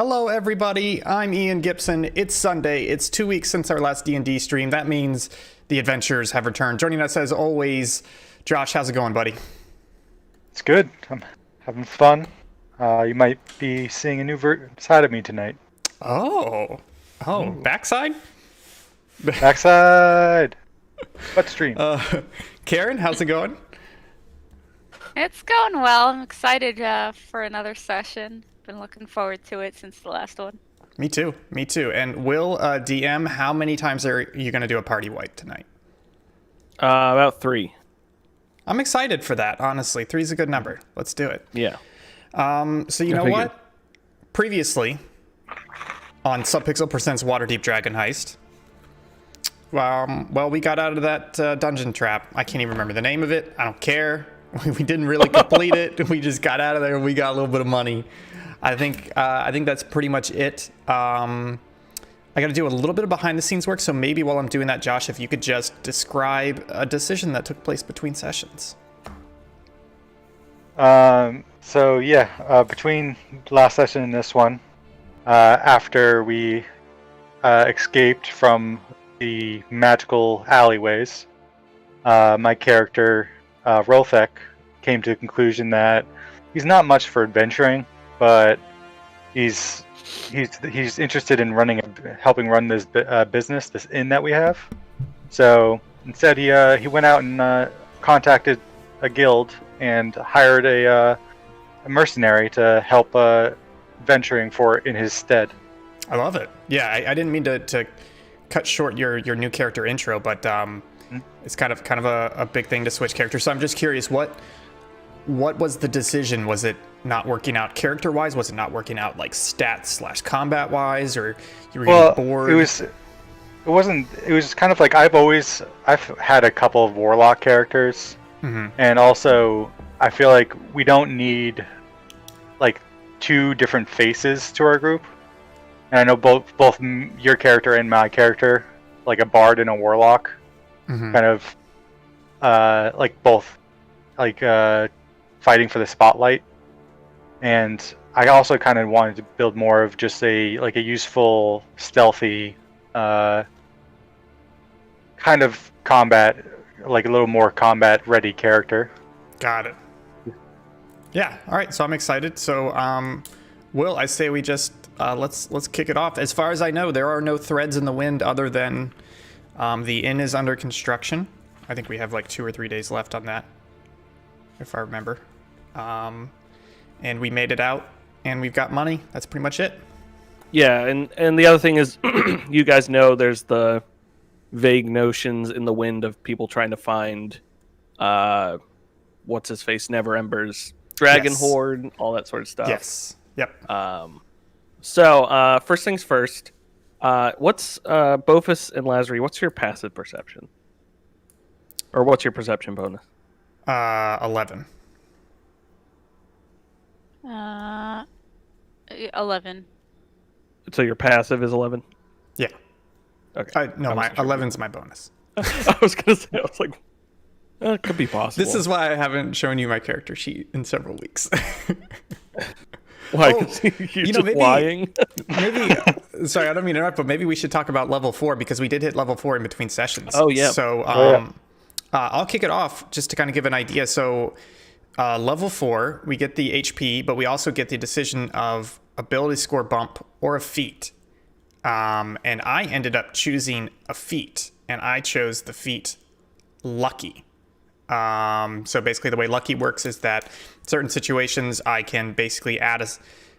Hello everybody, I'm Ian Gibson. It's Sunday. It's 2 weeks since our last D&D stream. That means the adventures have returned. Joining us as always, Josh, how's it going, buddy? It's good. I'm having fun. You might be seeing a new side of me tonight. Oh, backside? Backside! Butt stream. Karen, how's it going? It's going well. I'm excited for another session. Been looking forward to it since the last one. Me too. And Will, DM, how many times are you going to do a party wipe tonight? About 3. I'm excited for that, honestly. 3 is a good number. Let's do it. Yeah. So you know what? Previously, on Subpixel Presents Waterdeep Dragon Heist, well, we got out of that dungeon trap. I can't even remember the name of it. I don't care. We didn't really complete it. We just got out of there and we got a little bit of money. I think that's pretty much it. I got to do a little bit of behind the scenes work. So maybe while I'm doing that, Josh, if you could just describe a decision that took place between sessions. Between last session and this one, after we escaped from the magical alleyways, my character Rolthek came to the conclusion that he's not much for adventuring, but he's interested in helping run this business, this inn that we have. So instead, he went out and contacted a guild and hired a mercenary to help venturing in his stead. I love it. Yeah, I didn't mean to cut short your new character intro, but it's kind of a big thing to switch characters. So I'm just curious, what was the decision? Was it not working out character-wise? Was it not working out like stats/combat-wise, or you were getting bored? It was kind of like I've had a couple of warlock characters, and also I feel like we don't need like 2 different faces to our group. And I know both your character and my character, like a bard and a warlock, kind of like both like fighting for the spotlight. And I also kind of wanted to build more of just a useful, stealthy kind of combat, like a little more combat ready character. Got it. Yeah. All right. So I'm excited. So, Will, I say we just let's kick it off. As far as I know, there are no threads in the wind other than the inn is under construction. I think we have like 2 or 3 days left on that, if I remember. And we made it out, and we've got money. That's pretty much it. Yeah, and the other thing is, you guys know there's the vague notions in the wind of people trying to find, what's his face, Never Ember's dragon horde, all that sort of stuff. Yes. Yep. So first things first. What's Bofus and Lazary? What's your passive perception, or what's your perception bonus? 11. 11. So your passive is 11? Yeah. Okay. No, my 11's my bonus. I was gonna say, I was like, it could be possible. This is why I haven't shown you my character sheet in several weeks. Why? You're just lying? Maybe. Sorry, I don't mean to interrupt, but maybe we should talk about level 4 because we did hit level 4 in between sessions. Oh yeah. So I'll kick it off just to kind of give an idea. So level 4, we get the HP, but we also get the decision of ability score bump or a feat. And I ended up choosing a feat, and I chose the feat Lucky. So basically the way Lucky works is that certain situations I can basically add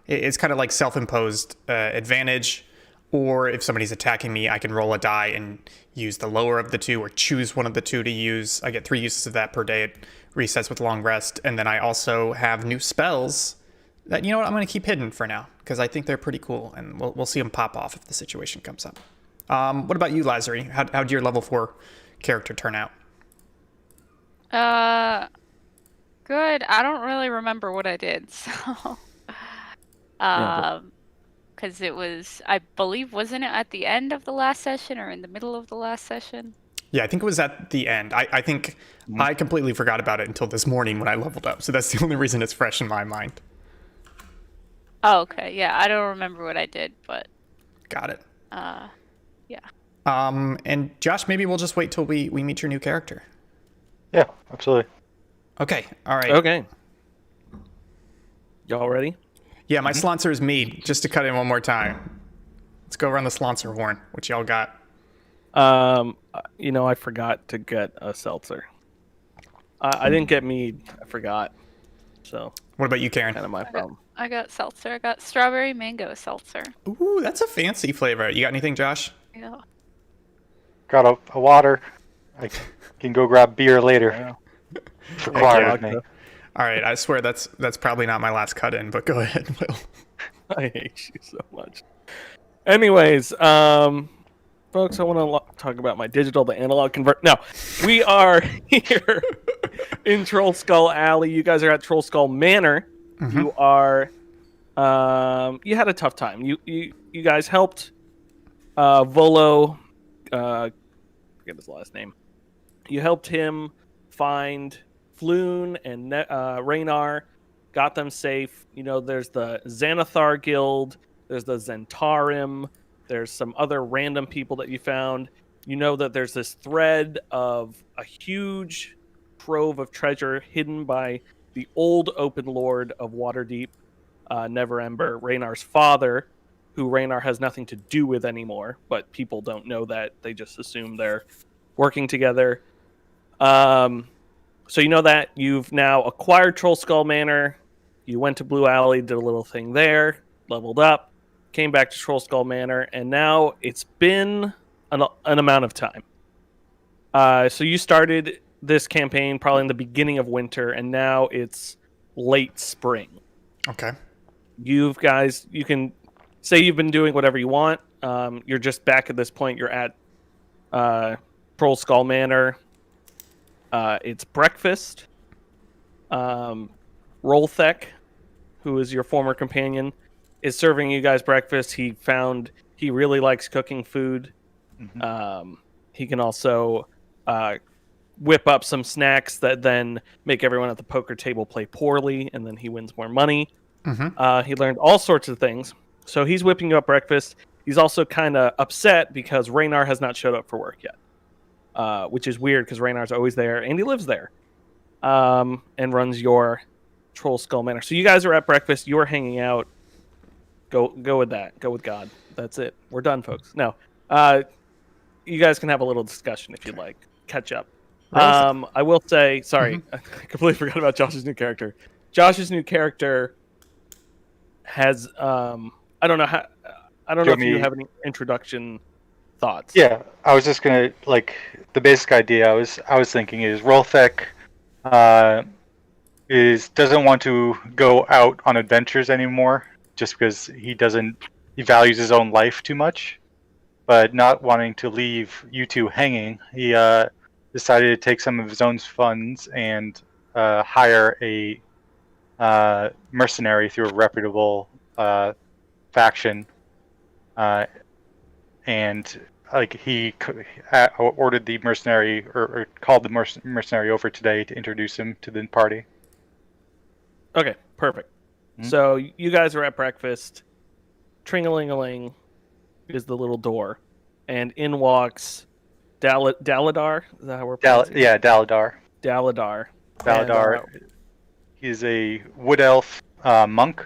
it's kind of like self-imposed advantage, or if somebody's attacking me, I can roll a die and use the lower of the 2 or choose one of the 2 to use. I get 3 uses of that per day. It resets with long rest. And then I also have new spells that, you know what, I'm going to keep hidden for now because I think they're pretty cool, and we'll see them pop off if the situation comes up. What about you, Lazary? How'd your level 4 character turn out? Good. I don't really remember what I did, so because it was, I believe, wasn't it at the end of the last session or in the middle of the last session? Yeah, I think it was at the end. I think I completely forgot about it until this morning when I leveled up, so that's the only reason it's fresh in my mind. Oh, okay. Yeah, I don't remember what I did, but Got it. yeah. And Josh, maybe we'll just wait till we meet your new character. Yeah, absolutely. Okay. All right. Okay. Y'all ready? Yeah, my Sloncer is mead. Just to cut in one more time. Let's go around the Sloncer horn, which y'all got. I forgot to get a seltzer. I didn't get mead. I forgot. So What about you, Karen? kind of my problem. I got seltzer. I got strawberry mango seltzer. Ooh, that's a fancy flavor. You got anything, Josh? Yeah. Got a water. I can go grab beer later. It's required of me. All right, I swear that's probably not my last cut in, but go ahead, Will. I hate you so much. Anyways, folks, I want to talk about my digital to analog convert. No, we are here in Troll Skull Alley. You guys are at Troll Skull Manor. Mm-hmm. You are, you had a tough time. You guys helped Volo, forget his last name. You helped him find Floon and Raynar, got them safe. You know, there's the Xanathar Guild, there's the Zentarim, there's some other random people that you found. You know that there's this thread of a huge trove of treasure hidden by the old Open Lord of Waterdeep, Neverember, Raynar's father, who Raynar has nothing to do with anymore, but people don't know that. They just assume they're working together. So you know that you've now acquired Troll Skull Manor. You went to Blue Alley, did a little thing there, leveled up, came back to Troll Skull Manor, and now it's been an amount of time. So you started this campaign probably in the beginning of winter, and now it's late spring. Okay. You can say you've been doing whatever you want. You're just back at this point. You're at Troll Skull Manor. It's breakfast. Rolthek, who is your former companion, is serving you guys breakfast. He found he really likes cooking food. Mm-hmm. He can also whip up some snacks that then make everyone at the poker table play poorly, and then he wins more money. Mm-hmm. He learned all sorts of things. So he's whipping you up breakfast. He's also kind of upset because Raynar has not showed up for work yet. Which is weird because Raynar's always there and he lives there, and runs your Troll Skull Manor. So you guys are at breakfast. You are hanging out. Go with that. Go with God. That's it. We're done, folks. No, you guys can have a little discussion if you'd like. Catch up. I will say, sorry, I completely forgot about Josh's new character. Josh's new character has I don't know if you have any introduction thoughts. Yeah, I was just gonna the basic idea. I was thinking is Rolthek doesn't want to go out on adventures anymore, just because he values his own life too much, but not wanting to leave you two hanging. He decided to take some of his own funds and hire a mercenary through a reputable faction, and he ordered the mercenary or called the mercenary over today to introduce him to the party. Okay, perfect. Mm-hmm. So you guys are at breakfast. Tring-a-ling-a-ling is the little door, and in walks Daladar. Is that how we're pronouncing it? Yeah, Daladar. Daladar. He's a wood elf monk.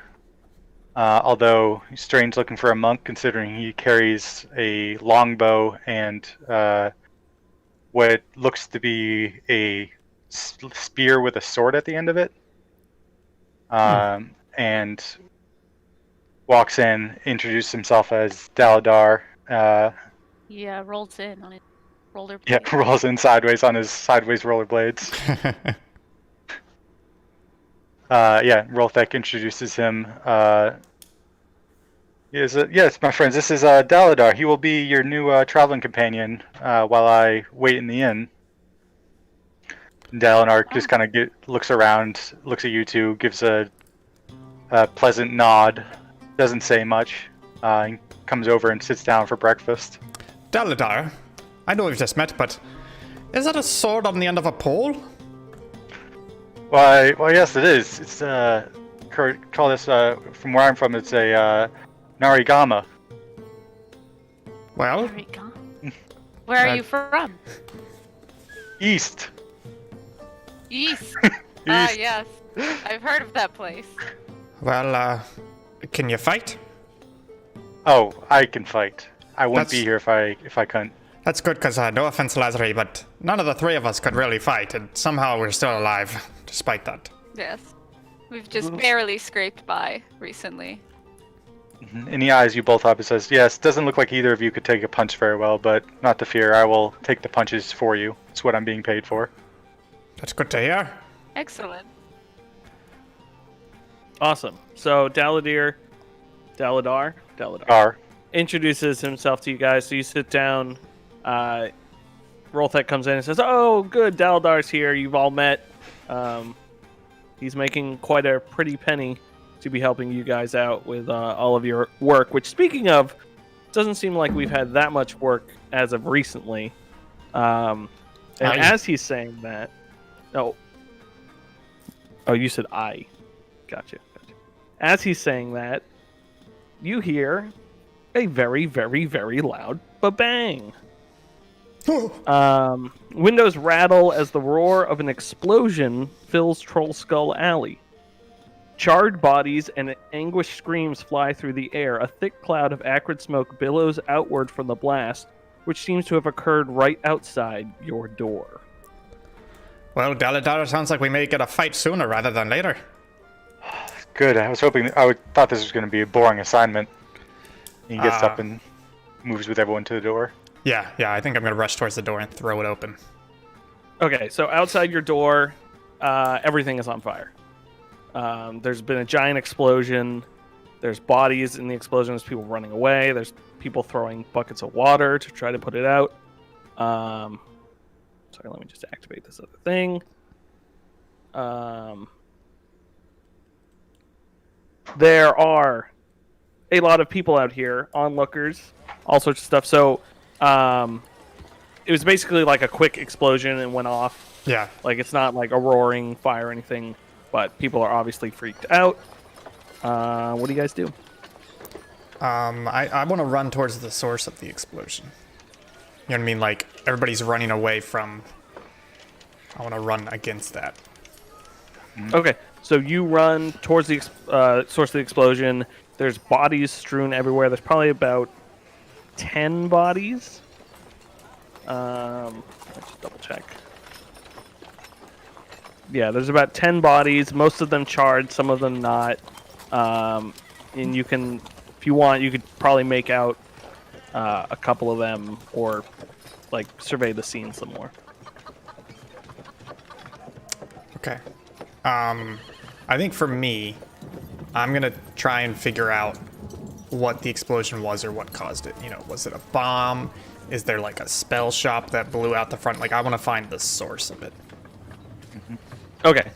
Although he's strange looking for a monk, considering he carries a longbow and what looks to be a spear with a sword at the end of it. And walks in, introduces himself as Daladar. Yeah, rolls in on his rollerblades. Yeah, rolls in sideways on his sideways rollerblades. Rolthek introduces him. Yes, my friends, this is Daladar. He will be your new traveling companion while I wait in the inn. Daladar just kind of looks around, looks at you two, gives a pleasant nod, doesn't say much, and comes over and sits down for breakfast. Daladar, I know we've just met, but is that a sword on the end of a pole? Well, yes, it is. It's call this. From where I'm from, it's a narigama. Well, There we go. Where are you from? East. East. Ah, East. yes. I've heard of that place. well, can you fight? Oh, I can fight. I wouldn't be That's- here if I couldn't. That's good, because no offense, Lazary, but none of the three of us could really fight, and somehow we're still alive, despite that. Yes. We've just barely scraped by recently. In the eyes, you both up. It says, "Yes, doesn't look like either of you could take a punch very well, but not to fear. I will take the punches for you. It's what I'm being paid for." That's good to hear. Excellent. Awesome. So Daladar R. introduces himself to you guys. So you sit down. Rolthek comes in and says, "Oh, good, Daladar's here. You've all met. He's making quite a pretty penny to be helping you guys out with all of your work." Which, speaking of, doesn't seem like we've had that much work as of recently. And as he's saying that, oh, you said I. Gotcha. As he's saying that, you hear a very, very, very loud ba-bang. Windows rattle as the roar of an explosion fills Troll Skull Alley. Charred bodies and anguished screams fly through the air. A thick cloud of acrid smoke billows outward from the blast, which seems to have occurred right outside your door. Well, Daladar, sounds like we may get a fight sooner rather than later. Good. I was hoping. Thought this was going to be a boring assignment. He gets up and moves with everyone to the door. Yeah, I think I'm going to rush towards the door and throw it open. Okay, so outside your door, everything is on fire. There's been a giant explosion. There's bodies in the explosion. There's people running away. There's people throwing buckets of water to try to put it out. Sorry, let me just activate this other thing. There are a lot of people out here, onlookers, all sorts of stuff. So it was basically like a quick explosion and went off. Yeah. Like, it's not like a roaring fire or anything, but people are obviously freaked out. What do you guys do? I want to run towards the source of the explosion. You know what I mean? Like, everybody's running away from... I want to run against that. Okay, so you run towards the source of the explosion. There's bodies strewn everywhere. There's probably about 10 bodies. Let's just double check. Yeah, there's about 10 bodies. Most of them charred, some of them not. And you can, if you want, you could probably make out a couple of them, or like survey the scene some more. Okay. I think for me, I'm gonna try and figure out what the explosion was or what caused it. You know, was it a bomb? Is there like a spell shop that blew out the front? Like, I want to find the source of it. Okay.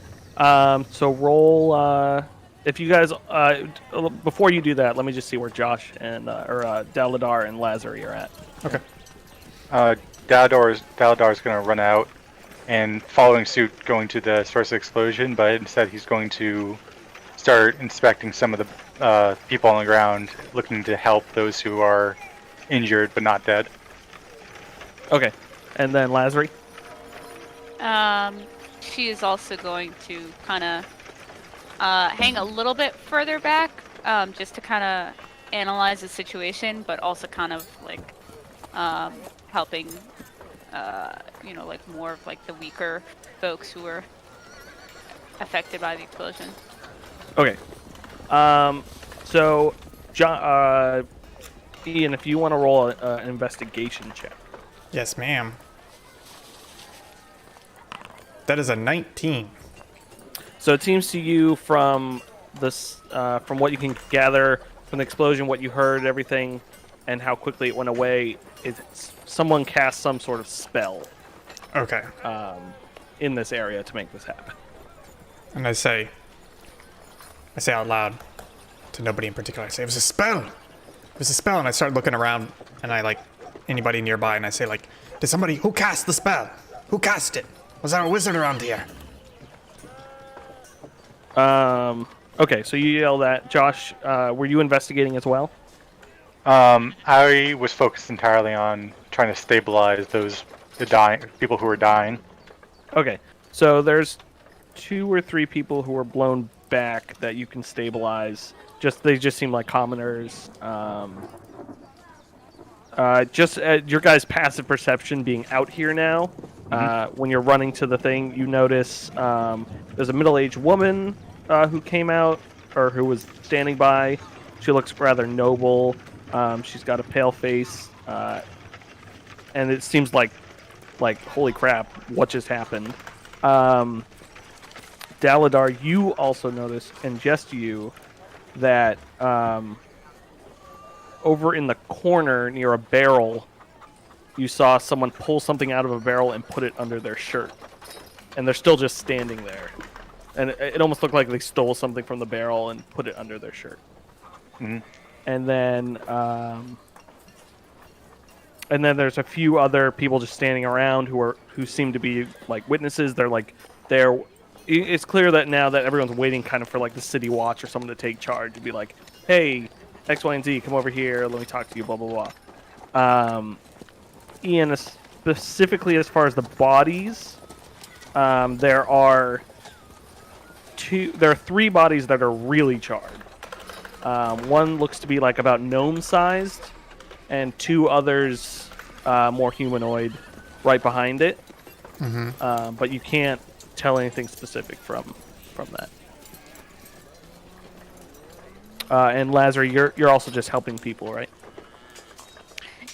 So roll. If you guys, before you do that, let me just see where Josh and Daladar and Lazary are at. Okay. Daladar's going to run out and following suit, going to the source of the explosion, but instead he's going to start inspecting some of the people on the ground, looking to help those who are injured but not dead. Okay. And then Lazary. She is also going to kind of hang a little bit further back, just to kind of analyze the situation, but also kind of like helping, like more of like the weaker folks who were affected by the explosion. Okay. So, Ian, if you want to roll an investigation check. Yes, ma'am. That is a 19. So it seems to you from this, from what you can gather from the explosion, what you heard, everything, and how quickly it went away, is someone cast some sort of spell Okay. in this area to make this happen. And I say out loud to nobody in particular. I say, it was a spell. It was a spell. And I start looking around, and I like anybody nearby, and I say, like, did somebody, who cast the spell? Who cast it? Was there a wizard around here? Okay, so you yell that. Josh, were you investigating as well? I was focused entirely on trying to stabilize the dying people who are dying. Okay, so there's 2 or 3 people who were blown back that you can stabilize. They just seem like commoners. Your guys' passive perception being out here now. When you're running to the thing, you notice there's a middle-aged woman who came out, or who was standing by. She looks rather noble. She's got a pale face, and it seems like holy crap, what just happened? Daladar, you also notice, and just you, that over in the corner near a barrel, you saw someone pull something out of a barrel and put it under their shirt. And they're still just standing there. And it almost looked like they stole something from the barrel and put it under their shirt. Mm-hmm. And then there's a few other people just standing around who seem to be like witnesses. It's clear that now that everyone's waiting kind of for like the city watch or someone to take charge and be like, hey, X, Y, and Z, come over here, let me talk to you, blah, blah, blah. Ian, specifically as far as the bodies, there are 3 bodies that are really charred. One looks to be like about gnome-sized, and 2 others more humanoid right behind it. But you can't tell anything specific from that. And Lazar, you're also just helping people, right?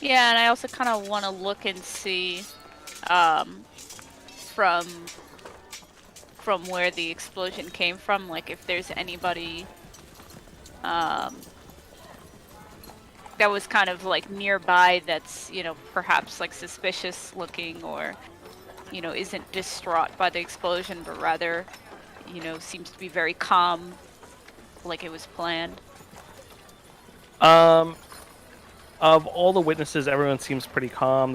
Yeah, and I also kind of want to look and see from where the explosion came from, like if there's anybody that was kind of like nearby that's, perhaps like suspicious looking, or isn't distraught by the explosion, but rather seems to be very calm, like it was planned. Of all the witnesses, everyone seems pretty calm.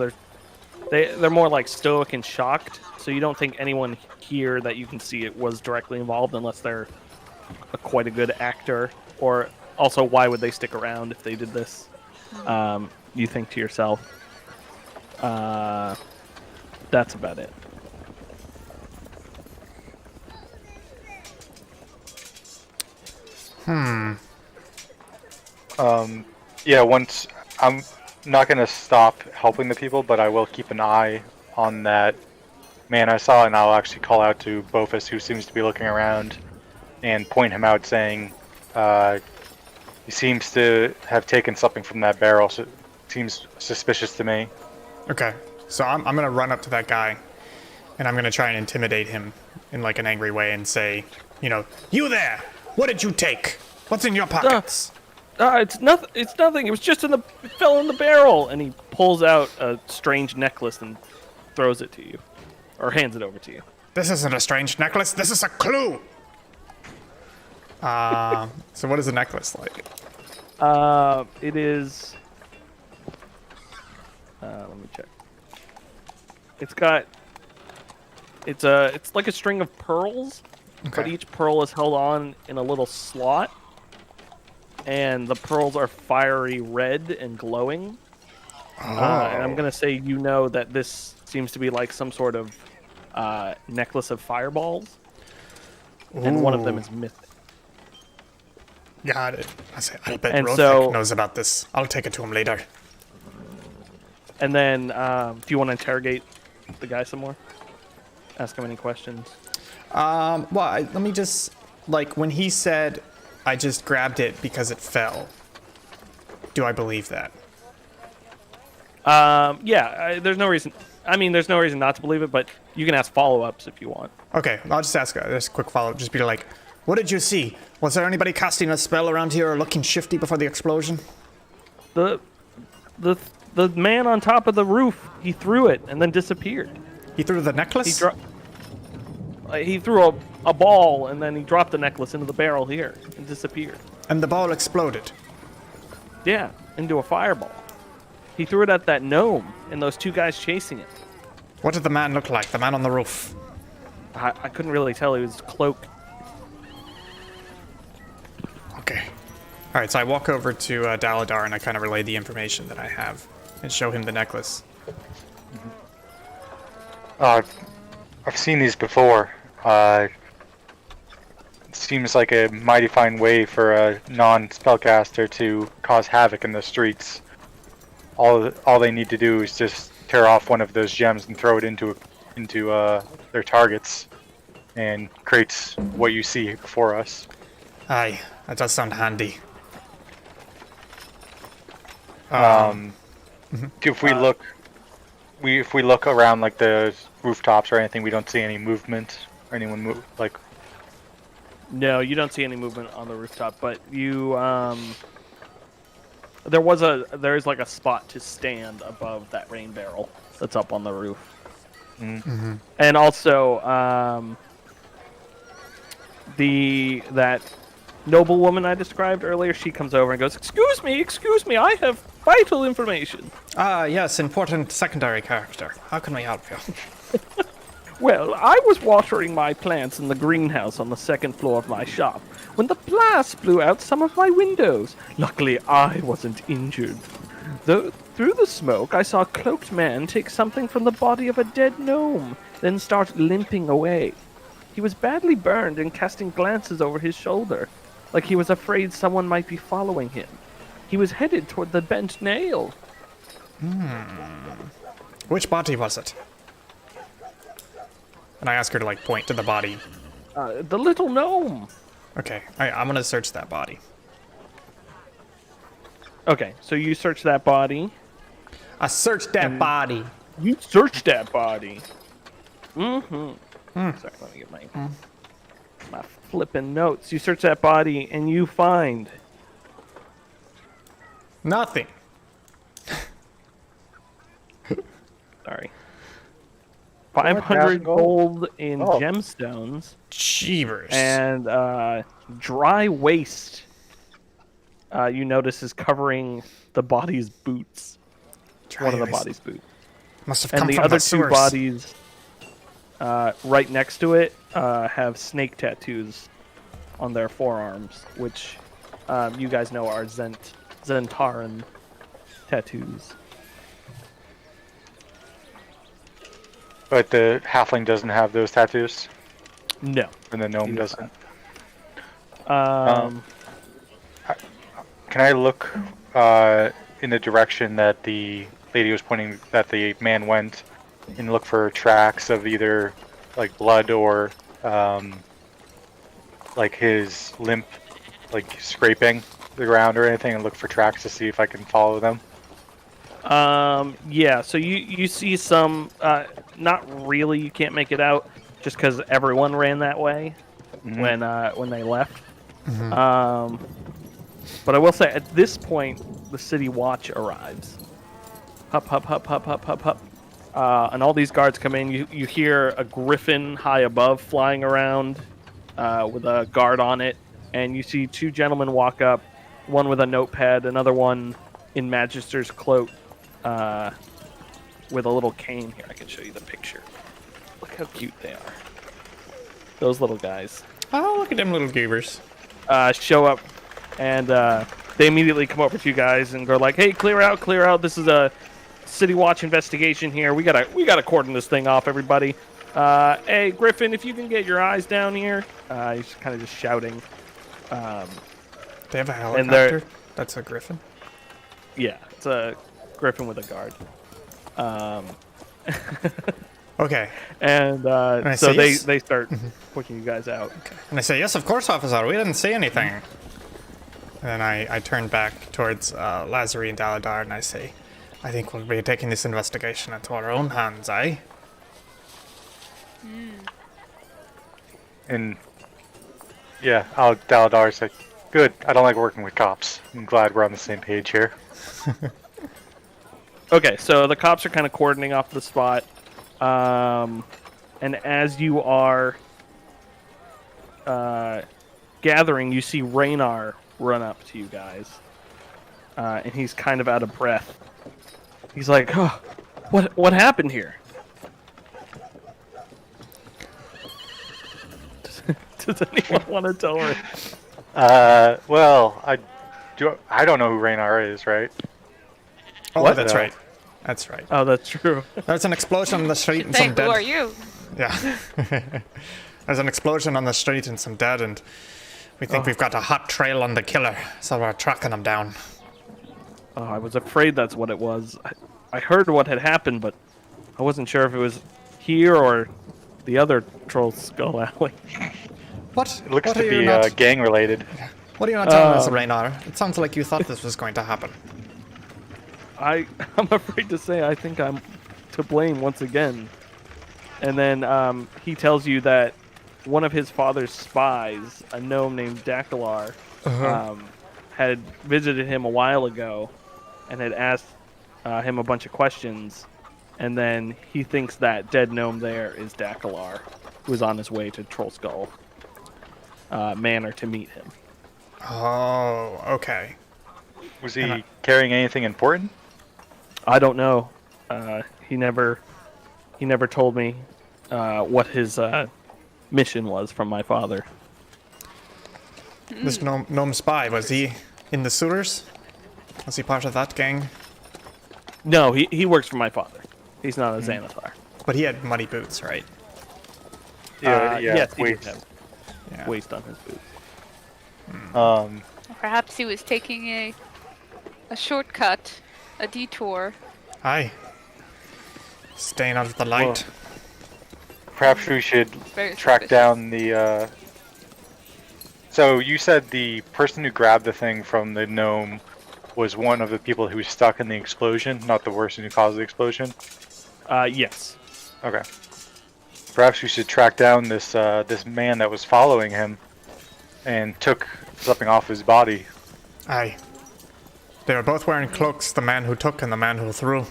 They're more like stoic and shocked, so you don't think anyone here that you can see it was directly involved, unless they're quite a good actor. Or also, why would they stick around if they did this? You think to yourself. That's about it. Yeah, once I'm not going to stop helping the people, but I will keep an eye on that man I saw, and I'll actually call out to Bofus, who seems to be looking around, and point him out, saying he seems to have taken something from that barrel, so it seems suspicious to me. Okay, so I'm going to run up to that guy, and I'm going to try and intimidate him in like an angry way and say, you there, what did you take? What's in your pockets? It's nothing. It's nothing. It was just it fell in the barrel. And he pulls out a strange necklace and throws it to you, or hands it over to you. This isn't a strange necklace. This is a clue. So what is a necklace like? It is. Let me check. It's like a string of pearls, but each pearl is held on in a little slot. And the pearls are fiery red and glowing. And I'm going to say that this seems to be like some sort of necklace of fireballs. Ooh. And one of them is missing. Got it. I bet Rothek knows about this. I'll take it to him later. And then, do you want to interrogate the guy some more? Ask him any questions? Let me just... Like, when he said... I just grabbed it because it fell. Do I believe that? There's no reason. There's no reason not to believe it, but you can ask follow-ups if you want. Okay, I'll just ask a quick follow-up. Just be like, what did you see? Was there anybody casting a spell around here or looking shifty before the explosion? The man on top of the roof, he threw it and then disappeared. He threw the necklace? He threw a ball, and then he dropped the necklace into the barrel here and disappeared. And the ball exploded? Yeah, into a fireball. He threw it at that gnome and those 2 guys chasing it. What did the man look like, the man on the roof? I couldn't really tell. He was cloaked. All right, so I walk over to Daladar and I kind of relay the information that I have and show him the necklace. I've seen these before. It seems like a mighty fine way for a non-spellcaster to cause havoc in the streets. All they need to do is just tear off one of those gems and throw it into their targets, and creates what you see before us. Aye, that does sound handy. If we look around like the rooftops or anything, we don't see any movement or anyone move. Like, No, you don't see any movement on the rooftop, but you there's like a spot to stand above that rain barrel that's up on the roof. Mm-hmm. And also that noble woman I described earlier, she comes over and goes, excuse me, I have vital information. Ah, yes, important secondary character. How can we help you? Well, I was watering my plants in the greenhouse on the second floor of my shop when the blast blew out some of my windows. Luckily, I wasn't injured. Though through the smoke, I saw a cloaked man take something from the body of a dead gnome, then start limping away. He was badly burned and casting glances over his shoulder, like he was afraid someone might be following him. He was headed toward the bent nail. Which body was it? And I ask her to like point to the body. The little gnome. Okay, I'm gonna search that body. Okay, so you search that body. I searched that body. You searched that body. Sorry, let me get my flipping notes. You search that body and you find Nothing. sorry. 500 gold in gemstones Jeebers. and dry waste. You notice is covering the body's boots. One of the body's boots. Must have come And the from other the two source. bodies right next to it have snake tattoos on their forearms, which you guys know are Zentaran tattoos. but the halfling doesn't have those tattoos, No. and the gnome does doesn't. Um, Can I look in the direction that the lady was pointing, that the man went, and look for tracks of either like blood or like his limp, like scraping the ground or anything, and look for tracks to see if I can follow them? yeah, so you see some, not really, you can't make it out, just because everyone ran that way when they left. But I will say, at this point, the city watch arrives. Hup, hup, hup, hup, hup, hup, hup. And all these guards come in. You hear a griffin high above flying around with a guard on it. And you see two gentlemen walk up, one with a notepad, another one in Magister's cloak with a little cane. Here, I can show you the picture. Look how cute they are. Those little guys. Oh, look at them little goobers. Show up, and they immediately come over to you guys and go like, "Hey, clear out, clear out! This is a city watch investigation here. We gotta cordon this thing off, everybody. Hey, Griffin, if you can get your eyes down here." He's kind of just shouting. They have a And helicopter? That's a griffin? Yeah, it's a Griffin with a guard. Okay. And I so say they yes? they start pushing you guys out. And I say, yes, of course, officer. We didn't say anything. And then I turn back towards Lazari and Daladar and I say, I think we'll be taking this investigation into our own hands, eh? And yeah, Daladar say, "Good. I don't like working with cops. I'm glad we're on the same page here." Okay, so the cops are kind of cordoning off the spot. And as you are gathering, you see Raynar run up to you guys. And he's kind of out of breath. He's like, "Oh, what happened here?" Does anyone want to tell her? Well, I don't know who Raynar is, right? Oh, What? that's No. right. That's right. Oh, that's true. There's an explosion on the street and Say, some who dead. are you? Yeah. There's an explosion on the street and some dead, and we think we've got a hot trail on the killer, so we're tracking him down. Oh, I was afraid that's what it was. I heard what had happened, but I wasn't sure if it was here or the other Troll Skull Alley. What? It looks what to are you be not, gang related. What are you not telling us, Raynar? It sounds like you thought this was going to happen. I'm afraid to say I think I'm to blame once again. And then he tells you that one of his father's spies, a gnome named Dakalar, had visited him a while ago and had asked him a bunch of questions. And then he thinks that dead gnome there is Dakalar, who is on his way to Troll Skull Manor to meet him. Oh, okay. Was he carrying anything important? I don't know. He never told me what his mission was from my father. This gnome spy, was he in the sewers? Was he part of that gang? No, he works for my father. He's not a Xanathar. But he had muddy boots, right? Yes, he did Wait. have Yeah. waste on his boots. Perhaps he was taking a shortcut, a detour. Aye. Staying out of the light. Perhaps we should Very track suspicious. down the. So you said the person who grabbed the thing from the gnome was one of the people who was stuck in the explosion, not the person who caused the explosion. Yes. Okay. Perhaps we should track down this this man that was following him, and took something off his body. Aye. They were both wearing cloaks, the man who took and the man who threw.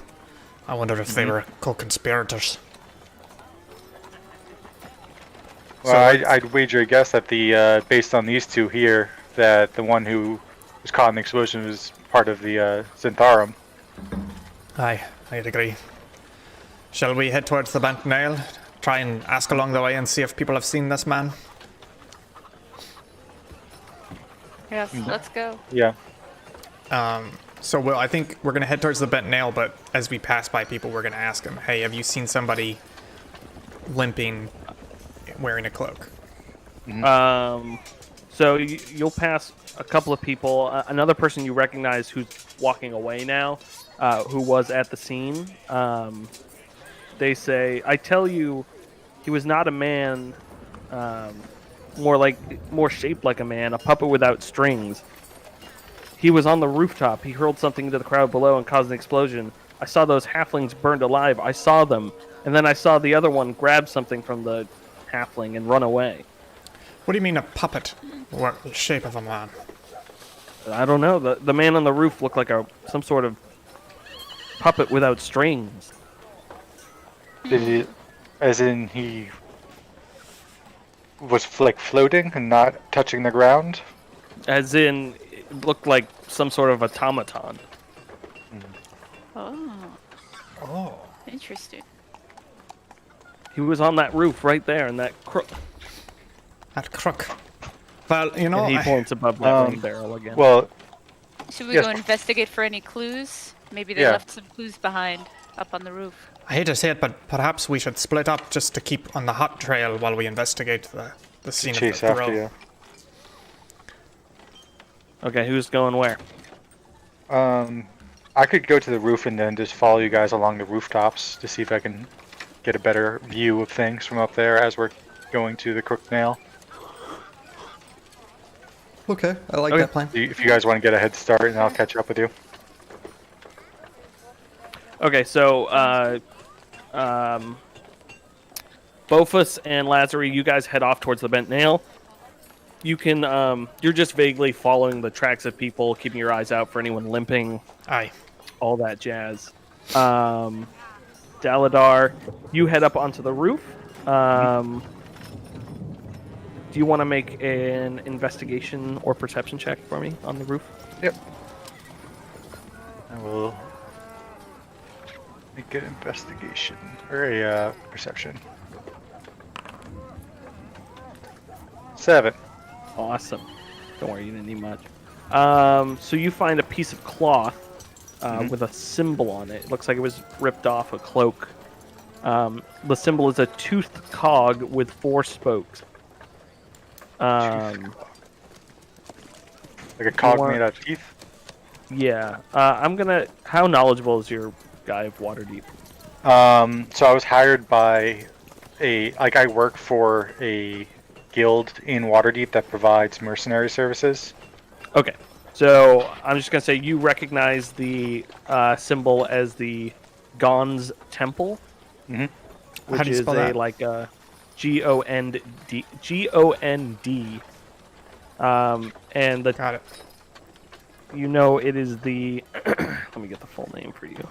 I wonder if they were co-conspirators. Well, I'd wager a guess that the based on these two here, that the one who was caught in the explosion was part of the Zentharum. Aye, I'd agree. Shall we head towards the bent nail? Try and ask along the way and see if people have seen this man? Yes, let's go. Yeah. So I think we're going to head towards the bent nail, but as we pass by people, we're going to ask them, hey, have you seen somebody limping, wearing a cloak? So you'll pass a couple of people. Another person you recognize who's walking away now, who was at the scene. They say, I tell you, he was not a man, more shaped like a man, a puppet without strings. He was on the rooftop. He hurled something into the crowd below and caused an explosion. I saw those halflings burned alive. I saw them. And then I saw the other one grab something from the halfling and run away. What do you mean a puppet? What shape of a man? I don't know. The man on the roof looked like some sort of puppet without strings. Did he, as in he was floating and not touching the ground? As in, it looked like some sort of automaton. Oh, interesting. He was on that roof right there in that crook. That crook. Well, you know, And he I- points above that ring barrel again. Well, Should we Yes. go investigate for any clues? Maybe they Yeah. left some clues behind up on the roof. I hate to say it, but perhaps we should split up just to keep on the hot trail while we investigate the scene of chase the after throw. you. Okay, who's going where? I could go to the roof and then just follow you guys along the rooftops to see if I can get a better view of things from up there as we're going to the Crooked Nail. Okay, I like Okay. that plan. If you guys want to get a head start, and I'll catch up with you. Okay, so Bofus and Lazary, you guys head off towards the Bent Nail. You can you're just vaguely following the tracks of people, keeping your eyes out for anyone limping, Aye. all that jazz. Daladar, you head up onto the roof. Do you want to make an investigation or perception check for me on the roof? Yep. I will make an investigation or a perception. 7. Awesome. Don't worry, you didn't need much. So you find a piece of cloth with a symbol on it. It looks like it was ripped off a cloak. The symbol is a toothed cog with 4 spokes. Like a cog made out of teeth? Yeah. How knowledgeable is your guy of Waterdeep? So I was hired by I work for a guild in Waterdeep that provides mercenary services. Okay. So I'm just going to say you recognize the symbol as the Gonz Temple. Mm-hmm. Which How do you is spell that? like a Gond. And Got it. it is the. Let me get the full name for you.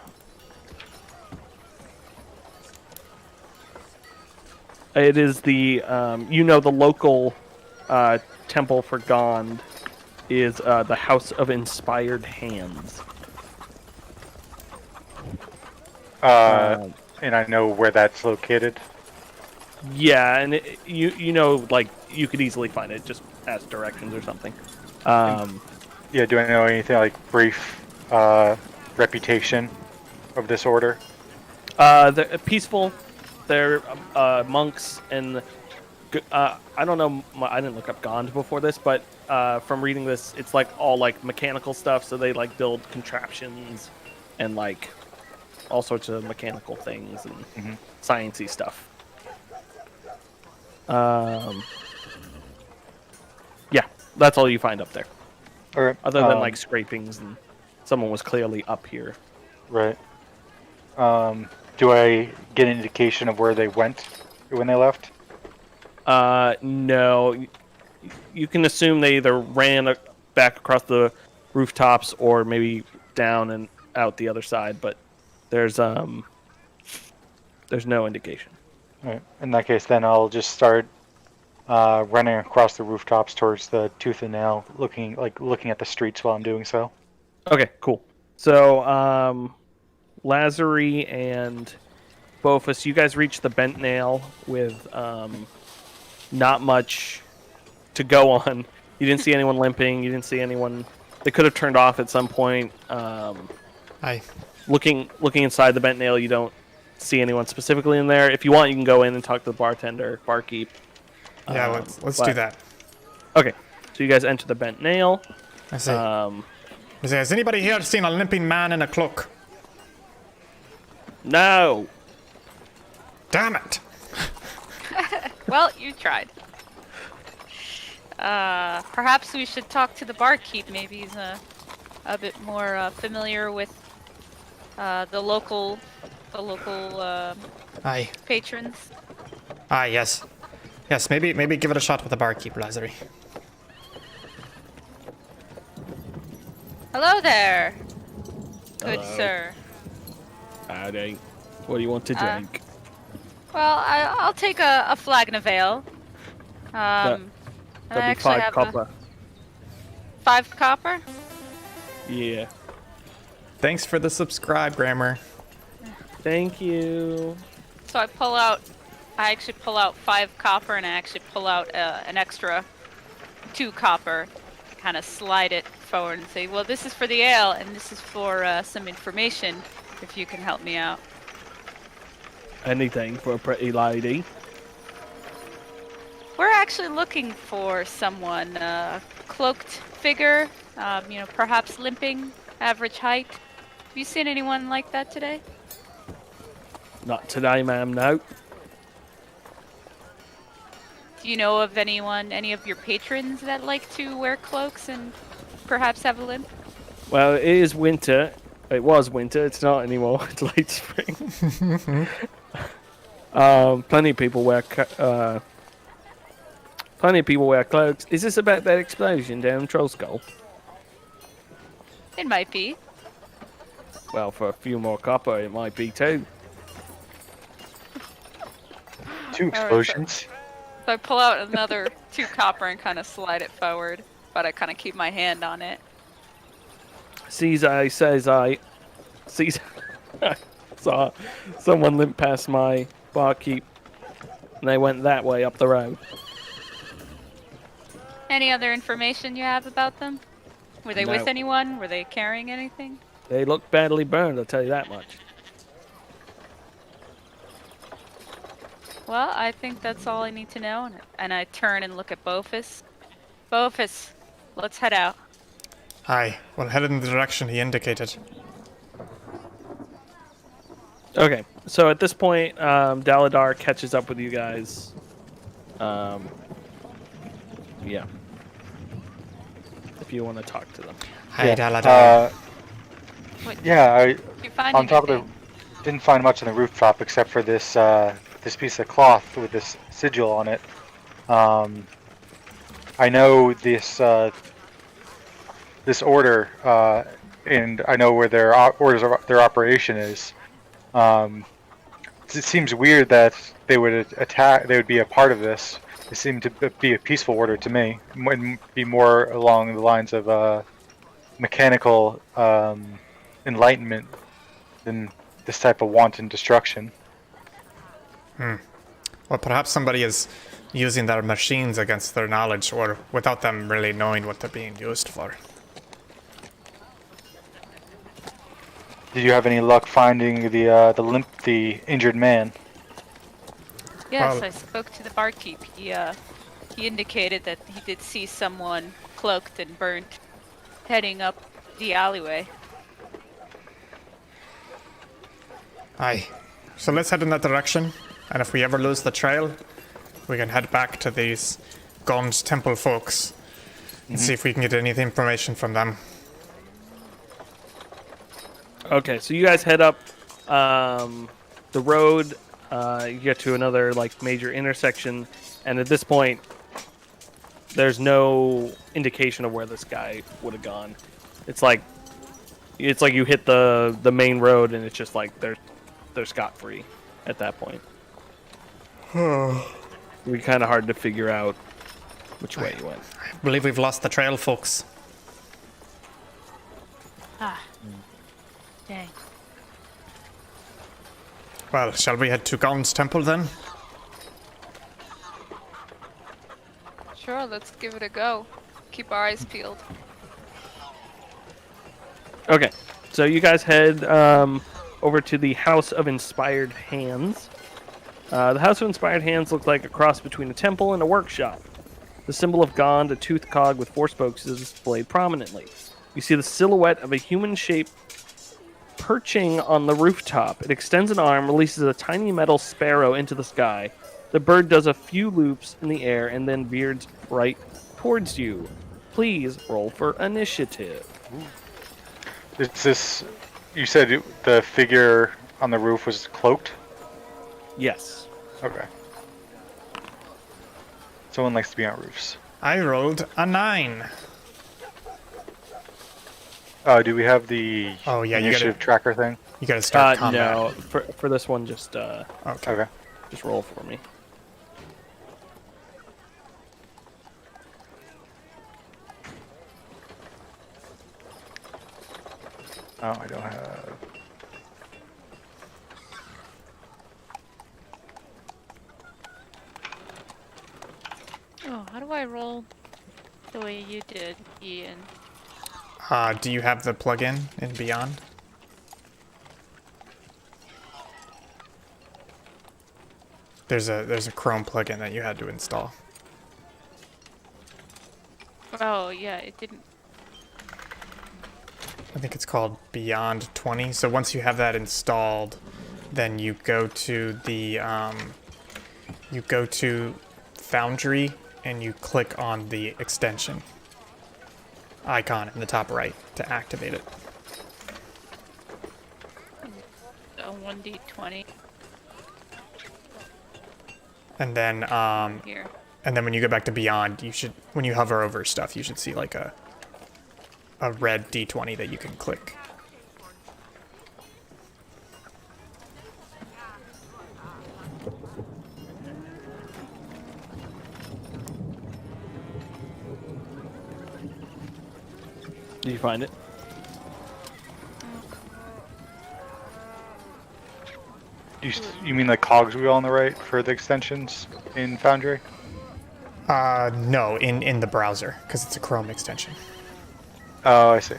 It is the the local temple for Gond is the House of Inspired Hands. And I know where that's located. Yeah, and you you could easily find it. Just ask directions or something. Yeah, do I know anything like brief reputation of this order? They're peaceful. They're monks, and I don't know. I didn't look up Gond before this, but from reading this, it's like all like mechanical stuff. So they like build contraptions and like all sorts of mechanical things and sciencey stuff. Yeah, that's all you find up there. Or Other than like scrapings, and someone was clearly up here. right. Do I get an indication of where they went when they left? No. You can assume they either ran back across the rooftops or maybe down and out the other side, but there's no indication. All right. In that case, then I'll just start running across the rooftops towards the Tooth and Nail, looking at the streets while I'm doing so. Okay, cool. So, Lazary and Bofus, you guys reach the Bent Nail with not much to go on. You didn't see anyone limping. You didn't see anyone. They could have turned off at some point. Aye. Looking inside the Bent Nail, you don't see anyone specifically in there. If you want, you can go in and talk to the barkeep. Yeah, let's do that. Okay, so you guys enter the Bent Nail. I see. Has anybody here seen a limping man in a cloak? No. Damn it! Well, you tried. Perhaps we should talk to the barkeep. Maybe he's a bit more familiar with the local Aye. patrons. Ah, yes. Yes, maybe give it a shot with the barkeep, Lazary. Hello there, good Hello. sir. Howdy. What do you want to drink? Well, I'll take a flagon of ale. I That'll be actually 5 have copper. 5 copper. Yeah. Thanks for the subscribe, Grammar. Thank you. So I actually pull out 5 copper, and I actually pull out an extra 2 copper. Kind of slide it forward and say, well, this is for the ale, and this is for some information, if you can help me out. Anything for a pretty lady. We're actually looking for someone, cloaked figure, perhaps limping, average height. Have you seen anyone like that today? Not today, ma'am, no. Do you know of any of your patrons that like to wear cloaks and perhaps have a limp? Well, it is winter. It was winter. It's not anymore. It's late spring. Plenty of people wear cloaks. Is this about that explosion down Troll Skull? It might be. Well, for a few more copper, it might be too. 2 explosions. So I pull out another 2 copper and kind of slide it forward, but I kind of keep my hand on it. Caesar says I saw someone limp past my barkeep, and they went that way up the road. Any other information you have about them? Were they No. with anyone? Were they carrying anything? They look badly burned, I'll tell you that much. Well, I think that's all I need to know. And I turn and look at Bofus. Bofus, let's head out. Aye, we'll head in the direction he indicated. Okay, so at this point, Daladar catches up with you guys. Yeah. If you want to talk to them. Hi, Yeah. Daladar. What, Yeah, did you find on top of the anything? didn't find much on the rooftop except for this this piece of cloth with this sigil on it. I know this this order, and I know where their their operation is. It seems weird that they would attack. They would be a part of this. It seemed to be a peaceful order to me, and be more along the lines of mechanical enlightenment than this type of wanton destruction. Well, perhaps somebody is using their machines against their knowledge, or without them really knowing what they're being used for. Did you have any luck finding the injured man? Yes, Well- I spoke to the barkeep. He indicated that he did see someone cloaked and burnt heading up the alleyway. Aye. So let's head in that direction, and if we ever lose the trail, we can head back to these Gonz Temple folks and see if we can get any information from them. Okay, so you guys head up the road. You get to another like major intersection, and at this point, there's no indication of where this guy would have gone. It's like you hit the main road, and it's just like they're scot-free at that point. It'd be kind of hard to figure out which way you went. I believe we've lost the trail, folks. Ah. Dang. Well, shall we head to Gonz Temple then? Sure, let's give it a go. Keep our eyes peeled. Okay, so you guys head over to the House of Inspired Hands. The House of Inspired Hands looks like a cross between a temple and a workshop. The symbol of Gond, a toothed cog with 4 spokes, is displayed prominently. You see the silhouette of a human shape perching on the rooftop. It extends an arm, releases a tiny metal sparrow into the sky. The bird does a few loops in the air and then veers right towards you. Please roll for initiative. Is this? You said the figure on the roof was cloaked? Yes. Okay. Someone likes to be on roofs. I rolled a 9. Do we have the Oh, yeah, you initiative gotta- tracker thing? You gotta start combat. No, for this one, just Okay. Okay. just roll for me. Oh, I don't have. Oh, how do I roll the way you did, Ian? Do you have the plugin in Beyond? There's a Chrome plugin that you had to install. Oh, yeah, it didn't. I think it's called Beyond 20. So once you have that installed, then you go to the Foundry and you click on the extension icon in the top right to activate it. So 1d20 And then here. and then when you go back to Beyond, when you hover over stuff, you should see like a red D20 that you can click. Did you find it? You mean like cogs wheel on the right for the extensions in Foundry? No, in the browser because it's a Chrome extension. Oh, I see.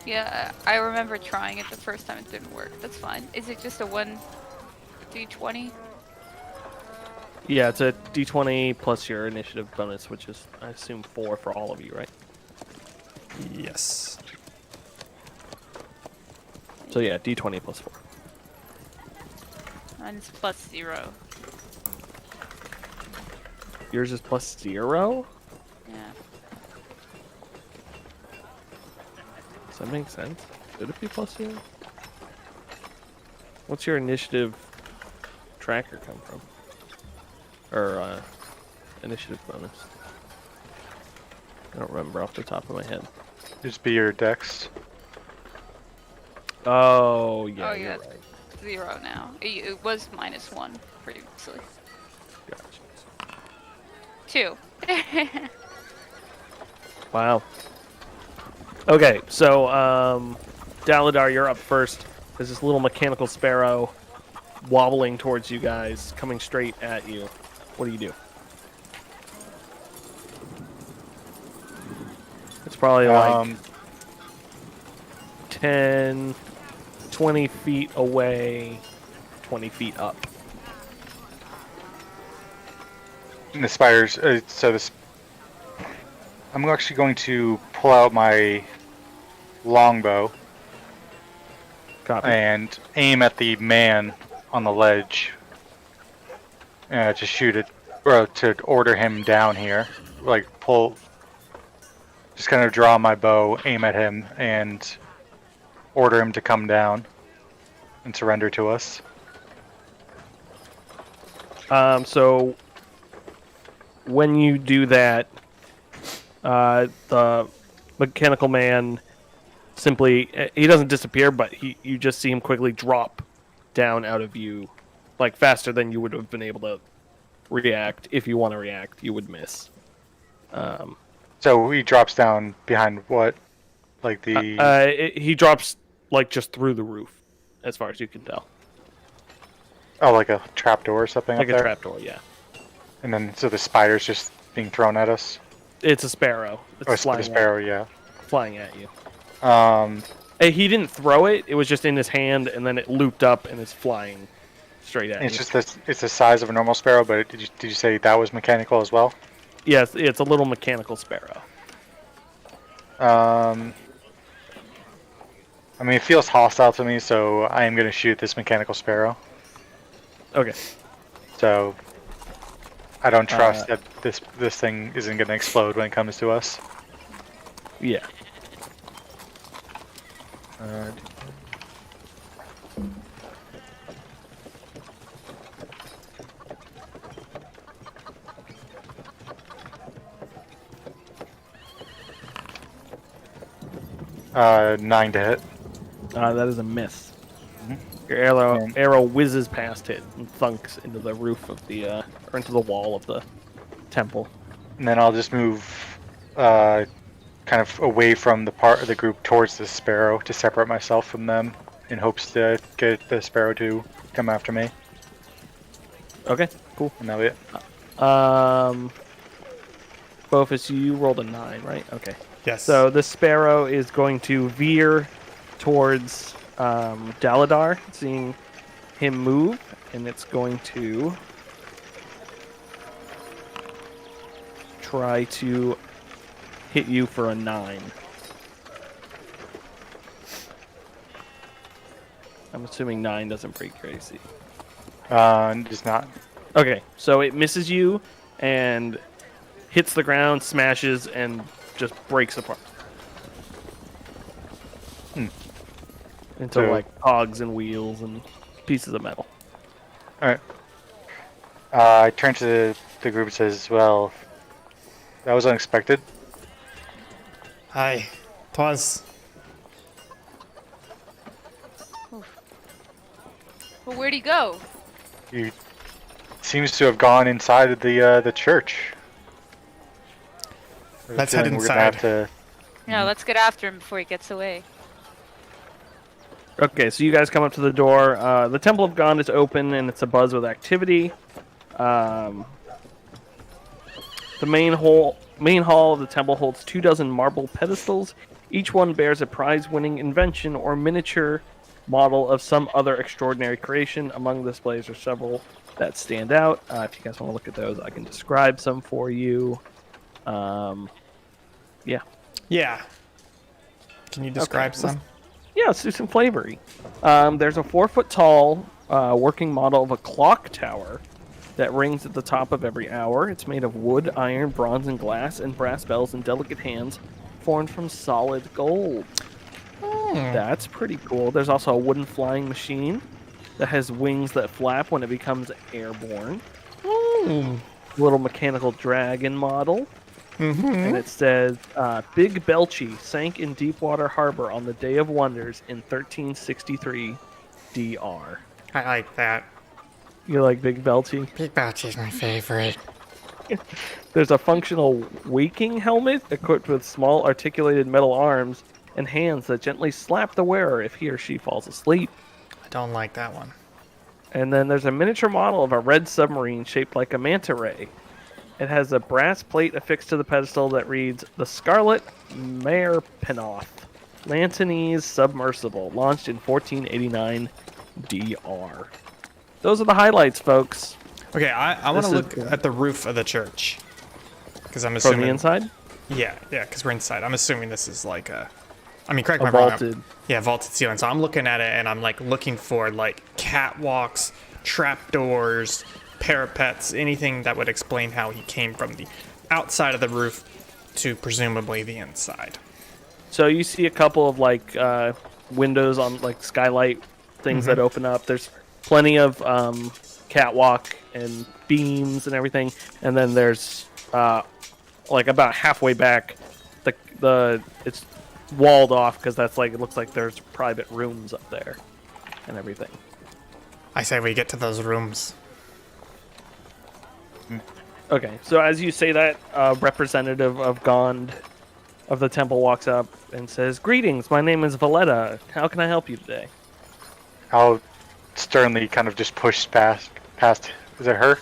Yeah, I remember trying it the first time. It didn't work. That's fine. Is it just a 1d20? Yeah, it's a d20 plus your initiative bonus, which is, I assume, 4 for all of you, right? Yes. So yeah, d20 plus 4. Mine's +0. Yours is plus 0? Yeah. Does that make sense? Should it be plus 0? What's your initiative tracker come from? Or initiative bonus? I don't remember off the top of my head. Just be your dex. Oh, yeah, Oh, you're yeah. right. 0 now. It was -1 previously. Gotcha. 2. Wow. Okay, so, Daladar, you're up first. There's this little mechanical sparrow wobbling towards you guys, coming straight at you. What do you do? It's probably like 10, 20 feet away, 20 feet up. And the spiders. I'm actually going to pull out my longbow Copy. and aim at the man on the ledge. To shoot it, or to order him down here. Like pull. Just kind of draw my bow, aim at him, and order him to come down and surrender to us. So when you do that, the mechanical man simply, he doesn't disappear, but you just see him quickly drop down out of view, like faster than you would have been able to react. If you want to react, you would miss. So he drops down behind what? Like the... He drops like just through the roof, as far as you can tell. Oh, like a trapdoor or something Like up a there? trapdoor, yeah. And then, so the spider's just being thrown at us? It's a sparrow. It's Oh, flying the sparrow, yeah. flying at you. Um, He didn't throw it. It was just in his hand, and then it looped up and is flying straight at it's you. just this, it's the size of a normal sparrow, but did you say that was mechanical as well? Yes, it's a little mechanical sparrow. I mean, it feels hostile to me, so I am going to shoot this mechanical sparrow. Okay. So I don't trust that this thing isn't going to explode when it comes to us. Yeah. 9 to hit. That is a miss. Mm-hmm. Your arrow whizzes past it and thunks into the roof of the, or into the wall of the temple. And then I'll just move kind of away from the part of the group towards the sparrow to separate myself from them in hopes to get the sparrow to come after me. Okay, cool. And that'll be it. Bofus, you rolled a 9, right? Okay. Yes. So the sparrow is going to veer towards Daladar, seeing him move, and it's going to try to hit you for a 9. I'm assuming 9 doesn't break your AC. Does not. Okay, so it misses you and hits the ground, smashes, and just breaks apart. Into So- like cogs and wheels and pieces of metal. Alright. I turn to the group and says, well, that was unexpected. Hi. Twas. Well, where'd he go? He seems to have gone inside of the church. I have a Let's head feeling we're gonna have inside. Yeah, let's get after him before he gets away. Okay, so you guys come up to the door. The Temple of Gonz is open and it's abuzz with activity. The main hall of the temple holds 24 marble pedestals. Each one bears a prize-winning invention or miniature model of some other extraordinary creation. Among the displays are several that stand out. If you guys want to look at those, I can describe some for you. Yeah. Yeah. Can you describe some? Yeah, let's do some flavoring. There's a 4-foot-tall working model of a clock tower that rings at the top of every hour. It's made of wood, iron, bronze, and glass, and brass bells and delicate hands formed from solid gold. That's pretty cool. There's also a wooden flying machine that has wings that flap when it becomes airborne. Little mechanical dragon model. And it says, Big Belchy sank in Deepwater Harbor on the Day of Wonders in 1363 DR. I like that. You like Big Belchy? Big Belch is my favorite. There's a functional waking helmet equipped with small articulated metal arms and hands that gently slap the wearer if he or she falls asleep. I don't like that one. And then there's a miniature model of a red submarine shaped like a manta ray. It has a brass plate affixed to the pedestal that reads, The Scarlet Marepinoth, Lantanese Submersible, launched in 1489 DR. Those are the highlights, folks. Okay, I want to look at the roof of the church. Because I'm assuming... From the inside? Yeah, because we're inside. I'm assuming this is like a... I mean, correct me if I'm wrong. Vaulted. Yeah, vaulted ceiling. So I'm looking at it and I'm like looking for like catwalks, trapdoors, parapets, anything that would explain how he came from the outside of the roof to presumably the inside. So you see a couple of like windows on like skylight things that open up. There's plenty of catwalk and beams and everything, and then there's like about halfway back, the it's walled off because that's like it looks like there's private rooms up there and everything. I say we get to those rooms. Okay, so as you say that, a representative of Gond of the temple walks up and says, "Greetings, my name is Valletta. How can I help you today?" I'll sternly kind of just push past. Is it her?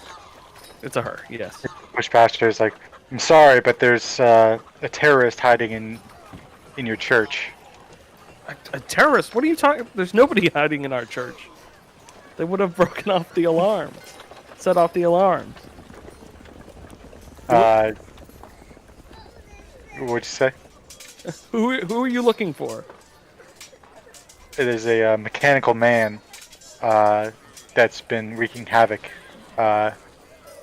It's a her, yes. Push past her. Is like, I'm sorry, but there's a terrorist hiding in your church. A terrorist? What are you talking? There's nobody hiding in our church. They would have broken off the alarm, set off the alarms. What'd you say? Who are you looking for? It is a mechanical man that's been wreaking havoc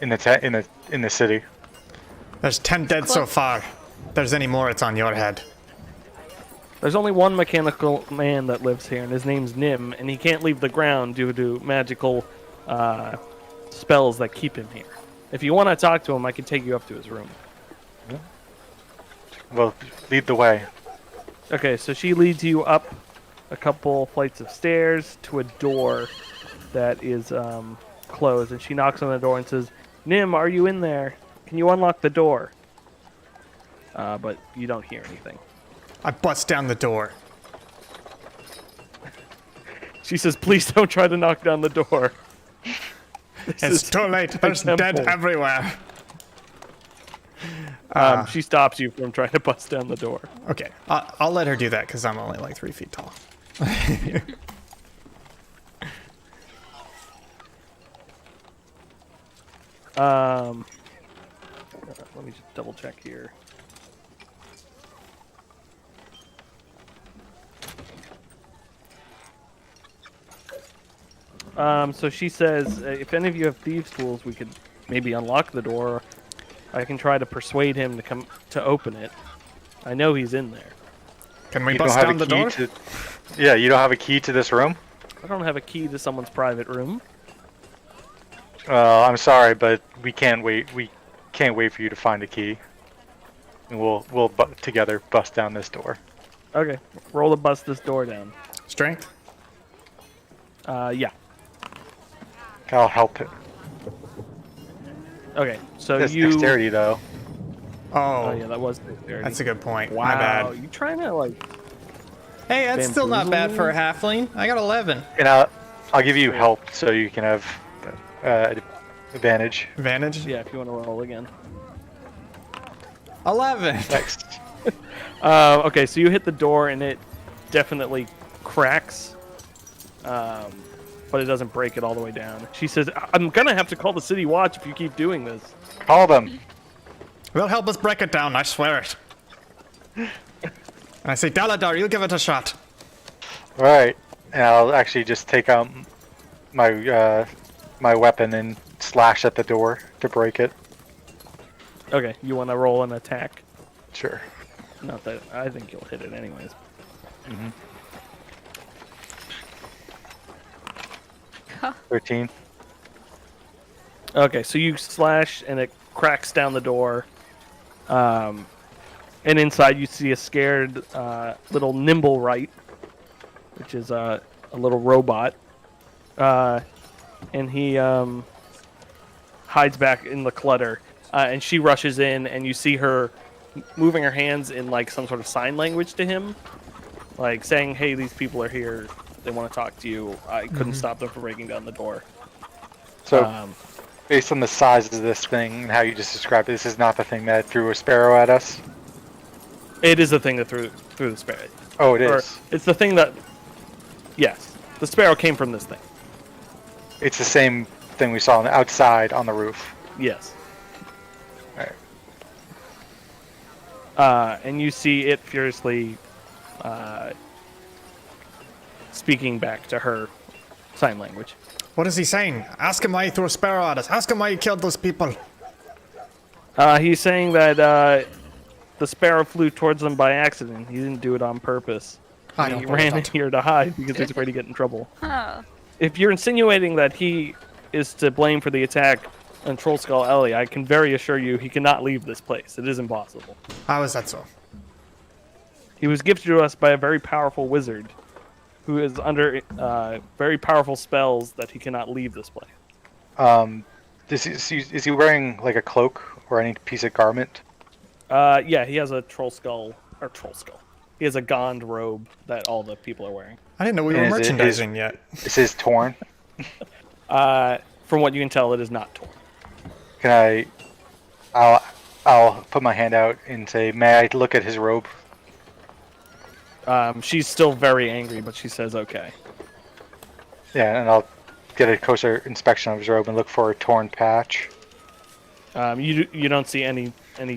in the city. There's 10 dead so far. If there's any more, it's on your head. There's only one mechanical man that lives here, and his name's Nim, and he can't leave the ground due to magical spells that keep him here. If you want to talk to him, I can take you up to his room. Well, lead the way. Okay, so she leads you up a couple flights of stairs to a door that is closed, and she knocks on the door and says, "Nim, are you in there? Can you unlock the door?" But you don't hear anything. I bust down the door. She says, "Please don't try to knock down the door." It's too late. There's dead everywhere. She stops you from trying to bust down the door. Okay, I'll let her do that because I'm only like 3 feet tall. Let me just double check here. So she says, if any of you have thieves' tools, we could maybe unlock the door. I can try to persuade him to come to open it. I know he's in there. Can we bust down the door? Yeah, you don't have a key to this room? I don't have a key to someone's private room. I'm sorry, but we can't wait. We can't wait for you to find a key. And we'll together bust down this door. Okay, roll to bust this door down. Strength? Yeah. I'll help it. Okay, so That's you... dexterity, though. Oh, yeah, that was dexterity. That's a good point. Wow, My bad. you trying to, like... Hey, that's still not bad for a halfling. I got 11. And I'll give you help so you can have advantage. Advantage? Yeah, if you want to roll again. 11. Next. Okay, so you hit the door and it definitely cracks, but it doesn't break it all the way down. She says, "I'm gonna have to call the city watch if you keep doing this." Call them. They'll help us break it down, I swear it. And I say, Daladar, you give it a shot. All right, and I'll actually just take out my my weapon and slash at the door to break it. Okay, you want to roll an attack? Sure. Not that I think you'll hit it anyways. 13. Okay, so you slash and it cracks down the door. And inside you see a scared little nimble right, which is a little robot. And he hides back in the clutter. And she rushes in, and you see her moving her hands in like some sort of sign language to him, like saying, "Hey, these people are here. They want to talk to you. I couldn't stop them from breaking down the door." So, based on the size of this thing and how you just described it, this is not the thing that threw a sparrow at us? It is the thing that threw the sparrow. Oh, it Or is. it's the thing that... Yes, the sparrow came from this thing. It's the same thing we saw on the outside on the roof. Yes. Alright. And you see it furiously speaking back to her sign language. What is he saying? Ask him why he threw a sparrow at us. Ask him why he killed those people. He's saying that the sparrow flew towards them by accident. He didn't do it on purpose. I don't He believe ran in that. here to hide because he's afraid to get in trouble. Oh. If you're insinuating that he is to blame for the attack on Troll Skull Alley, I can very assure you he cannot leave this place. It is impossible. How is that so? He was gifted to us by a very powerful wizard who is under very powerful spells that he cannot leave this place. Is he wearing like a cloak or any piece of garment? Yeah, he has a troll skull. He has a Gond robe that all the people are wearing. I didn't know we were Is it- merchandising yet. Is his torn? From what you can tell, it is not torn. Can I'll put my hand out and say, may I look at his robe? She's still very angry, but she says okay. Yeah, and I'll get a closer inspection of his robe and look for a torn patch. You don't see any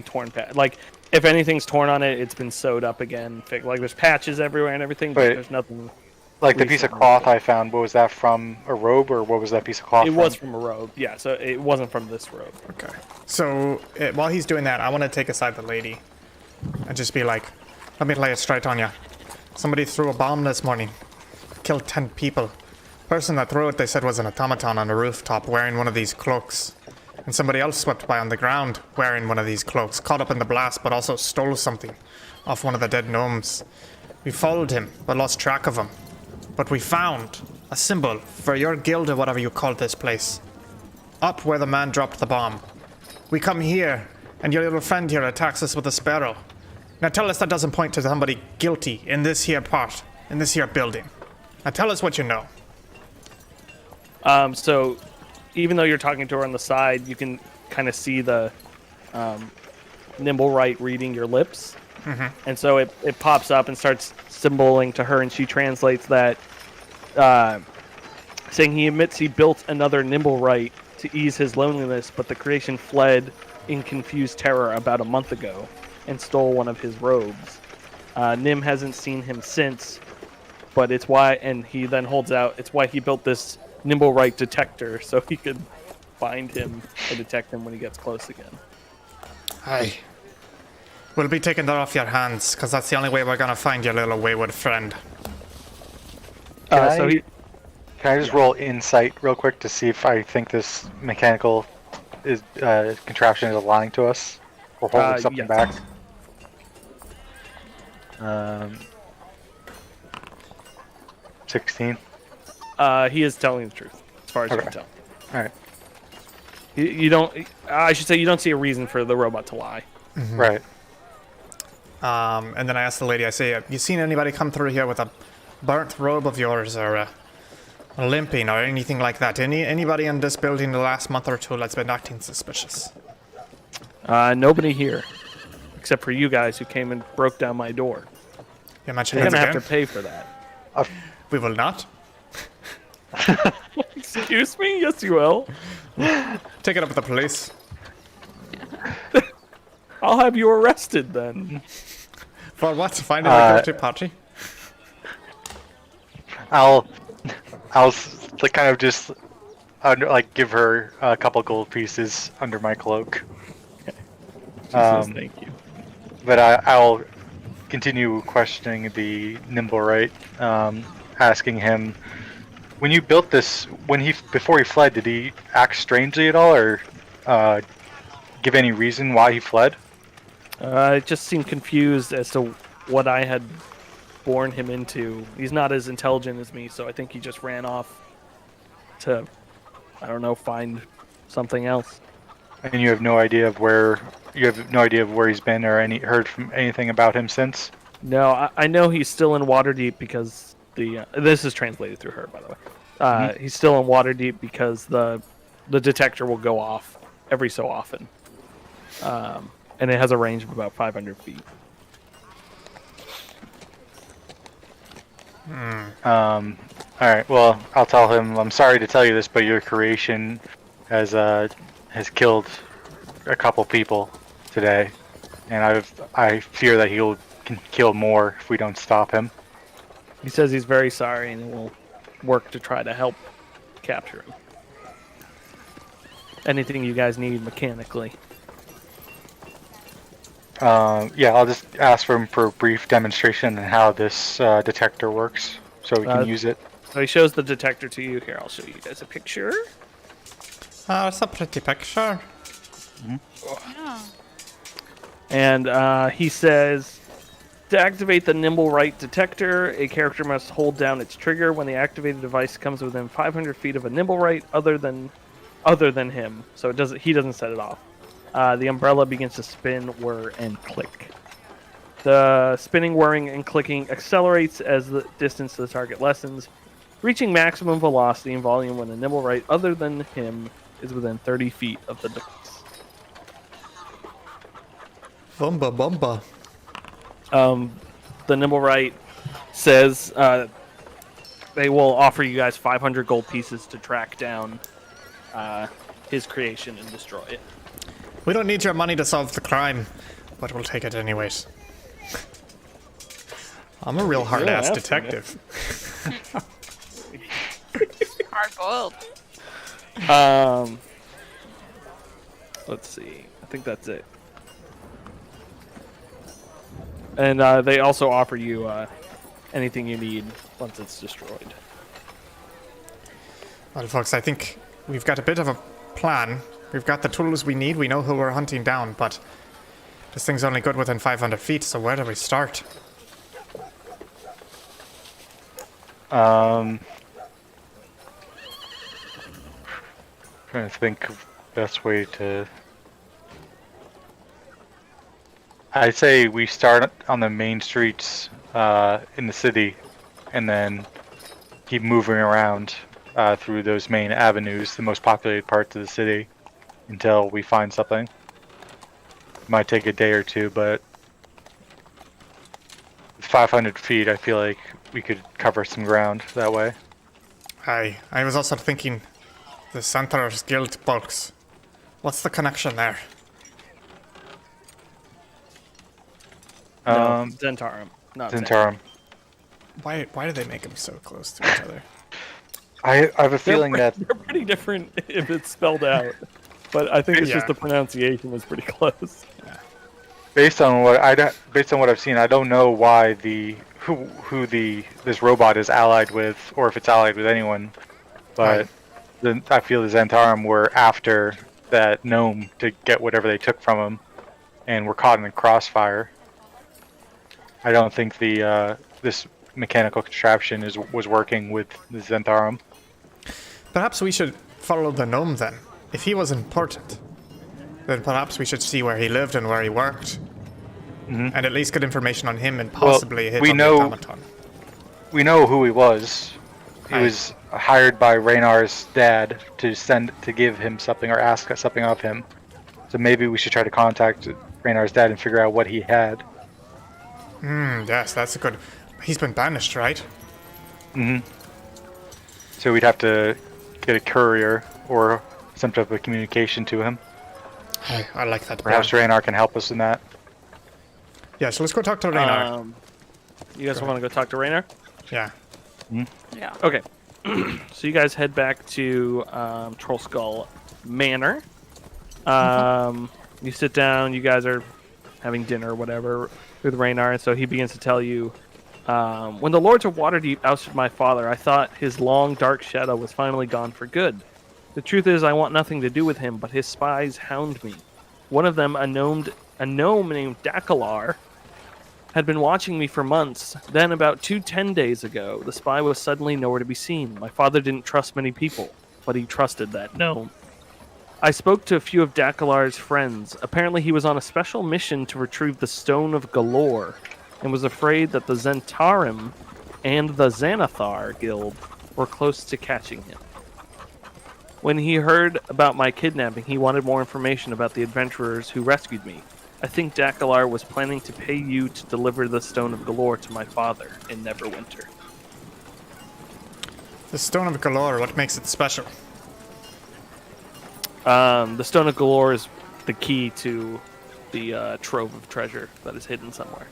torn patch. Like, if anything's torn on it, it's been sewed up again. Like, there's patches everywhere and everything, but Wait. there's nothing. Like the piece of cloth I found, what was that from? A robe, or what was that piece of cloth It from? was from a robe, yeah. So it wasn't from this robe. Okay. So while he's doing that, I want to take aside the lady and just be like, let me lay it straight on you. Somebody threw a bomb this morning. Killed 10 people. Person that threw it, they said, was an automaton on a rooftop wearing one of these cloaks. And somebody else swept by on the ground wearing one of these cloaks, caught up in the blast, but also stole something off one of the dead gnomes. We followed him, but lost track of him. But we found a symbol for your guild or whatever you call this place. Up where the man dropped the bomb. We come here, and your little friend here attacks us with a sparrow. Now tell us that doesn't point to somebody guilty in this here part, in this here building. Now tell us what you know. So even though you're talking to her on the side, you can kind of see the nimble right reading your lips. And so it pops up and starts symboling to her, and she translates that, saying he admits he built another nimble right to ease his loneliness, but the creation fled in confused terror about a month ago and stole one of his robes. Nim hasn't seen him since, but it's why, and he then holds out, it's why he built this nimble right detector, so he could find him and detect him when he gets close again. Aye. We'll be taking that off your hands, because that's the only way we're gonna find your little wayward friend. Can I just roll insight real quick to see if I think this mechanical contraption is lying to us or holding something yes. back? 16. He is telling the truth, as far as you Okay. can tell. All right. You don't. I should say you don't see a reason for the robot to lie. Right. And then I asked the lady, I say, you seen anybody come through here with a burnt robe of yours or a limping or anything like that? Anybody in this building the last month or two that's been acting suspicious? Nobody here, except for you guys who came and broke down my door. You mentioned You're it gonna have again? to pay for that. We will not. Excuse me? Yes, you will. Take it up with the police. I'll have you arrested then. For what? Finding a guilty party? I'll like kind of just like give her a couple gold pieces under my cloak. Jesus, thank you. But I'll continue questioning the Nimblewright, asking him, when you built this, before he fled, did he act strangely at all, or give any reason why he fled? I just seemed confused as to what I had born him into. He's not as intelligent as me, so I think he just ran off to, I don't know, find something else. And you have no idea of where he's been or heard from anything about him since? No, I know he's still in Waterdeep because this is translated through her, by the way. He's still in Waterdeep because the detector will go off every so often. And it has a range of about 500 feet. Alright, well, I'll tell him, I'm sorry to tell you this, but your creation has killed a couple people today. And I fear that he'll kill more if we don't stop him. He says he's very sorry and will work to try to help capture him. Anything you guys need mechanically. Yeah, I'll just ask for him for a brief demonstration on how this detector works, so we can use it. So he shows the detector to you. Here, I'll show you guys a picture. It's a pretty picture. Yeah. And he says, to activate the Nimblewright detector, a character must hold down its trigger when the activated device comes within 500 feet of a Nimblewright other than him. So he doesn't set it off. The umbrella begins to spin, whir, and click. The spinning, whirring, and clicking accelerates as the distance to the target lessens, reaching maximum velocity and volume when a Nimblewright other than him is within 30 feet of the device. Bumba bumba. The Nimblewright says they will offer you guys 500 gold pieces to track down his creation and destroy it. We don't need your money to solve the crime, but we'll take it anyways. I'm a real hard-ass detective. Hard boiled. Let's see. I think that's it. And they also offer you anything you need once it's destroyed. Well, folks, I think we've got a bit of a plan. We've got the tools we need. We know who we're hunting down, but this thing's only good within 500 feet, so where do we start? Trying to think of the best way to... I'd say we start on the main streets in the city, and then keep moving around through those main avenues, the most populated parts of the city, until we find something. Might take a day or two, but 500 feet, I feel like we could cover some ground that way. I was also thinking the Centaur's Guild bulks. What's the connection there? No, Zentarum, not Zentarum. Why do they make them so close to each other? I have a feeling that they're pretty different if it's spelled out, but I think it's just the pronunciation was pretty close. based on what I've seen, I don't know why who this robot is allied with, or if it's allied with anyone. But I feel the Zentarum were after that gnome to get whatever they took from him, and were caught in the crossfire. I don't think this mechanical contraption was working with the Zentarum. Perhaps we should follow the gnome then. If he was important, then perhaps we should see where he lived and where he worked. Mm-hmm. And at least get information on him and possibly hit on the automaton. We know who he was. He was hired by Raynar's dad to give him something or ask something of him. So maybe we should try to contact Raynar's dad and figure out what he had. Yes, that's a good. He's been banished, right? So we'd have to get a courier or some type of communication to him. I like that. Perhaps plan. Raynar can help us in that. Yeah, so let's go talk to Raynar. You guys want to go talk to Raynar? Yeah. Yeah. Okay. So you guys head back to Troll Skull Manor. You sit down. You guys are having dinner or whatever with Raynar, and so he begins to tell you, when the Lords of Waterdeep ousted my father, I thought his long, dark shadow was finally gone for good. The truth is, I want nothing to do with him, but his spies hound me. One of them, a gnome named Dakalar, had been watching me for months. Then, about 10 days ago, the spy was suddenly nowhere to be seen. My father didn't trust many people, but he trusted that gnome. I spoke to a few of Dakalar's friends. Apparently he was on a special mission to retrieve the Stone of Galore, and was afraid that the Zentarim and the Xanathar Guild were close to catching him. When he heard about my kidnapping, he wanted more information about the adventurers who rescued me. I think Dakalar was planning to pay you to deliver the Stone of Galore to my father in Neverwinter. The Stone of Galore, what makes it special? The Stone of Galore is the key to the trove of treasure that is hidden somewhere.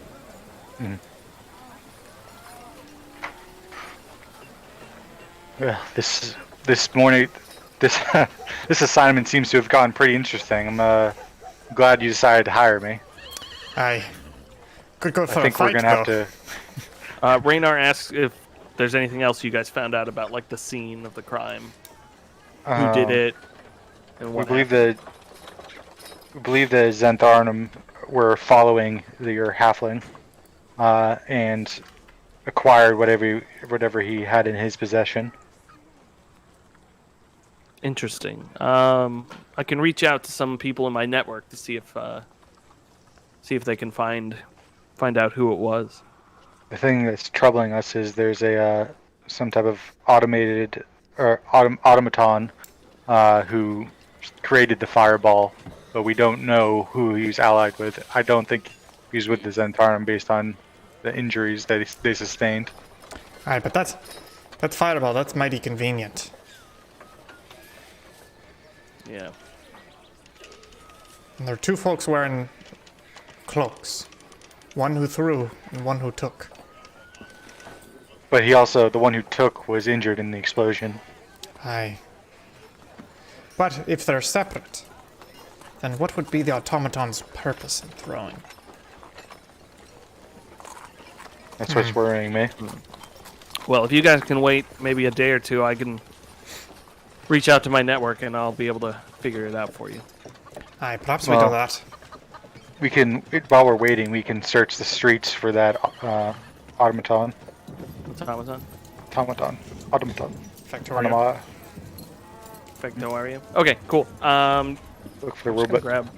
Well, this morning, this this assignment seems to have gone pretty interesting. I'm glad you decided to hire me. I could go for I a think fight, we're gonna have though. to. Raynar asks if there's anything else you guys found out about, like the scene of the crime, who did it, and We what believe happened. the Zentharnum were following your halfling, and acquired whatever he had in his possession. Interesting. I can reach out to some people in my network to see if they can find out who it was. The thing that's troubling us is there's a some type of automated or automaton who created the fireball, but we don't know who he's allied with. I don't think he's with the Zentarum based on the injuries that they sustained. Aye, but that fireball, that's mighty convenient. Yeah. And there are two folks wearing cloaks. One who threw and one who took. But he also, the one who took, was injured in the explosion. Aye. But if they're separate, then what would be the automaton's purpose in throwing? That's what's worrying me. Well, if you guys can wait maybe a day or two, I can reach out to my network and I'll be able to figure it out for you. Aye, perhaps we Well, do that. We can, while we're waiting, we can search the streets for that automaton. What's Amazon? Automaton. Factorio. Automata. Perfecto, are you? Okay, cool. Look for the Just gonna robot. grab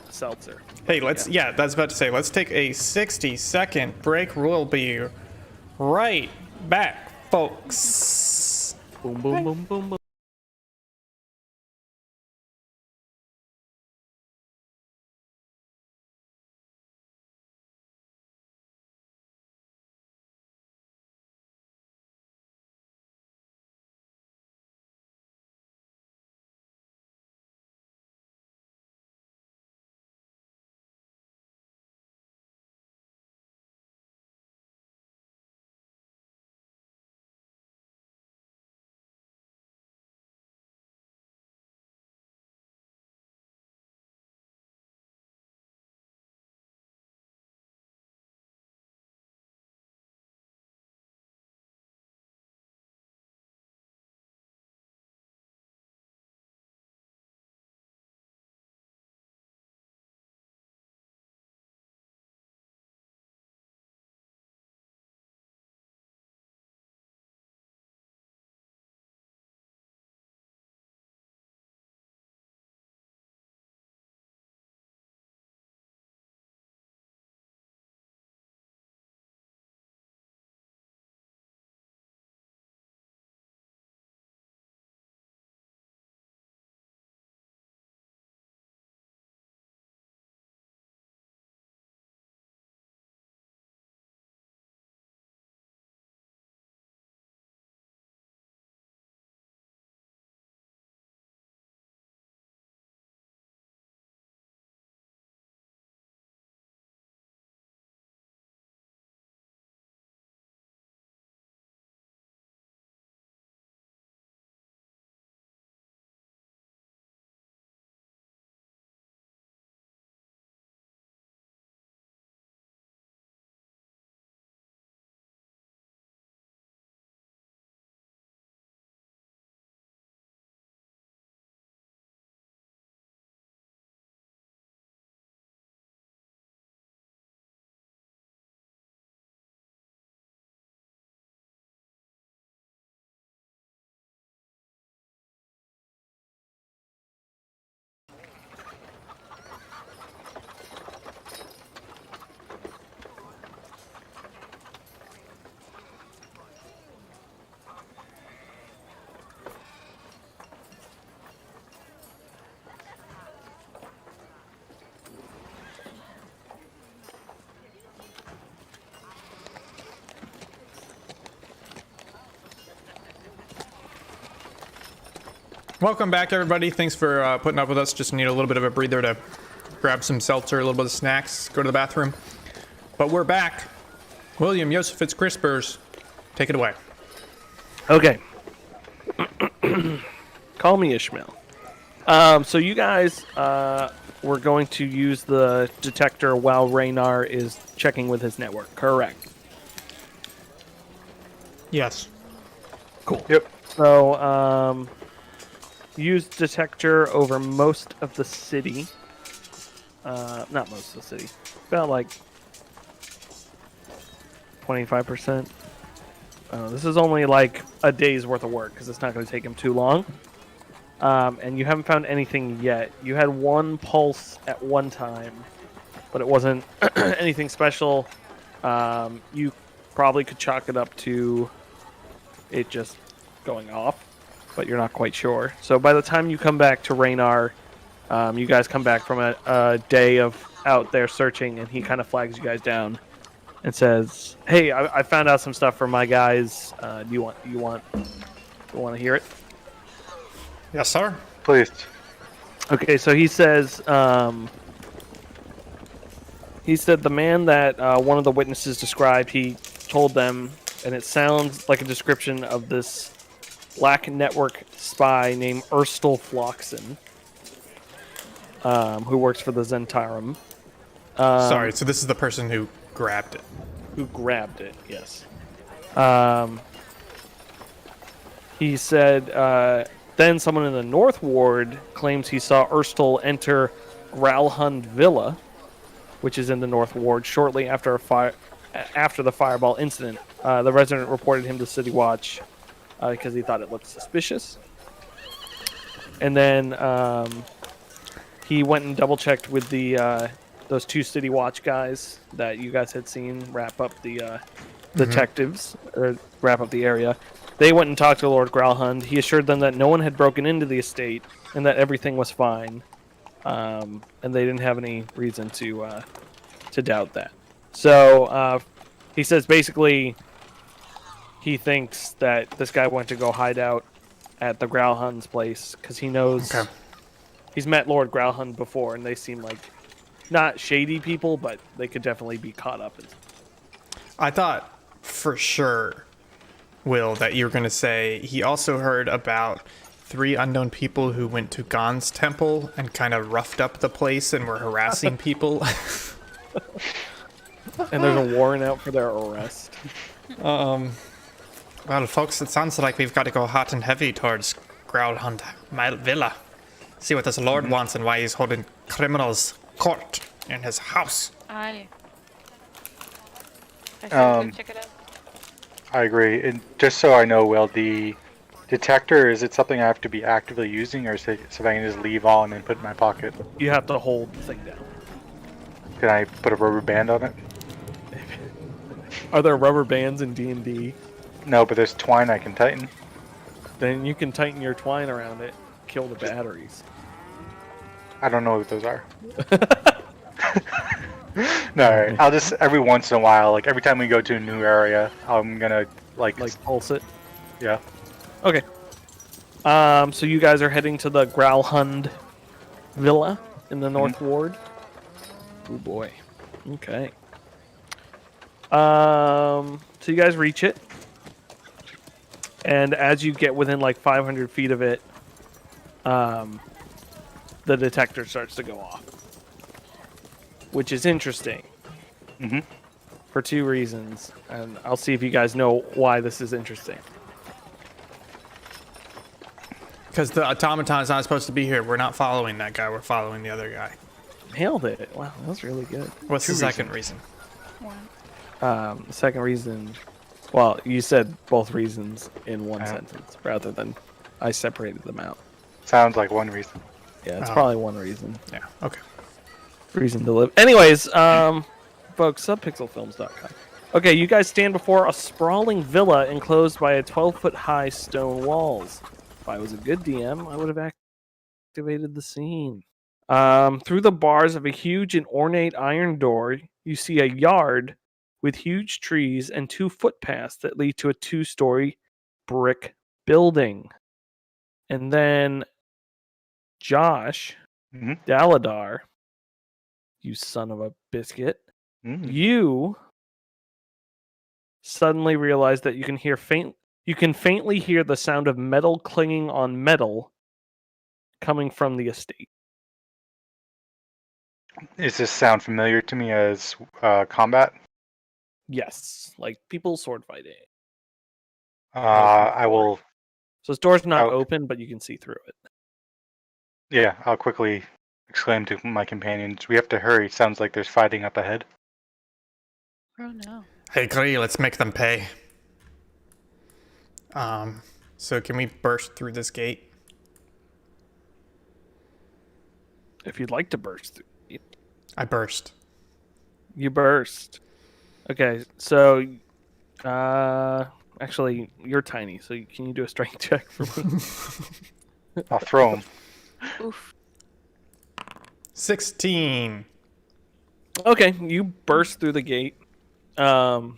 seltzer. Hey, yeah, that's about to say, let's take a 60-second break. We'll be right back, folks. Boom, boom, boom, boom, boom. Welcome back, everybody. Thanks for putting up with us. Just need a little bit of a breather to grab some seltzer, a little bit of snacks, go to the bathroom. But we're back. William Yosefitz Crispers, take it away. Okay. Call me Ishmael. So you guys were going to use the detector while Raynar is checking with his network, correct? Yes. Cool. Yep. So, use detector over most of the city. Not most of the city. About like 25%. This is only like a day's worth of work because it's not going to take him too long. And you haven't found anything yet. You had one pulse at one time, but it wasn't anything special. You probably could chalk it up to it just going off, but you're not quite sure. So by the time you come back to Raynar, you guys come back from a day of out there searching, and he kind of flags you guys down and says, "Hey, I found out some stuff for my guys. Do you want to hear it?" Yes, sir. Please. Okay, so he says, he said the man that one of the witnesses described, he told them, and it sounds like a description of this black network spy named Erstal Floxen, who works for the Zentarum. Sorry, so this is the person who grabbed it. Who grabbed it, yes. He said, then someone in the North Ward claims he saw Erstal enter Growlhund Villa, which is in the North Ward, shortly after after the fireball incident. The resident reported him to City Watch because he thought it looked suspicious. And then he went and double-checked with those two City Watch guys that you guys had seen wrap up the detectives, or wrap up the area. They went and talked to Lord Growlhund. He assured them that no one had broken into the estate and that everything was fine. And they didn't have any reason to doubt that. So he says basically he thinks that this guy went to go hide out at the Growlhund's place because he knows he's met Lord Growlhund before, and they seem like not shady people, but they could definitely be caught up in. I thought for sure, Will, that you were going to say he also heard about 3 unknown people who went to Gonz Temple and kind of roughed up the place and were harassing people. And there's a warrant out for their arrest. Well, folks, it sounds like we've got to go hot and heavy towards Growlhund Villa. See what this lord wants and why he's holding criminals court in his house. I should go check it out. I agree. And just so I know, Will, the detector, is it something I have to be actively using, or is it something I can just leave on and put in my pocket? You have to hold the thing down. Can I put a rubber band on it? Are there rubber bands in D&D? No, but there's twine I can tighten. Then you can tighten your twine around it, kill the batteries. I don't know what those are. No, alright. I'll just, every once in a while, like every time we go to a new area, I'm gonna like Pulse it. yeah. Okay. So you guys are heading to the Growlhund Villa in the North Ward. Oh boy. Okay. So you guys reach it, and as you get within like 500 feet of it, the detector starts to go off, which is interesting. For 2 reasons, and I'll see if you guys know why this is interesting. Because the automaton's not supposed to be here. We're not following that guy. We're following the other guy. Nailed it. Wow, that was really good. What's the second reason? The second reason, well, you said both reasons in one sentence rather than I separated them out. Sounds like one reason. Yeah, it's probably one reason. Yeah, okay. Reason to live. Anyways, folks, subpixelfilms.com. Okay, you guys stand before a sprawling villa enclosed by a 12-foot high stone walls. If I was a good DM, I would have activated the scene. Through the bars of a huge and ornate iron door, you see a yard with huge trees and 2 footpaths that lead to a 2-story brick building. And then Josh, Mhm. Daladar, you son of a biscuit, you suddenly realize that you can faintly hear the sound of metal clinging on metal coming from the estate. Does this sound familiar to me as combat? Yes, like people sword fighting. I will. So this door's not Oh. open, but you can see through it. Yeah, I'll quickly exclaim to my companions, "We have to hurry. Sounds like there's fighting up ahead." Oh no. I agree. Let's make them pay. So can we burst through this gate? If you'd like to burst through it. I burst. You burst. Okay, so actually you're tiny, so can you do a strength check for me? I'll throw them. Oof. 16. Okay, you burst through the gate. And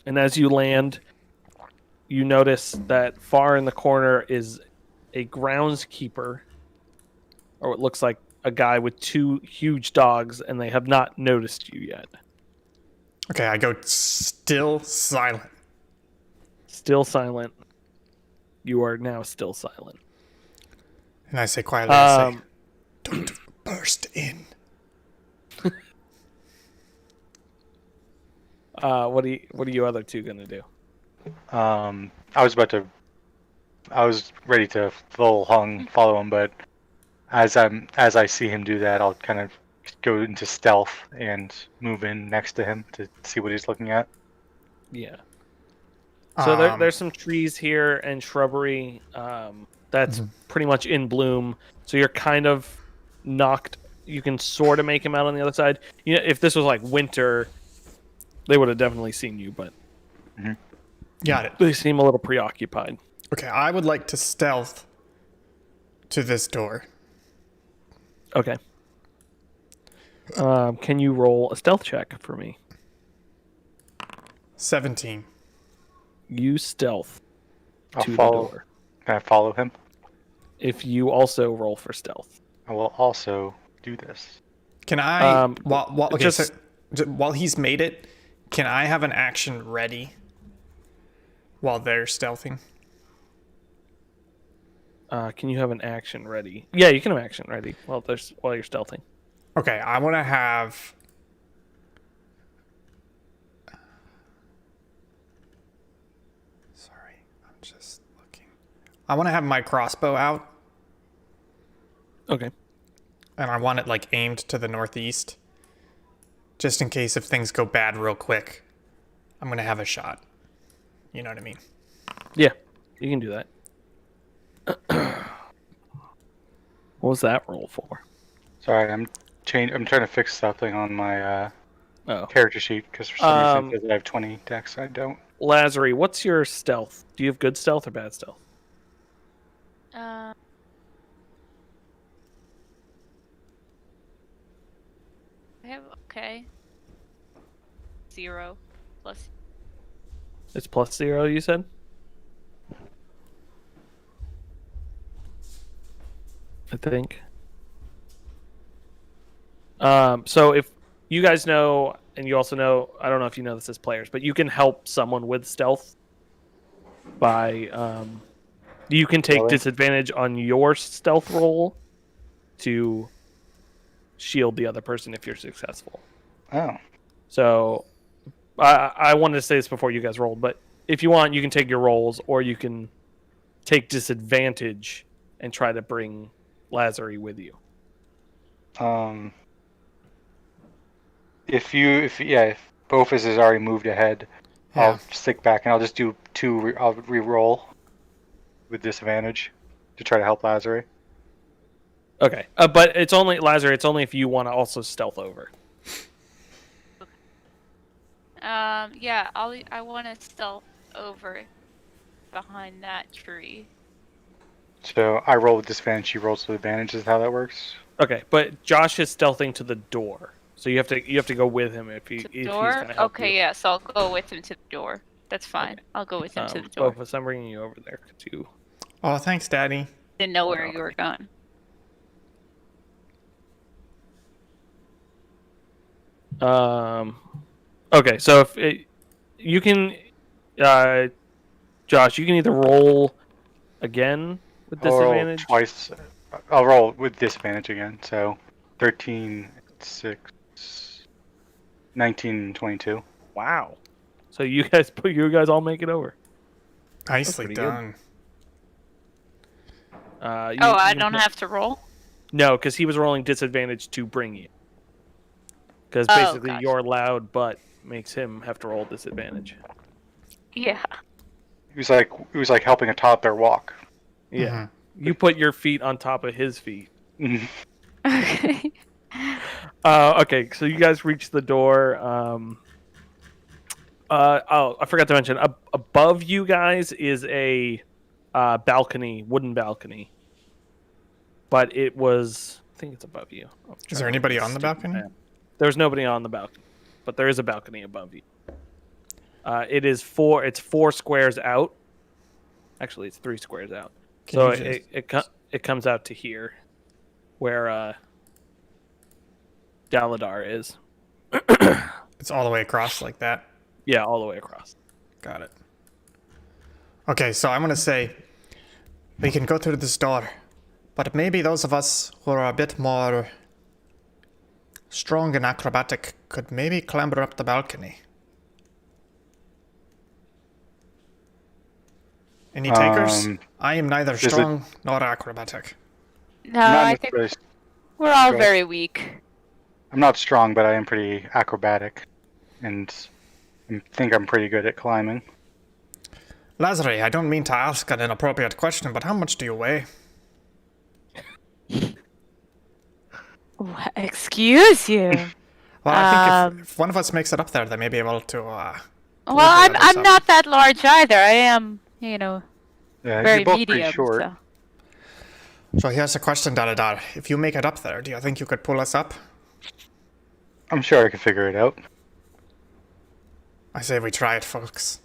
as you land, you notice that far in the corner is a groundskeeper, or it looks like a guy with 2 huge dogs, and they have not noticed you yet. Okay, I go still silent. Still silent. You are now still silent. And I say quietly, I say, don't burst in. What are you other two gonna do? I was ready to full hung follow him, but as I see him do that, I'll kind of go into stealth and move in next to him to see what he's looking at. Yeah. So there's some trees here and shrubbery that's pretty much in bloom. So you're kind of knocked. You can sort of make him out on the other side. You know, if this was like winter, they would have definitely seen you, but Got it. they seem a little preoccupied. Okay, I would like to stealth to this door. Okay. Can you roll a stealth check for me? 17. You stealth I'll to follow. the door. Can I follow him? If you also roll for stealth. I will also do this. Can I, okay, while he's made it, can I have an action ready while they're stealthing? Can you have an action ready? Yeah, you can have action ready while you're stealthing. Okay, I want to have... Sorry, I'm just looking. I want to have my crossbow out, Okay. and I want it like aimed to the northeast. Just in case if things go bad real quick, I'm going to have a shot. You know what I mean? Yeah, you can do that. What was that roll for? Sorry, I'm trying to fix something on my Oh. character sheet because for some reason it says that I have 20 dex. I don't. Lazary, what's your stealth? Do you have good stealth or bad stealth? I have okay. 0 plus. It's +0, you said? I think. So if you guys know, and you also know, I don't know if you know this as players, but you can help someone with stealth by, you can take disadvantage on your stealth roll to shield the other person if you're successful. Oh. So I wanted to say this before you guys rolled, but if you want, you can take your rolls, or you can take disadvantage and try to bring Lazary with you. If Bofus has already moved ahead, Yeah. I'll stick back and I'll just do 2. I'll re-roll with disadvantage to try to help Lazary. Okay, but it's only Lazary. It's only if you want to also stealth over. Yeah, I want to stealth over behind that tree. So I roll with disadvantage. She rolls with advantage. Is how that works? Okay, but Josh is stealthing to the door, so you have to go with him if To the he's door? gonna help Okay, you. yeah, so I'll go with him to the door. That's fine. Okay. I'll go with him to the door. Bofus, I'm bringing you over there too. Oh, thanks, Daddy. Didn't know where you were going. Okay, so you can, Josh, you can either roll again with I'll roll disadvantage. twice. I'll roll with disadvantage again. So 13, 6, 19, 22. Wow. So you guys all make it over. Nicely pretty good. done. I don't have to roll? No, because he was rolling disadvantage to bring you. Because Oh, basically gotcha. your loud butt makes him have to roll disadvantage. Yeah. It was like helping a toddler walk. Yeah. You put your feet on top of his feet. Okay. Okay, so you guys reach the door. I forgot to mention, above you guys is a balcony, wooden balcony. But I think it's above you. Is there anybody on the balcony? There's nobody on the balcony, but there is a balcony above you. It's 4 squares out. Actually, it's 3 squares out. So it comes out to here, where Daladar is. It's all the way across like that. Yeah, all the way across. Got it. Okay, so I'm gonna say we can go through this door, but maybe those of us who are a bit more strong and acrobatic could maybe clamber up the balcony. Any takers? I am neither strong nor acrobatic. No, Not I think necessarily- we're all Go. very weak. I'm not strong, but I am pretty acrobatic, and I think I'm pretty good at climbing. Lazare, I don't mean to ask an inappropriate question, but how much do you weigh? Excuse you. Well, I think if one of us makes it up there, they may be able to. Well, pull the others I'm up. not that large either. I am, Yeah, very you're both medium. pretty short. So. So here's a question, Daladar. If you make it up there, do you think you could pull us up? I'm sure I can figure it out. I say we try it, folks.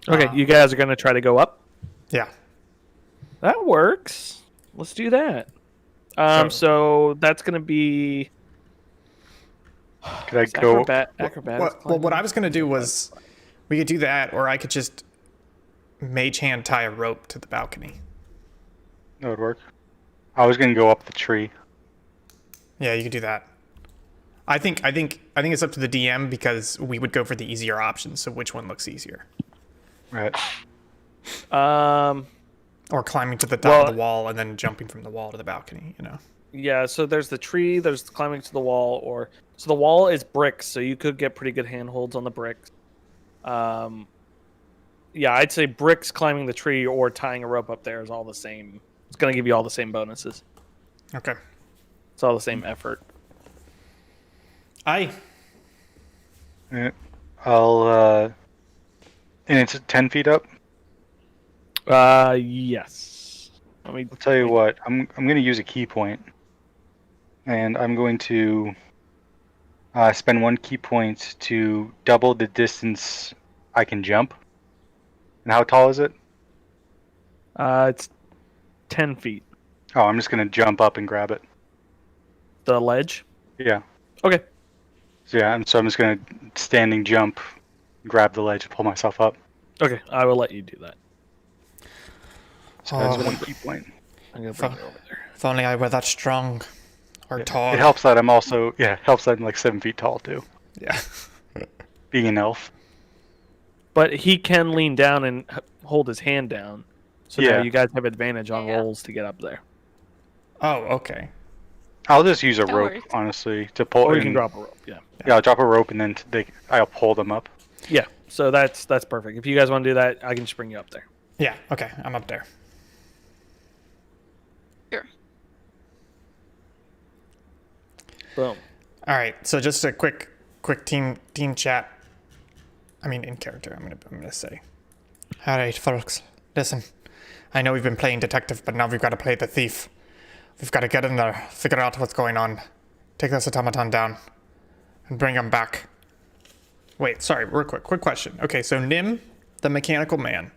Okay, you guys are going to try to go up? Yeah. That works. Let's do that. So that's going to be... Could I go? Acrobatics. Well, what I was gonna do was, we could do that, or I could just mage hand tie a rope to the balcony. That would work. I was gonna go up the tree. Yeah, you could do that. I think it's up to the DM because we would go for the easier option. So which one looks easier? Right. Or climbing to the top of the wall and then jumping from the wall to the balcony. Yeah, so there's the tree, there's climbing to the wall, so the wall is bricks, so you could get pretty good handholds on the bricks. Yeah, I'd say bricks, climbing the tree, or tying a rope up there is all the same. It's going to give you all the same bonuses. Okay. It's all the same effort. Aye. Yeah. And it's 10 feet up. Yes. I'll tell you what. I'm going to use a key point, and I'm going to spend 1 key point to double the distance I can jump. And how tall is it? It's 10 feet. Oh, I'm just going to jump up and grab it. The ledge? Yeah. Okay. So yeah, and so I'm just going to standing jump, grab the ledge, pull myself up. Okay, I will let you do that. So that's 1 key point. I'm going to bring you over there. If only I were that strong or tall. It helps that I'm also helps that I'm like 7 feet tall too. Yeah. Being an elf. But he can lean down and hold his hand down. So now Yeah. you guys have advantage on rolls to get up there. Oh, okay. I'll just use a That rope, works. honestly, to pull. Or you and- can drop a rope, yeah. Yeah, I'll drop a rope and then I'll pull them up. Yeah, so that's perfect. If you guys want to do that, I can just bring you up there. Yeah, okay. I'm up there. Sure. Boom. All right. So just a quick team chat. I mean, in character, I'm gonna say. All right, folks. Listen. I know we've been playing detective, but now we've got to play the thief. We've got to get in there, figure out what's going on, take this automaton down, and bring him back. Wait, sorry, real quick question. Okay, so Nim the mechanical man.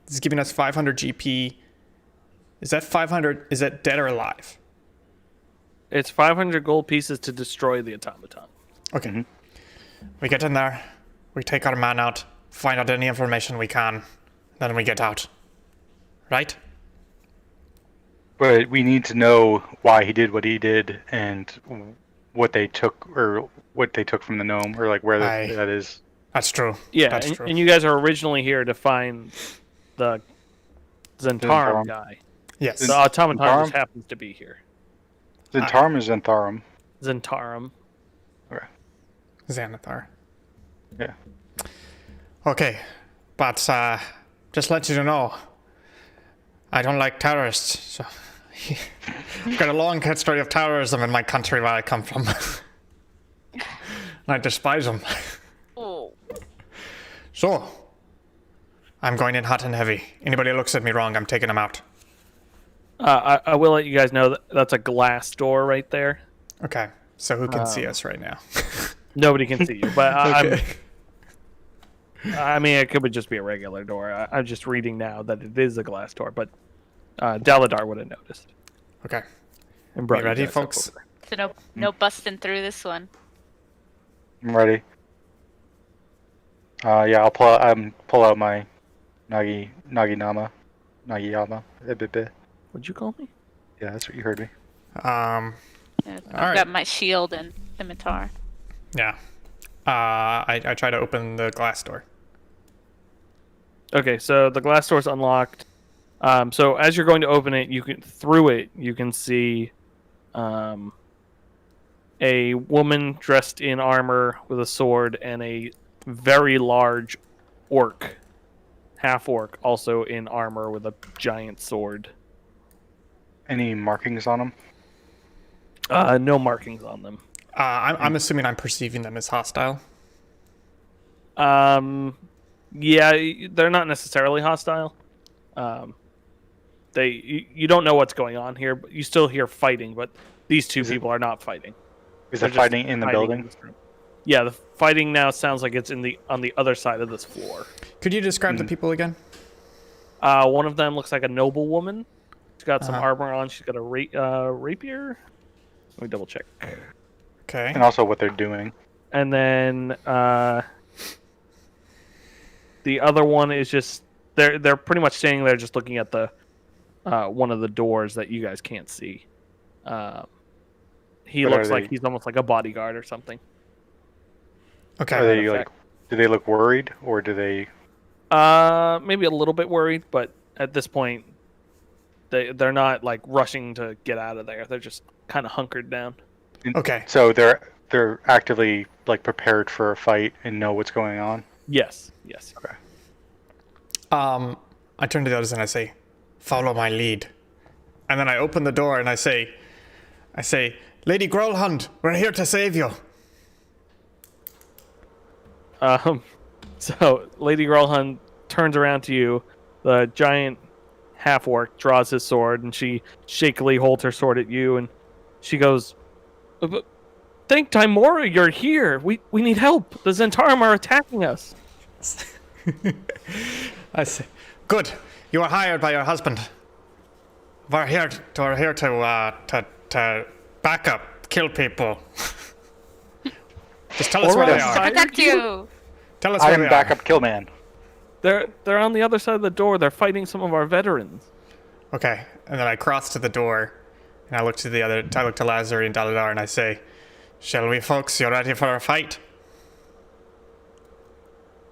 This is giving us 500 GP. Is that 500? Is that dead or alive? It's 500 gold pieces to destroy the automaton. Okay. We get in there. We take our man out. Find out any information we can. Then we get out. Right? But we need to know why he did what he did and what they took from the gnome, or like where that is. That's true. Yeah, That's true. and you guys are originally here to find the Zentarum guy. Yes. The automaton Zentarum? just happens to be here. Zentarum or Zentharum? Zentarum. Okay. Xanathar. Yeah. Okay. But just let you know, I don't like terrorists. So I've got a long history of terrorism in my country where I come from. And I despise them. Oh. So, I'm going in hot and heavy. Anybody looks at me wrong, I'm taking them out. I will let you guys know that that's a glass door right there. Okay. So who can see us right now? Nobody can see you, but Okay. I mean, it could just be a regular door. I'm just reading now that it is a glass door, but Daladar would have noticed. Okay. And brought You ready, guys up folks? over So no busting through this one. I'm ready. Yeah, I'll pull out my Nagiyama. there. What'd you call me? Yeah, that's what you heard me. I've Alright. got my shield and scimitar. Yeah. I try to open the glass door. Okay, so the glass door's unlocked. So as you're going to open it, you can see a woman dressed in armor with a sword and a very large orc, half orc, also in armor with a giant sword. Any markings on them? No markings on them. I'm assuming I'm perceiving them as hostile. Yeah, they're not necessarily hostile. You don't know what's going on here, but you still hear fighting. But these two people are not fighting. Is They're it just fighting in the hiding building? this room. Yeah, the fighting now sounds like it's on the other side of this floor. Could you describe the people again? One of them looks like a noble woman. She's got some Uh-huh. armor on. She's got a rapier. Let me double check. Okay. And also what they're doing. And then the other one is just they're pretty much standing there, just looking at the one of the doors that you guys can't see. He But looks are like they- he's almost like a bodyguard or something. Okay. Are they effect. do they look worried, or do they? Maybe a little bit worried, but at this point, they're not like rushing to get out of there. They're just kind of hunkered down. Okay. So they're actively like prepared for a fight and know what's going on. Yes. Okay. I turn to the others and I say, "Follow my lead." And then I open the door and I say, "Lady Grolhund, we're here to save you." So Lady Grolhund turns around to you. The giant half-orc draws his sword, and she shakily holds her sword at you, and she goes, "Thank Timora, you're here. We need help. The Zentarum are attacking us." I say, "Good. You are hired by your husband. We're here to back up, kill people. Just tell us where they are. Protect you! Tell us I where am they backup killman. They're on the other side of the door. They're fighting some of our veterans. are. Okay." And then I cross to the door, and I look to Lazar and Daladar, and I say, "Shall we, folks? You ready for a fight?"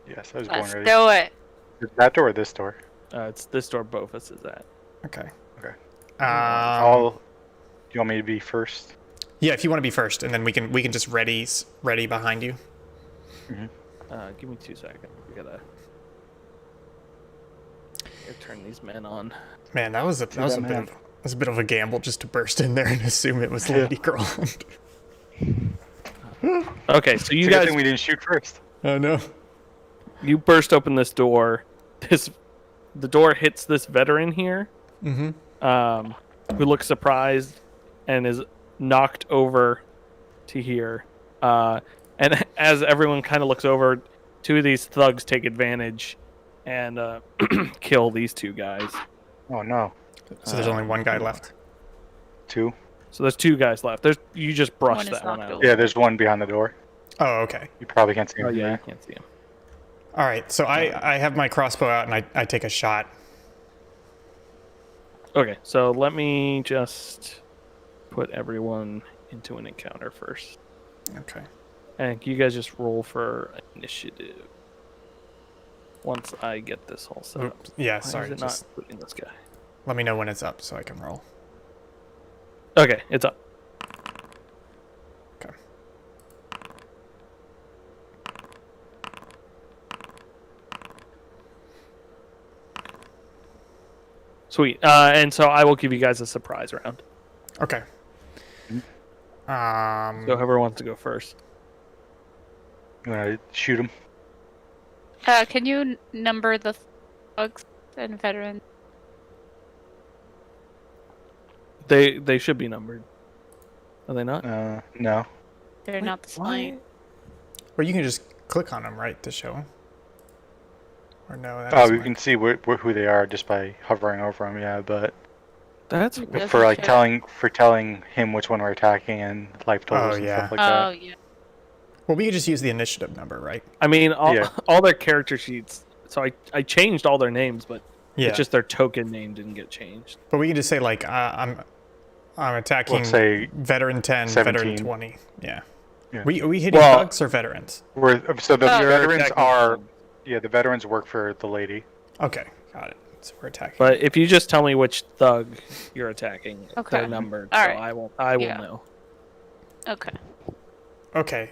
Yes, I was Let's going ready. do it. Is that door or this door? It's this door Bofus is at. Okay. Okay. Um, Do you want me to be first? yeah, if you want to be first, and then we can just ready behind you. Give me 2 seconds. We gotta turn these men on. Man, that was a bit of a gamble just to burst in there and assume it was Lady Grolhund. Okay, so you It's a good guys thing we didn't shoot first. Oh no. you burst open this door. The door hits this veteran here, who looks surprised and is knocked over to here. And as everyone kind of looks over, two of these thugs take advantage and kill these two guys. Oh no. So there's only one guy left. 2. So there's 2 guys left. You just brushed One is that one knocked out. over. Yeah, there's one behind the door. Oh, okay. You probably can't see him Oh from yeah, you there. can't see him. All right. So I have my crossbow out and I take a shot. Okay, so let me just put everyone into an encounter first. Okay. And you guys just roll for initiative. Once I get this all set up. Oops. Yeah. Why Sorry. is it Just not putting this guy? let me know when it's up so I can roll. Okay, it's up. Okay. Sweet. And so I will give you guys a surprise round. Okay. So whoever wants to go first. You want to shoot him? Can you number the thugs and veterans? They should be numbered. Are they not? No. They're not displaying. Well, you can just click on them, right, to show them. Or no? That Oh, is we my- can see who they are just by hovering over them. Yeah, but That's It doesn't for like show. telling him which one we're attacking and life totals Oh, and yeah. stuff like Oh that. yeah. Well, we can just use the initiative number, right? I mean, Yeah. all their character sheets. So I changed all their names, but Yeah. it's just their token name didn't get changed. But we can just say like I'm attacking We'll say veteran 10, 17. veteran 20. Yeah. Yeah. We hitting Well- thugs or veterans? So the Oh. You're veterans attacking are them. the veterans work for the lady. Okay, got it. So we're attacking. But if you just tell me which thug you're attacking, Okay. they're numbered. All so right. I will Yeah. know. Okay. Okay.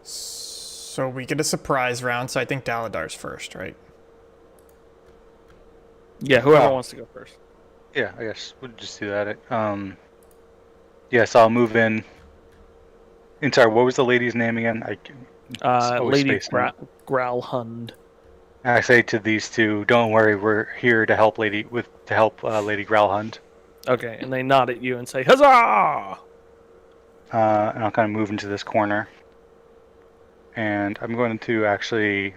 So we get a surprise round, so I think Daladar's first, right? Yeah, whoever Oh. wants to go first. Yeah, I guess we'll just do that. Yes, I'll move in. And sorry, what was the lady's name again? Always Lady spacing it. Growlhund. I say to these two, don't worry, we're here to help Lady Growlhund. Okay, and they nod at you and say, "Huzzah!" And I'll kind of move into this corner. And I'm going to actually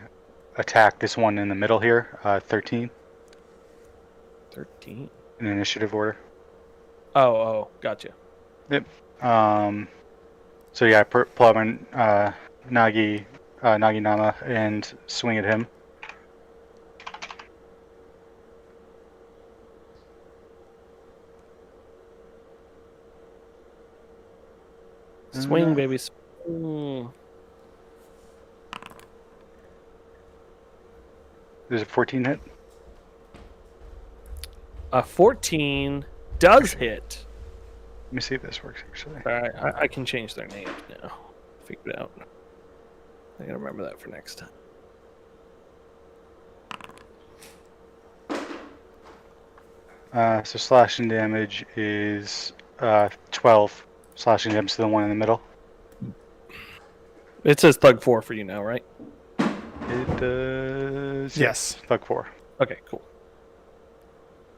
attack this one in the middle here, 13 13. in initiative order. Oh, gotcha. So yeah, I pull out my Naginama and swing at him. Swing, baby. Swing. There's a 14 hit. A 14 does hit. Let me see if this works actually. All right, I can change their names now. Figure it out. I gotta remember that for next time. So slashing damage is 12 slashing damage to the one in the middle. It says Thug 4 for you now, right? It does. Yes. Thug 4. Okay, cool.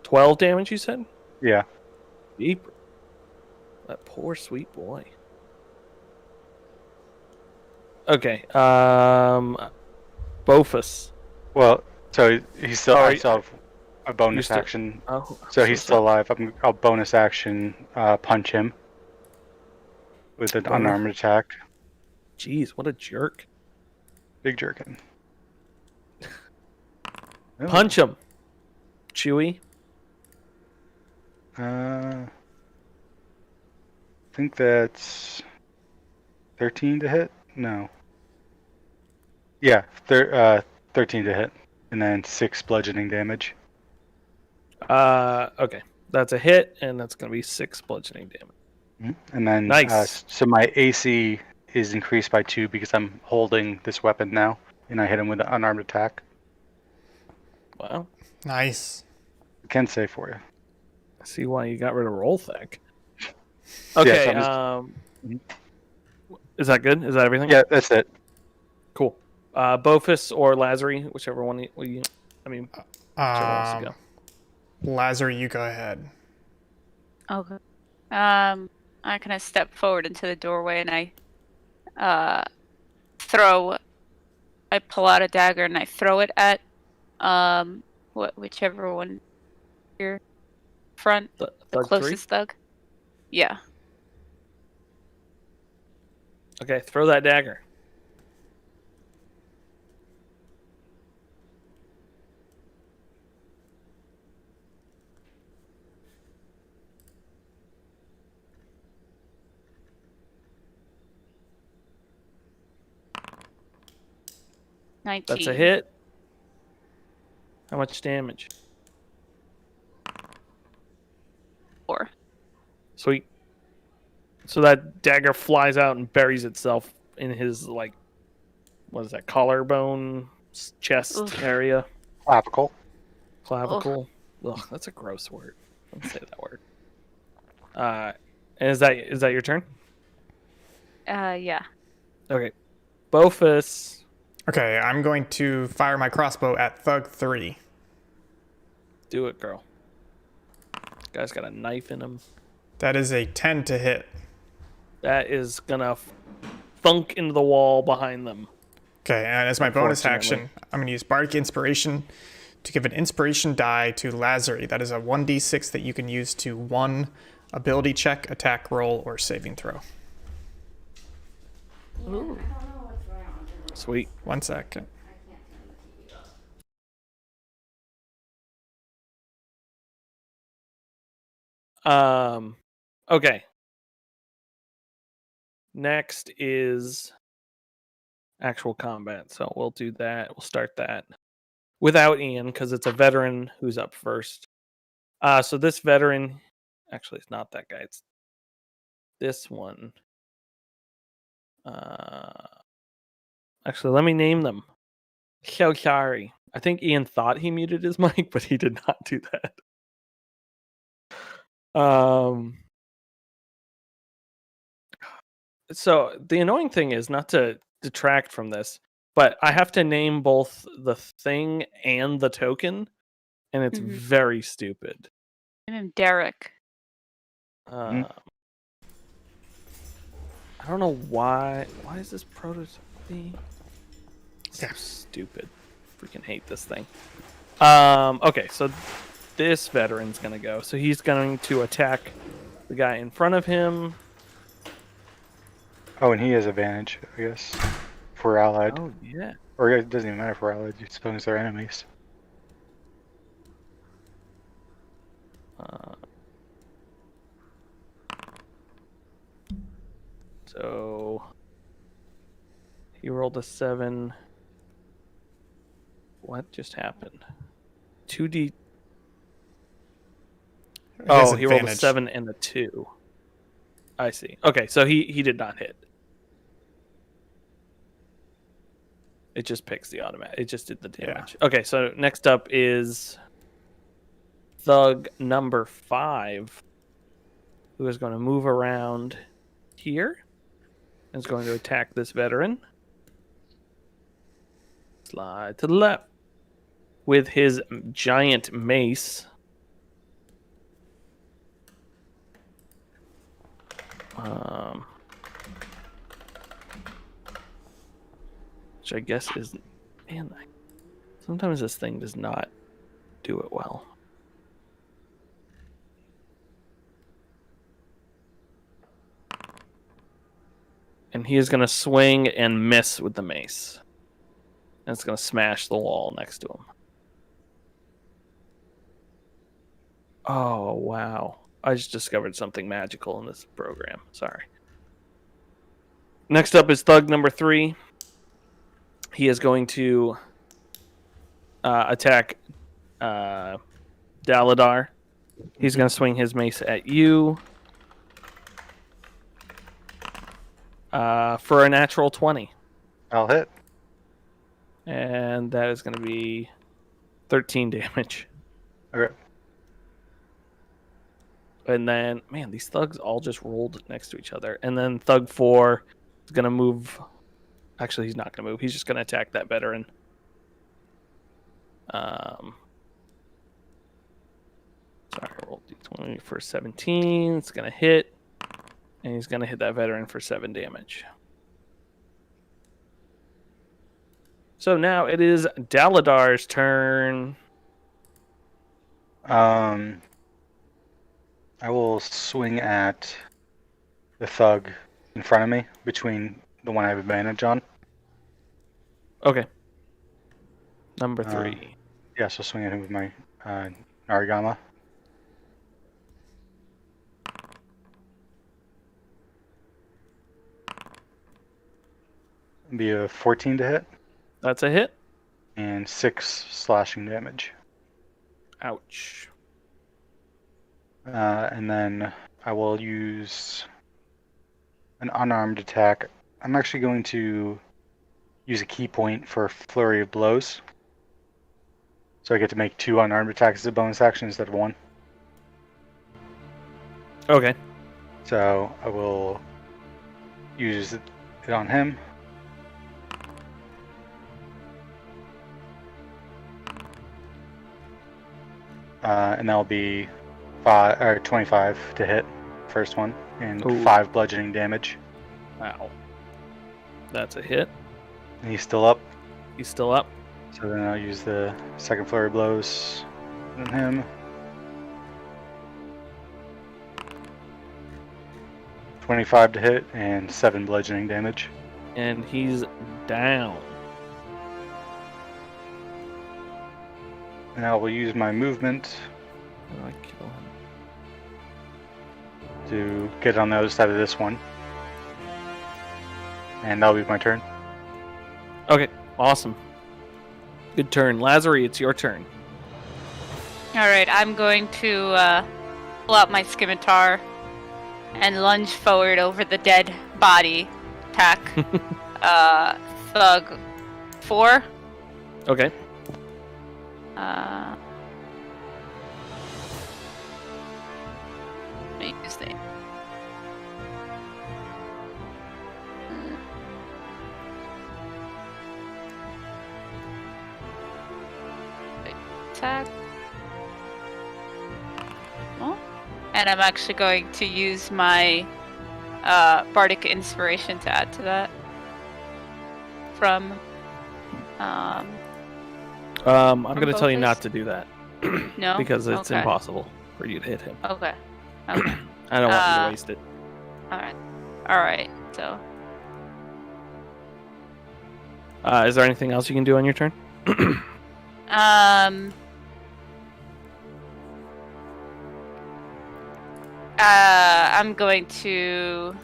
12 damage, you said? Yeah. Deep. That poor sweet boy. Okay, Bofus. Well, so he's still. Oh, I still have a bonus still- action. Oh, So he's still alive. I'll bonus action punch him with an Bonus. unarmed attack. Jeez, what a jerk. Big jerkin. Oh. Punch him. Chewy. I think that's 13 to hit. No. Yeah, 13 to hit, and then 6 bludgeoning damage. Okay. That's a hit, and that's going to be 6 bludgeoning damage. And then, Nice. So my AC is increased by 2 because I'm holding this weapon now, and I hit him with an unarmed attack. Wow. Nice. I can say for you. I see why you got rid of Rollthek. Yeah, Okay, so I'm is that good? Is that everything? Yeah, that's it. Cool. Bofus or Lazary, whichever one whichever wants to go. Lazar, you go ahead. Okay. I kind of step forward into the doorway and I pull out a dagger and I throw it at whichever one here front, the Thug 3? closest thug. Yeah. Okay, throw that dagger. That's a 19. hit. How much damage? 4. Sweet. So that dagger flies out and buries itself in his, like, what is that, collarbone, chest Oof. area? Clavicle. Clavicle. Ugh, that's a gross word. Don't say that word. And is that your turn? Yeah. Okay. Bofus. Okay, I'm going to fire my crossbow at Thug 3. Do it, girl. Guy's got a knife in him. That is a 10 to hit. That is gonna thunk into the wall behind them. Okay, and as my bonus Unfortunately. action, I'm going to use Bardic Inspiration to give an inspiration die to Lazary. That is a 1d6 that you can use to 1 ability check, attack roll, or saving throw. Ooh. Sweet. 1 second. Okay. Next is actual combat. So we'll do that. We'll start that without Ian because it's a veteran who's up first. So this veteran, actually, it's not that guy. It's this one. Actually, let me name them. So sorry. I think Ian thought he muted his mic, but he did not do that. So the annoying thing is not to detract from this, but I have to name both the thing and the token, and it's very stupid. Name him Derek. I don't know why. Why is this prototype? So stupid. Freaking hate this thing. Okay, so this veteran's gonna go. So he's going to attack the guy in front of him. Oh, and he has advantage, I guess, if we're allied. Oh yeah. Or it doesn't even matter if we're allied, as long as they're enemies. So he rolled a 7. What just happened? 2D. Oh, he rolled a 7 and a 2. I see. Okay, so he did not hit. It just picks the automatic. It just did the damage. Yeah. Okay, so next up is Thug number 5, who is going to move around here and is going to attack this veteran. Slide to the left with his giant mace. Which I guess is, man, sometimes this thing does not do it well. And he is going to swing and miss with the mace. And it's going to smash the wall next to him. Oh, wow. I just discovered something magical in this program. Sorry. Next up is Thug number 3. He is going to attack Daladar. He's going to swing his mace at you for a natural 20. I'll hit. And that is going to be 13 damage. Okay. And then, man, these thugs all just rolled next to each other. And then Thug 4 is going to move. Actually, he's not going to move. He's just going to attack that veteran. Sorry, I rolled d20 for 17. It's going to hit. And he's going to hit that veteran for 7 damage. So now it is Daladar's turn. I will swing at the thug in front of me, between the one I have advantage on. Okay. Number 3. Yeah, so swing at him with my Narigama. Be a 14 to hit. That's a hit. And 6 slashing damage. Ouch. And then I will use an unarmed attack. I'm actually going to use a key point for flurry of blows. So I get to make 2 unarmed attacks as a bonus action instead of 1. Okay. So I will use it on him. And that'll be 25 to hit, first one, and Ooh. 5 bludgeoning damage. Wow. That's a hit. And he's still up. He's still up. So then I'll use the second flurry of blows on him. 25 to hit and 7 bludgeoning damage. And he's down. And I will use my movement How do I kill him? to get on the other side of this one. And that'll be my turn. Okay, awesome. Good turn. Lazary, it's your turn. Alright, I'm going to pull out my scimitar and lunge forward over the dead body. Attack. Thug 4. Okay. Let me use the... Attack. Oh. And I'm actually going to use my Bardic Inspiration to add to that. From... I'm going to tell you both not ways? to do that. No? Because it's Okay. impossible for you to hit him. Okay. Okay. I don't want you to waste it. Alright. Alright, so... Is there anything else you can do on your turn? I'm going to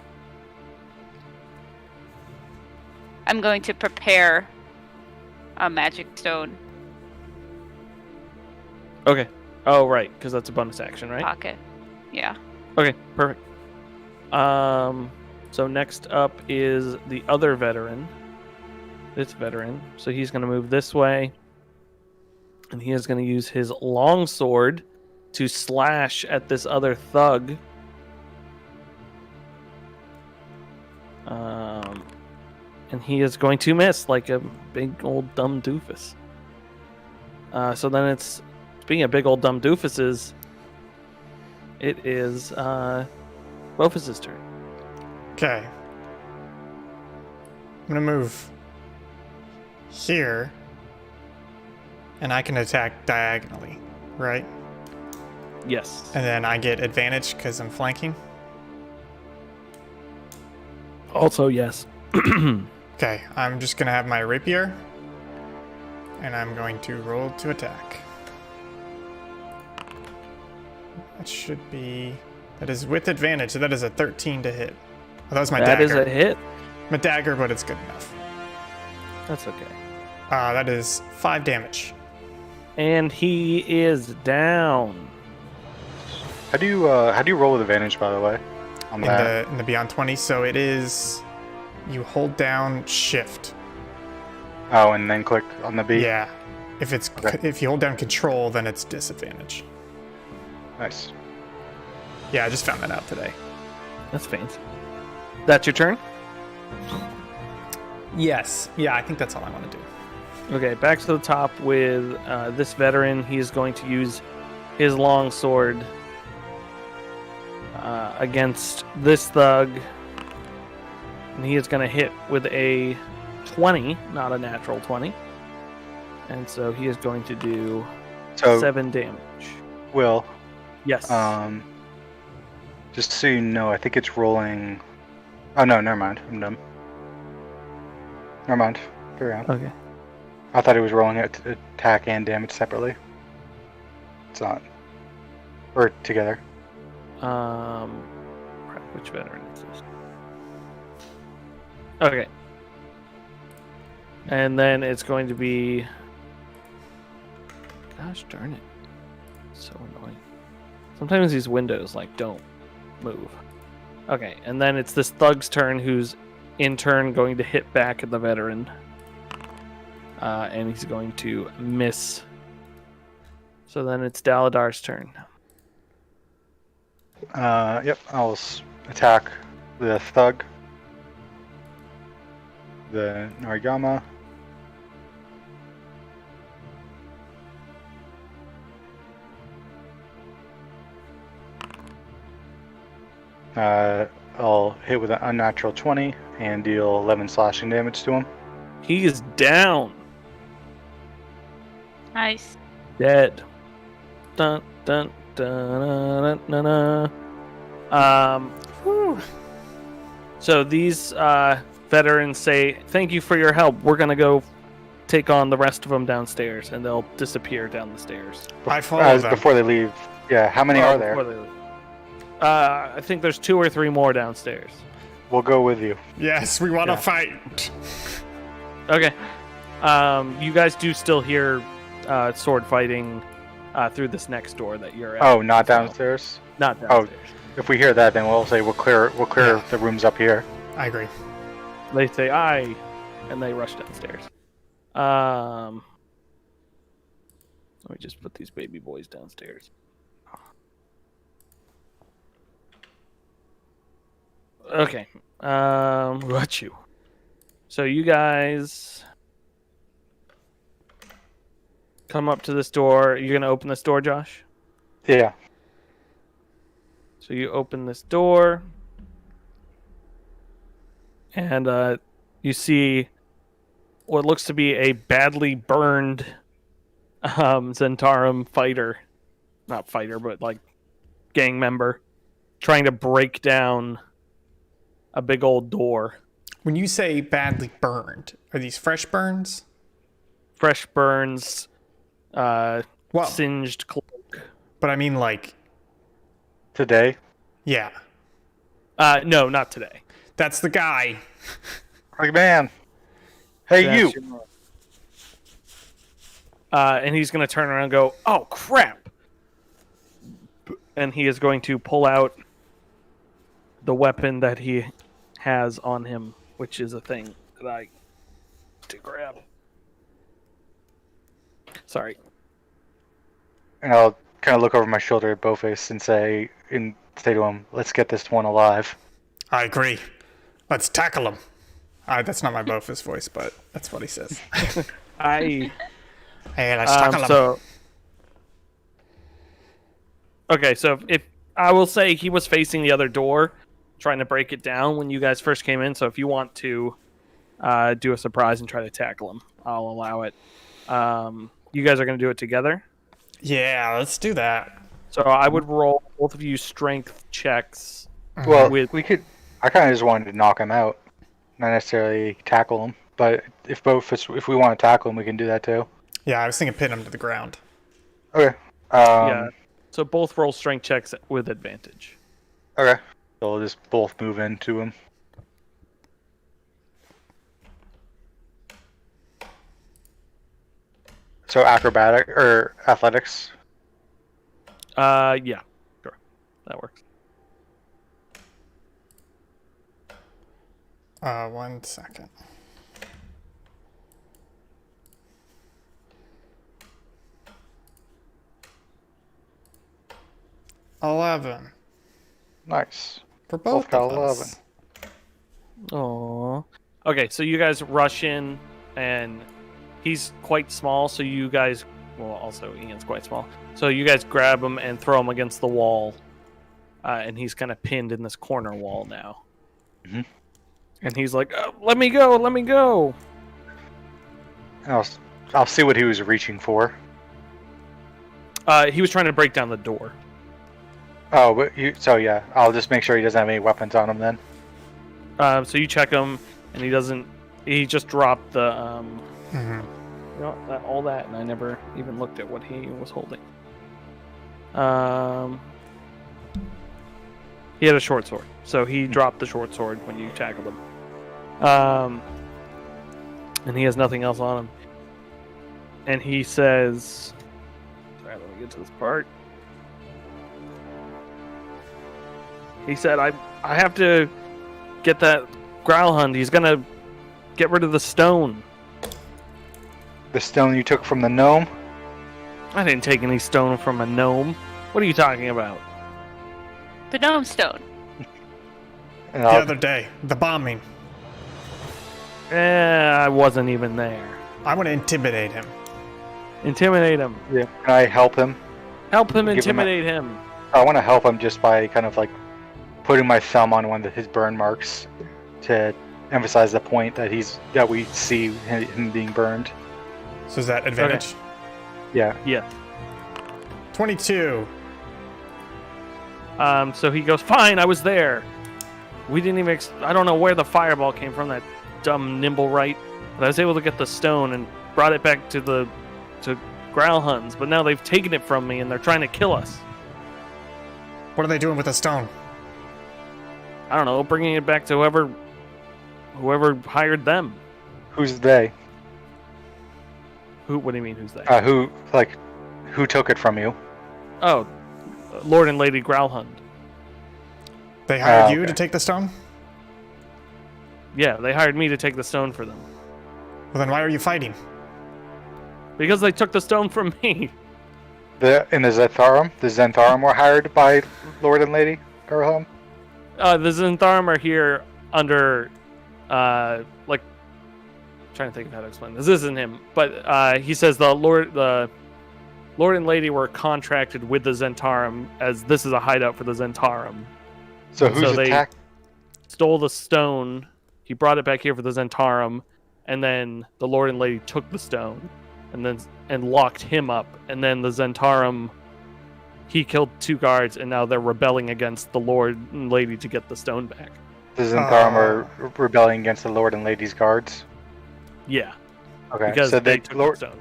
prepare a magic stone Okay. Oh, right, because that's a bonus action, right? pocket. Yeah. Okay, perfect. So next up is the other veteran. This veteran. So he's going to move this way. And he is going to use his longsword to slash at this other thug. And he is going to miss like a big old dumb doofus. So then it's, speaking of big old dumb doofuses, it is Rufus's turn. Okay. I'm gonna move here, and I can attack diagonally, right? Yes. And then I get advantage because I'm flanking. Also, yes. Okay, I'm just gonna have my rapier, and I'm going to roll to attack. That should be... That is with advantage, so that is a 13 to hit. Oh, that was my That dagger. is a hit. My dagger, but it's good enough. That's okay. That is 5 damage. And he is down. How do you roll with advantage, by the way? On that. In the Beyond 20, so it is... You hold down Shift. Oh, and then click on the B. Yeah. If you hold down Control, then it's disadvantage. Nice. Yeah, I just found that out today. That's fancy. That's your turn? Yes. Yeah, I think that's all I want to do. Okay, back to the top with this veteran. He is going to use his long sword against this thug. And he is going to hit with a 20, not a natural 20. And so he is going to do 7 damage. Will, Yes. just so you know, I think it's rolling. Oh no, never mind. I'm dumb. Never mind. Carry on. Okay. I thought it was rolling attack and damage separately. It's not. Or together. Crap, which veteran is this? Okay. And then it's going to be... Gosh darn it. So annoying. Sometimes these windows, like, don't move. Okay, and then it's this thug's turn who's, in turn, going to hit back at the veteran. And he's going to miss. So then it's Daladar's turn. Yep, I'll attack the thug. The Narigama. I'll hit with an unnatural 20 and deal 11 slashing damage to him. He is down. Nice. Dead. Dun dun dun dun dun. Whew. So these veterans say, "Thank you for your help. We're gonna go take on the rest of them downstairs," and they'll disappear down the stairs. I follow them. Before they leave. Yeah, how many are there? Before they leave. I think there's 2 or 3 more downstairs. We'll go with you. Yes, we want to Yeah. fight. Okay. You guys do still hear sword fighting through this next door that you're at. Oh, not downstairs? Not downstairs. If we hear that, then we'll say we'll clear Yeah. the rooms up here. I agree. They say aye, and they rush downstairs. Let me just put these baby boys downstairs. Okay. Got you. So you guys come up to this door. You're gonna open this door, Josh? Yeah. So you open this door, and you see what looks to be a badly burned Zentarum fighter. Not fighter, but like gang member trying to break down a big old door. When you say badly burned, are these fresh burns? Fresh burns, Well, singed cloak. but I mean like, Today? yeah. No, not today. That's the guy. Like, man. Hey, That's you. your- and he's going to turn around and go, "Oh, crap." And he is going to pull out the weapon that he has on him, which is a thing that I to grab. Sorry. And I'll kind of look over my shoulder at Bowface and say to him, let's get this one alive. I agree. Let's tackle him. That's not my Bofus voice, but that's what he says. I Hey, let's tackle him. so okay, so if I will say he was facing the other door, trying to break it down when you guys first came in. So if you want to do a surprise and try to tackle him, I'll allow it. You guys are going to do it together. Yeah, let's do that. So I would roll both of you strength checks. Well, With- I kind of just wanted to knock him out, not necessarily tackle him. But if we want to tackle him, we can do that too. Yeah, I was thinking pin him to the ground. Okay. Yeah. So both roll strength checks with advantage. Okay. So we'll just both move into him. So acrobatic or athletics? Yeah, sure, that works. 1 second. $11 Nice. for both got of us. 11. Aww. Okay, so you guys rush in, and he's quite small, so you guys well, also Ian's quite small. So you guys grab him and throw him against the wall, and he's kind of pinned in this corner wall now. Mhm. And he's like, "Let me go! Let me go!" I'll see what he was reaching for. He was trying to break down the door. Oh, but so yeah, I'll just make sure he doesn't have any weapons on him then. So you check him, and he doesn't. He just dropped the Mhm. you know, all that, and I never even looked at what he was holding. He had a short sword, so he dropped the short sword when you tackled him. And he has nothing else on him. And he says, "Sorry, let me get to this part." He said, "I have to get that Growlhund. He's gonna get rid of the stone." The stone you took from the gnome? I didn't take any stone from a gnome. What are you talking about? The gnome stone. And The I'll- other day, the bombing. I wasn't even there. I want to intimidate him. Intimidate him. yeah, can I help him? Help him Give him a- intimidate him. I want to help him just by kind of like putting my thumb on one of his burn marks to emphasize the point that we see him being burned. So is that advantage? Yeah. Yeah. 22. So he goes, "Fine, I was there. We didn't even. I don't know where the fireball came from. That dumb Nimblewright. But I was able to get the stone and brought it back to Growlhunds. But now they've taken it from me and they're trying to kill us. What are they doing with the stone? I don't know, bringing it back to whoever hired them. Who's they? Who? What do you mean? Who's they? Who took it from you? Oh, Lord and Lady Growlhund. They hired you okay. to take the stone? Yeah, they hired me to take the stone for them Well, then why are you fighting? because they took the stone from me. In the Zentharum? The Zentharum were hired by Lord and Lady Garham? The Zentharum are here under, trying to think of how to explain this. This isn't him, but he says the Lord and Lady were contracted with the Zentharum as this is a hideout for the Zentharum. So who's they attacked? stole the stone. He brought it back here for the Zentharum, and then the Lord and Lady took the stone, and locked him up. And then the Zentharum, he killed 2 guards, and now they're rebelling against the Lord and Lady to get the stone back. The Zentharum are rebelling against the Lord and Lady's guards? Yeah, Okay, because so they they took the stone.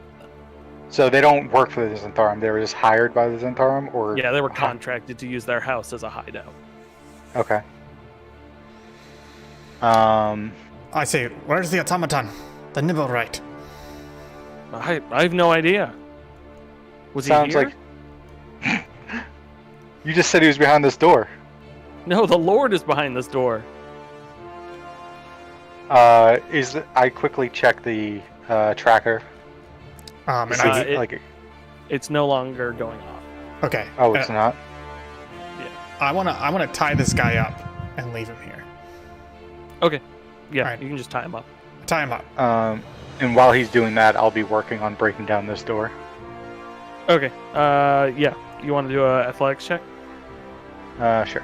So they don't work for the Zentharum, they were just hired by the Zentharum? Or Yeah, they were contracted to use their house as a hideout. Okay. I say, where's the automaton? The Nimblewright. I have no idea. Was Sounds he here? like you just said he was behind this door. No, the Lord is behind this door. I quickly check the tracker. And See, it- It's no longer going off. okay. Oh, it's not. I wanna tie this guy up and leave him here. Okay. Yeah, Alright. you can just tie him up. Tie him up. And while he's doing that, I'll be working on breaking down this door. Okay. Yeah. You want to do a athletics check? Sure.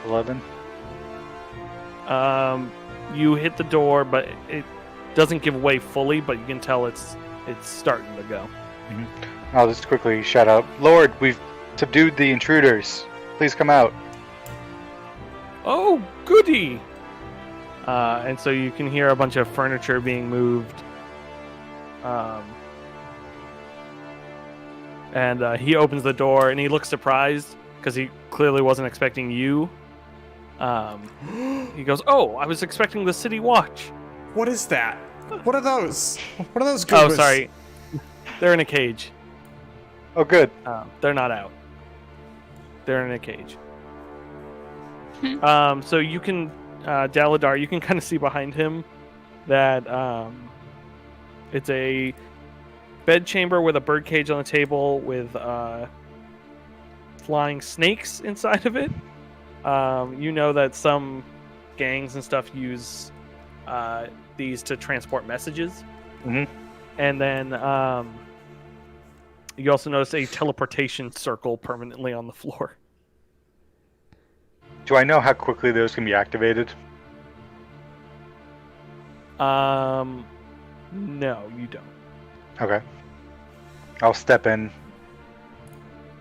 $11. You hit the door, but it doesn't give way fully, but you can tell it's starting to go. I'll just quickly shout out, Lord, we've subdued the intruders. Please come out. Oh, goody! And so you can hear a bunch of furniture being moved. And he opens the door and he looks surprised because he clearly wasn't expecting you. He goes, "Oh, I was expecting the city watch." What is that? What are those? What are those Oh, goobers? sorry. They're in a cage. Oh, good. They're not out. They're in a cage. So you can, Daladar, you can kind of see behind him that it's a bed chamber with a bird cage on the table with flying snakes inside of it. You know that some gangs and stuff use these to transport messages. Mhm. And then you also notice a teleportation circle permanently on the floor. Do I know how quickly those can be activated? No, you don't. Okay. I'll step in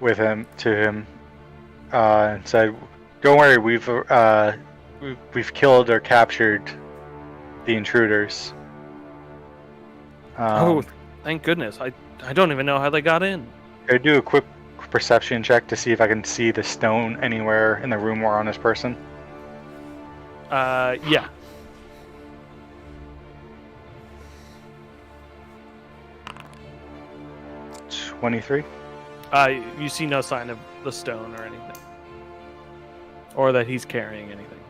with him to him and say, "Don't worry, we've killed or captured the intruders." Oh, thank goodness. I don't even know how they got in. I do a quick perception check to see if I can see the stone anywhere in the room or on this person. Yeah. It's 23. You see no sign of the stone or anything. Or that he's carrying anything.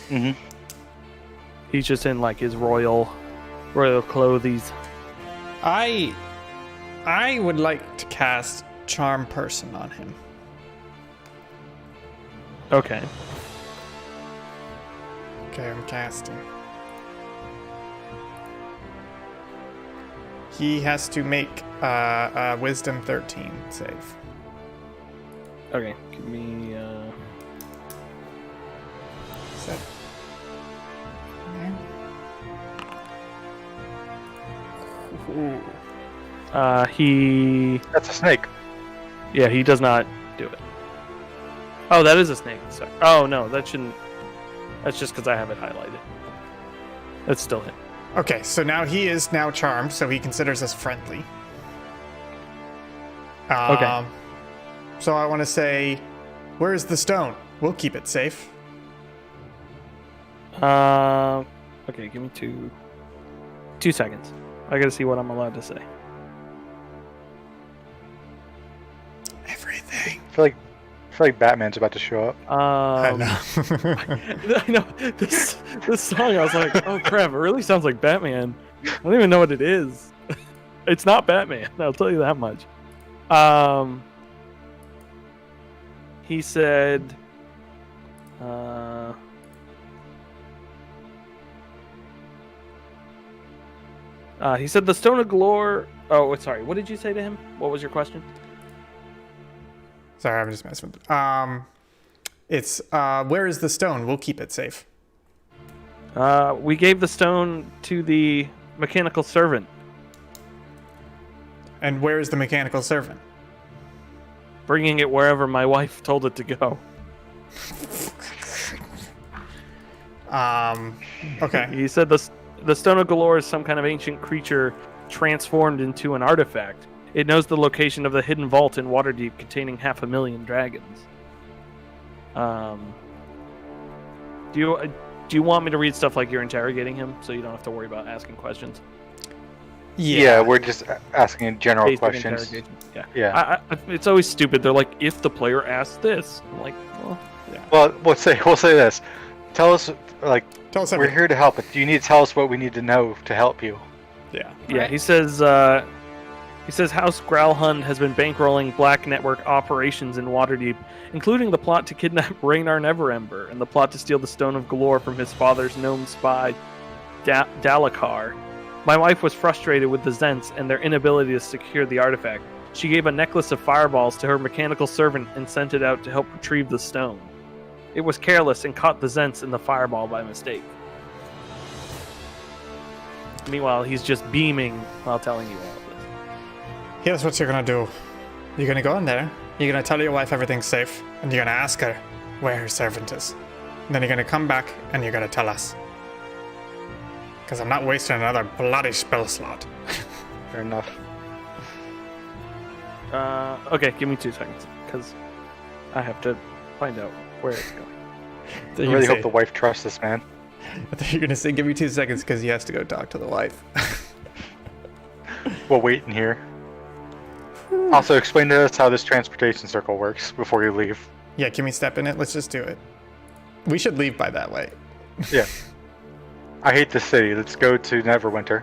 Mm-hmm. He's just in like his royal clothes. I would like to cast Charm Person on him. Okay. Okay, I'm casting. He has to make a Wisdom 13 save. Okay, give me Is that... he That's a snake. yeah, he does not do it. Oh, that is a snake. Sorry. Oh no, that shouldn't. That's just because I have it highlighted. That's still him. Okay, so now he is now charmed, so he considers us friendly. Okay. So I want to say, where's the stone? We'll keep it safe. Okay, give me 2 seconds. I gotta see what I'm allowed to say. Everything. I feel like Batman's about to show up. I know. I know this song. I was like, oh crap! It really sounds like Batman. I don't even know what it is. It's not Batman. I'll tell you that much. He said, he said the Stone of Galore. Oh, sorry. What did you say to him? What was your question? Sorry, I'm just messing with it. It's, where is the stone? We'll keep it safe. We gave the stone to the mechanical servant. And where is the mechanical servant? Bringing it wherever my wife told it to go. Okay. He said the Stone of Galore is some kind of ancient creature transformed into an artifact. It knows the location of the hidden vault in Waterdeep containing 500,000 dragons. Do you want me to read stuff like you're interrogating him so you don't have to worry about asking questions? Yeah, we're just asking general Basic questions. interrogation. Yeah. Yeah. It's always stupid. They're like, if the player asks this, I'm like, well, yeah. Well, we'll say this. Tell us, Tell us we're everything. here to help, but do you need to tell us what we need to know to help you? Yeah. Yeah, Right. he says House Growlhund has been bankrolling Black Network operations in Waterdeep, including the plot to kidnap Raynar Neverember and the plot to steal the Stone of Galore from his father's gnome spy, Dalakar. My wife was frustrated with the Zents and their inability to secure the artifact. She gave a necklace of fireballs to her mechanical servant and sent it out to help retrieve the stone. It was careless and caught the Zents in the fireball by mistake. Meanwhile, he's just beaming while telling you all of this. Here's what you're gonna do. You're gonna go in there, you're gonna tell your wife everything's safe, and you're gonna ask her where her servant is. And then you're gonna come back and you're gonna tell us. Because I'm not wasting another bloody spell slot. Fair enough. Okay, give me 2 seconds, because I have to find out where it's going. I really hope the wife trusts this man. I thought you were gonna say give me 2 seconds because he has to go talk to the wife. We'll wait in here. Also, explain to us how this transportation circle works before you leave. Yeah, can we step in it? Let's just do it. We should leave by that way. Yeah. I hate this city. Let's go to Neverwinter.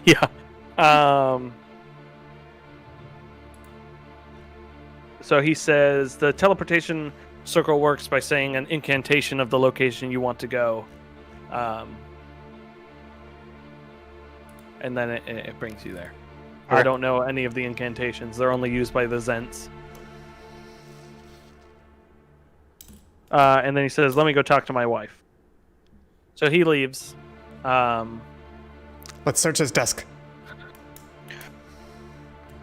Yeah. So he says the teleportation circle works by saying an incantation of the location you want to go. And then it brings you there. Okay. I don't know any of the incantations. They're only used by the Zents. And then he says, let me go talk to my wife. So he leaves. Let's search his desk.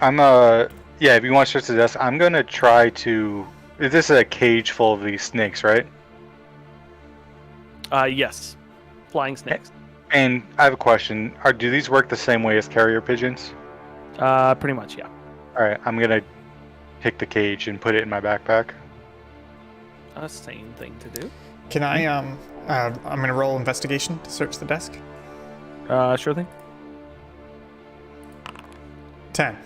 Yeah, if you want to search the desk, I'm gonna try to. This is a cage full of these snakes, right? Yes. Flying snakes. And I have a question. Do these work the same way as carrier pigeons? Pretty much, yeah. Alright, I'm gonna take the cage and put it in my backpack. A sane thing to do. Can I, I'm gonna roll investigation to search the desk. Sure thing. 10.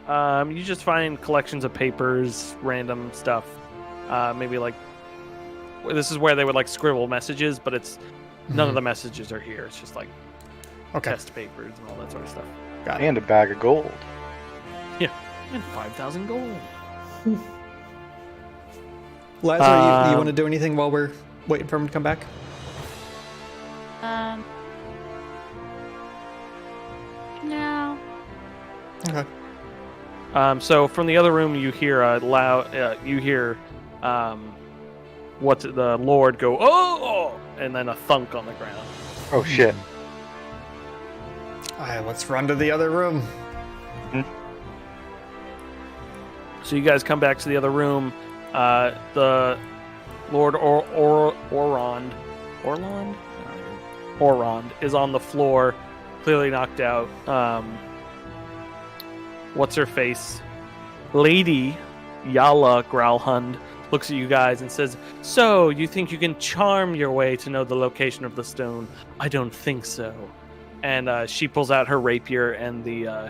You just find collections of papers, random stuff. Maybe like this is where they would like scribble messages, but it's none of the messages are here. It's just like test papers and all that sort of stuff. Got it. And a bag of gold. Yeah, and 5,000 gold. Lazar, you want to do anything while we're waiting for him to come back? No. Okay. So from the other room, you hear a loud. What the Lord go? Oh, and then a thunk on the ground. Oh shit. Alright, let's run to the other room. So you guys come back to the other room. The Lord Orond is on the floor, clearly knocked out. What's her face? Lady Yala Growlhund looks at you guys and says, "So, you think you can charm your way to know the location of the stone? I don't think so." And she pulls out her rapier, and the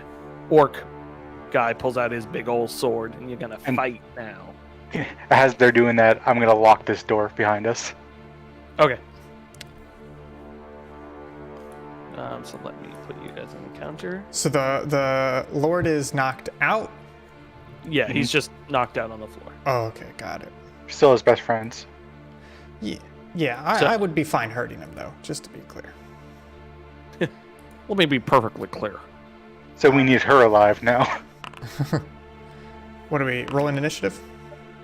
orc guy pulls out his big old sword, and you're gonna fight now. As they're doing that, I'm gonna lock this door behind us. Okay. So let me put you guys in the counter. So the Lord is knocked out? Yeah, he's just knocked out on the floor. Oh, okay, got it. Still his best friends. Yeah, I would be fine hurting him, though, just to be clear. Let me be perfectly clear. So we need her alive now. What are we, rolling initiative?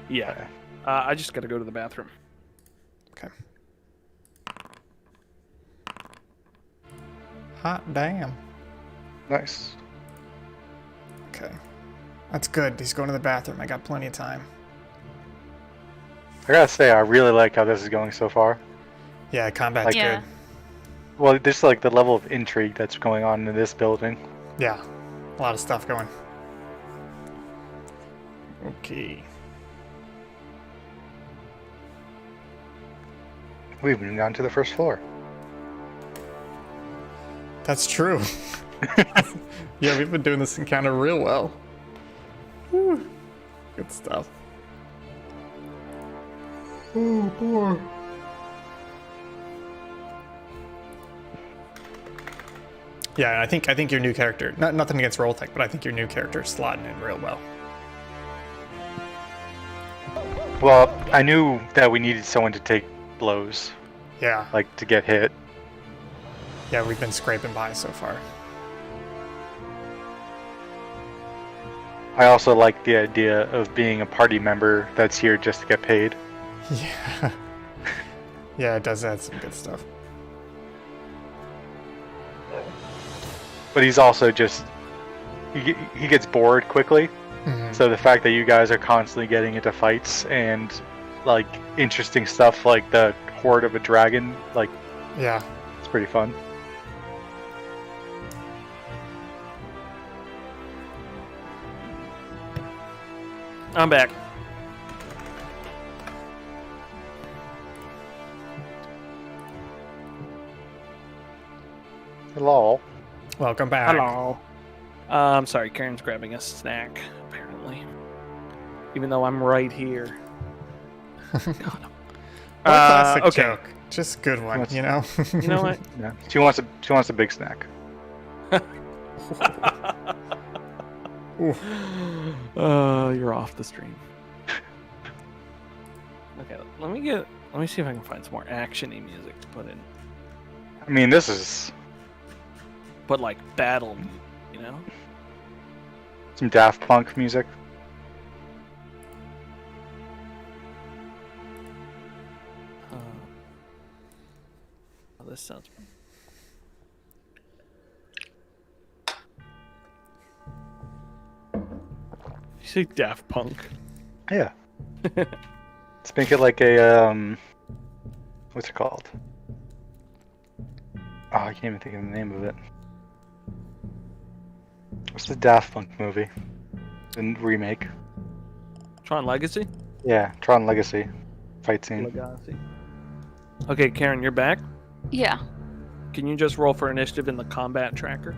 Yeah. I just gotta go to the bathroom. Okay. Hot damn. Nice. Okay. That's good. He's going to the bathroom. I got plenty of time. I gotta say, I really like how this is going so far. Yeah, combat's Yeah. good. Well, there's like the level of intrigue that's going on in this building. Yeah, a lot of stuff going. Okay. We haven't even gotten to the first floor. That's true. Yeah, we've been doing this encounter real well. Whew. Good stuff. Oh boy. Yeah, I think your new character, nothing against Rolltech, but I think your new character is slotting in real well. Well, I knew that we needed someone to take blows, Yeah. like to get hit. Yeah, we've been scraping by so far. I also like the idea of being a party member that's here just to get paid. Yeah. Yeah, it does add some good stuff. But he's also just he gets bored quickly. Mhm. So the fact that you guys are constantly getting into fights and like interesting stuff like the horde of a dragon, like Yeah. it's pretty fun. I'm back. Hello. Welcome back. Hello. I'm sorry, Karen's grabbing a snack, apparently. Even though I'm right here. God. What a classic Okay. joke. Just good one, you know? You know what? Yeah. She wants a big snack. Oof. You're off the stream. Okay, let me see if I can find some more action-y music to put in. I mean, this is But like battle music, you know? some Daft Punk music. Oh, this sounds. You say Daft Punk? Yeah. Let's make it like a what's it called? Oh, I can't even think of the name of it. What's the Daft Punk movie? The remake. Tron Legacy? Yeah, Tron Legacy fight scene. Legacy. Okay, Karen, you're back. Yeah. Can you just roll for initiative in the combat tracker?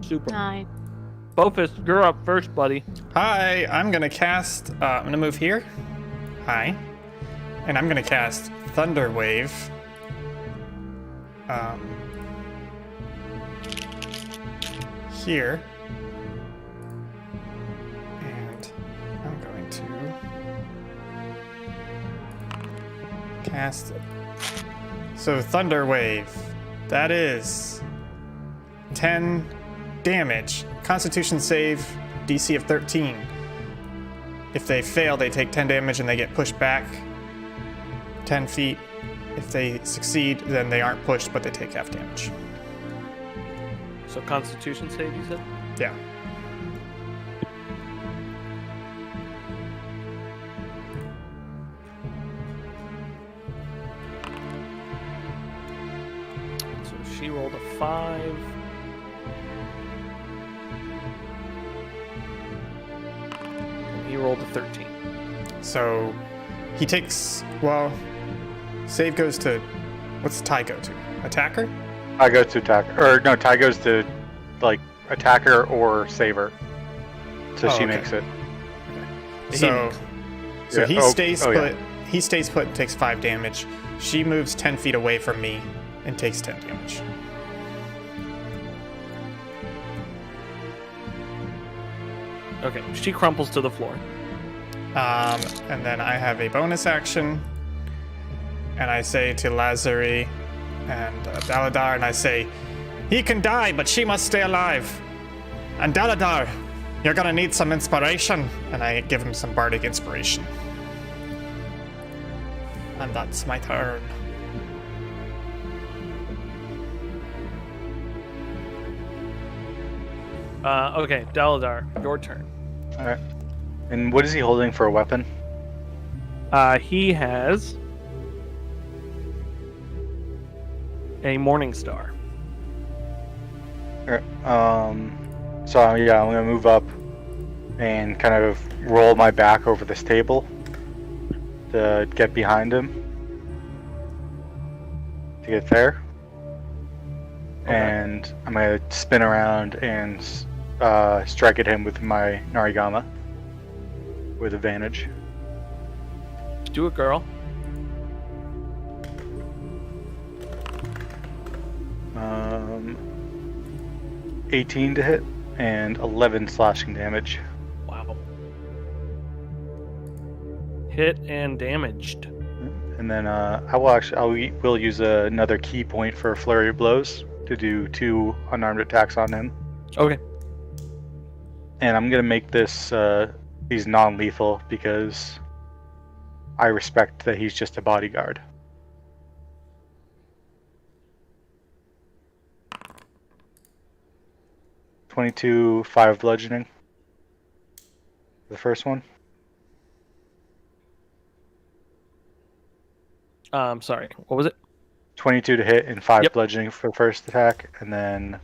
Super. 9. Bofus, you're up first, buddy. Hi, I'm gonna cast. I'm gonna move here. Hi, and I'm gonna cast Thunder Wave. Here, and I'm going to cast it. So Thunder Wave. That is 10 damage. Constitution save, DC of 13. If they fail, they take 10 damage and they get pushed back 10 feet. If they succeed, then they aren't pushed, but they take half damage. So Constitution save, you said? Yeah. So she rolled a 5. And he rolled a 13. So he takes, well, save goes to, what's the tie go to? Attacker? I go to attacker, or no, Ty goes to like attacker or saver. So Oh, she okay. makes it. So, Yeah, he oh, stays oh, put. yeah. He stays put and takes 5 damage. She moves 10 feet away from me and takes 10 damage. Okay, she crumples to the floor. And then I have a bonus action, and I say to Lazari and Daladar, and I say, he can die, but she must stay alive. And Daladar, you're gonna need some inspiration. And I give him some bardic inspiration. And that's my turn. Okay, Daladar, your turn. All right. And what is he holding for a weapon? He has a Morning Star. All right. So yeah, I'm gonna move up and kind of roll my back over this table to get behind him to get there. Okay. And I'm gonna spin around and strike at him with my Narigama with advantage. Do it, girl. 18 to hit and 11 slashing damage. Wow. Hit and damaged. And then I will use another key point for flurry of blows to do 2 unarmed attacks on him. Okay. And I'm gonna make this these non-lethal because I respect that he's just a bodyguard. (22) 5 bludgeoning. The first one. Sorry. What was it? 22 to hit and 5 Yep. bludgeoning for the first attack, and then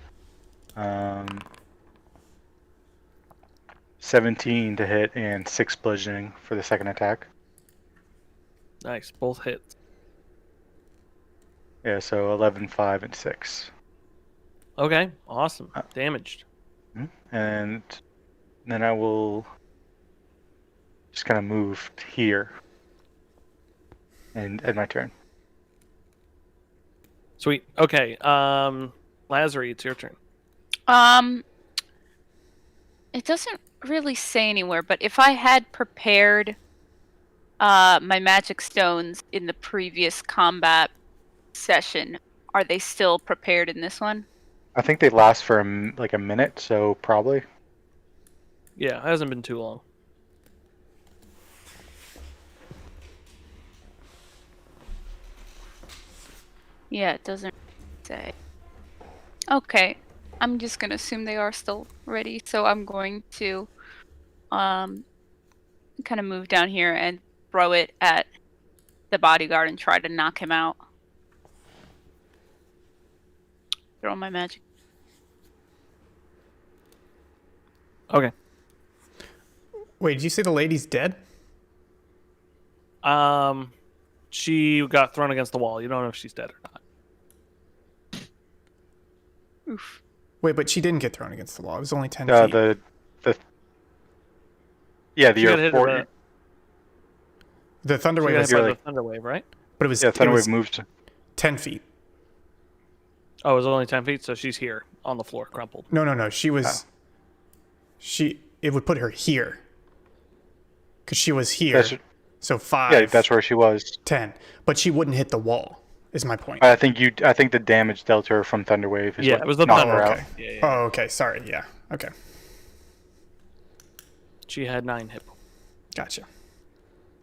17 to hit and 6 bludgeoning for the second attack. Nice. Both hits. Yeah, so 11, 5, and 6. Okay. Awesome. Damaged. And then I will just kind of move here and end my turn. Sweet. Okay. Lazary, it's your turn. It doesn't really say anywhere, but if I had prepared my magic stones in the previous combat session, are they still prepared in this one? I think they last for like a minute, so probably. Yeah, it hasn't been too long. Yeah, it doesn't say. Okay, I'm just gonna assume they are still ready, so I'm going to kind of move down here and throw it at the bodyguard and try to knock him out. Throw my magic. Okay. Wait, did you say the lady's dead? She got thrown against the wall. You don't know if she's dead or not. Oof. Wait, but she didn't get thrown against the wall. It was only 10 feet. The She got hit four, The thunder She wave got was hit by like- the thunder wave, right? but it was, yeah, it Thunderwave was moved. 10 feet. Oh, it was only 10 feet, so she's here on the floor, crumpled. No. She was. It would put her here. Because she was here. That's, So 5. yeah, that's where she was. 10. But she wouldn't hit the wall, is my point. I think the damage dealt to her from Thunderwave. Is Yeah, what it was the knocked thunder. her out. okay. Yeah. Oh, okay. Sorry. Yeah. Okay. She had 9 hit points. Gotcha.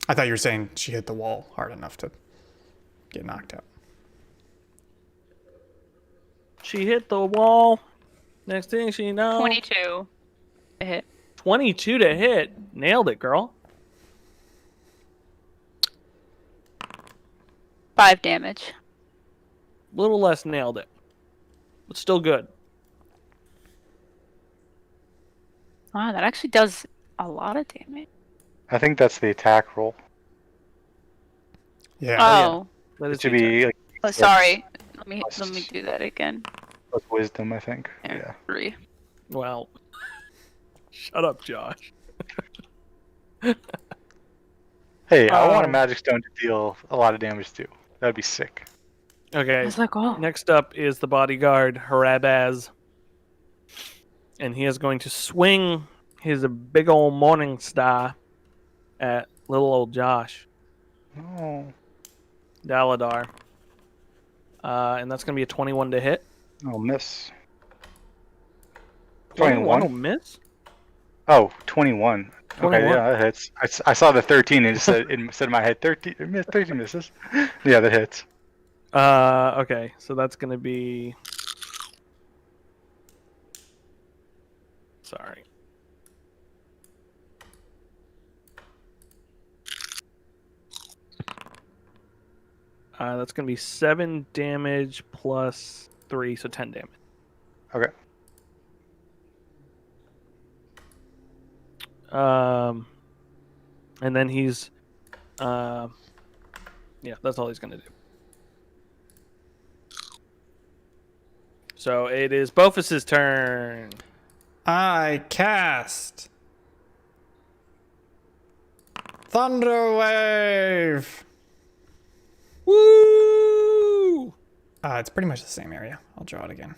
I thought you were saying she hit the wall hard enough to get knocked out. She hit the wall. Next thing she knows. 22 to hit. 22 to hit. Nailed it, girl. 5 damage. Little less nailed it. But still good. Wow, that actually does a lot of damage. I think that's the attack roll. Yeah. Oh, That It is should the be attack. like sorry. Let me do that again. plus wisdom, I think. There, Yeah. 3. Well, shut up, Josh. Hey, I want a Um, magic stone to deal a lot of damage too. That'd be sick. I Okay. was like, oh. Next up is the bodyguard Harabaz. And he is going to swing his big old morning star at little old Josh. Oh, Daladar. And that's going to be a 21 to hit. I'll miss. 21 will 21? miss? Oh, 21. 21. Okay, yeah, that hits. I saw the 13 and it said in my head 13. 13 misses. Yeah, that hits. Okay, so that's going to be... Sorry. That's going to be 7 damage plus 3, so 10 damage. Okay. And then he's... yeah, that's all he's going to do. So it is Bofus's turn. I cast Thunder Wave. Woo! It's pretty much the same area. I'll draw it again.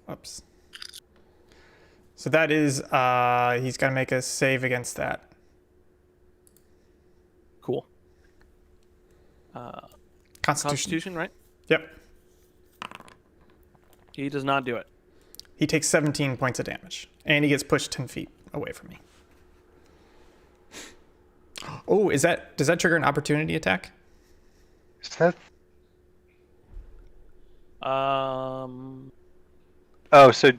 Whoops. So that is, he's got to make a save against that. Cool. Constitution. Constitution, right? Yep. He does not do it. He takes 17 points of damage, and he gets pushed 10 feet away from me. Oh, does that trigger an opportunity attack? Is that? Oh, so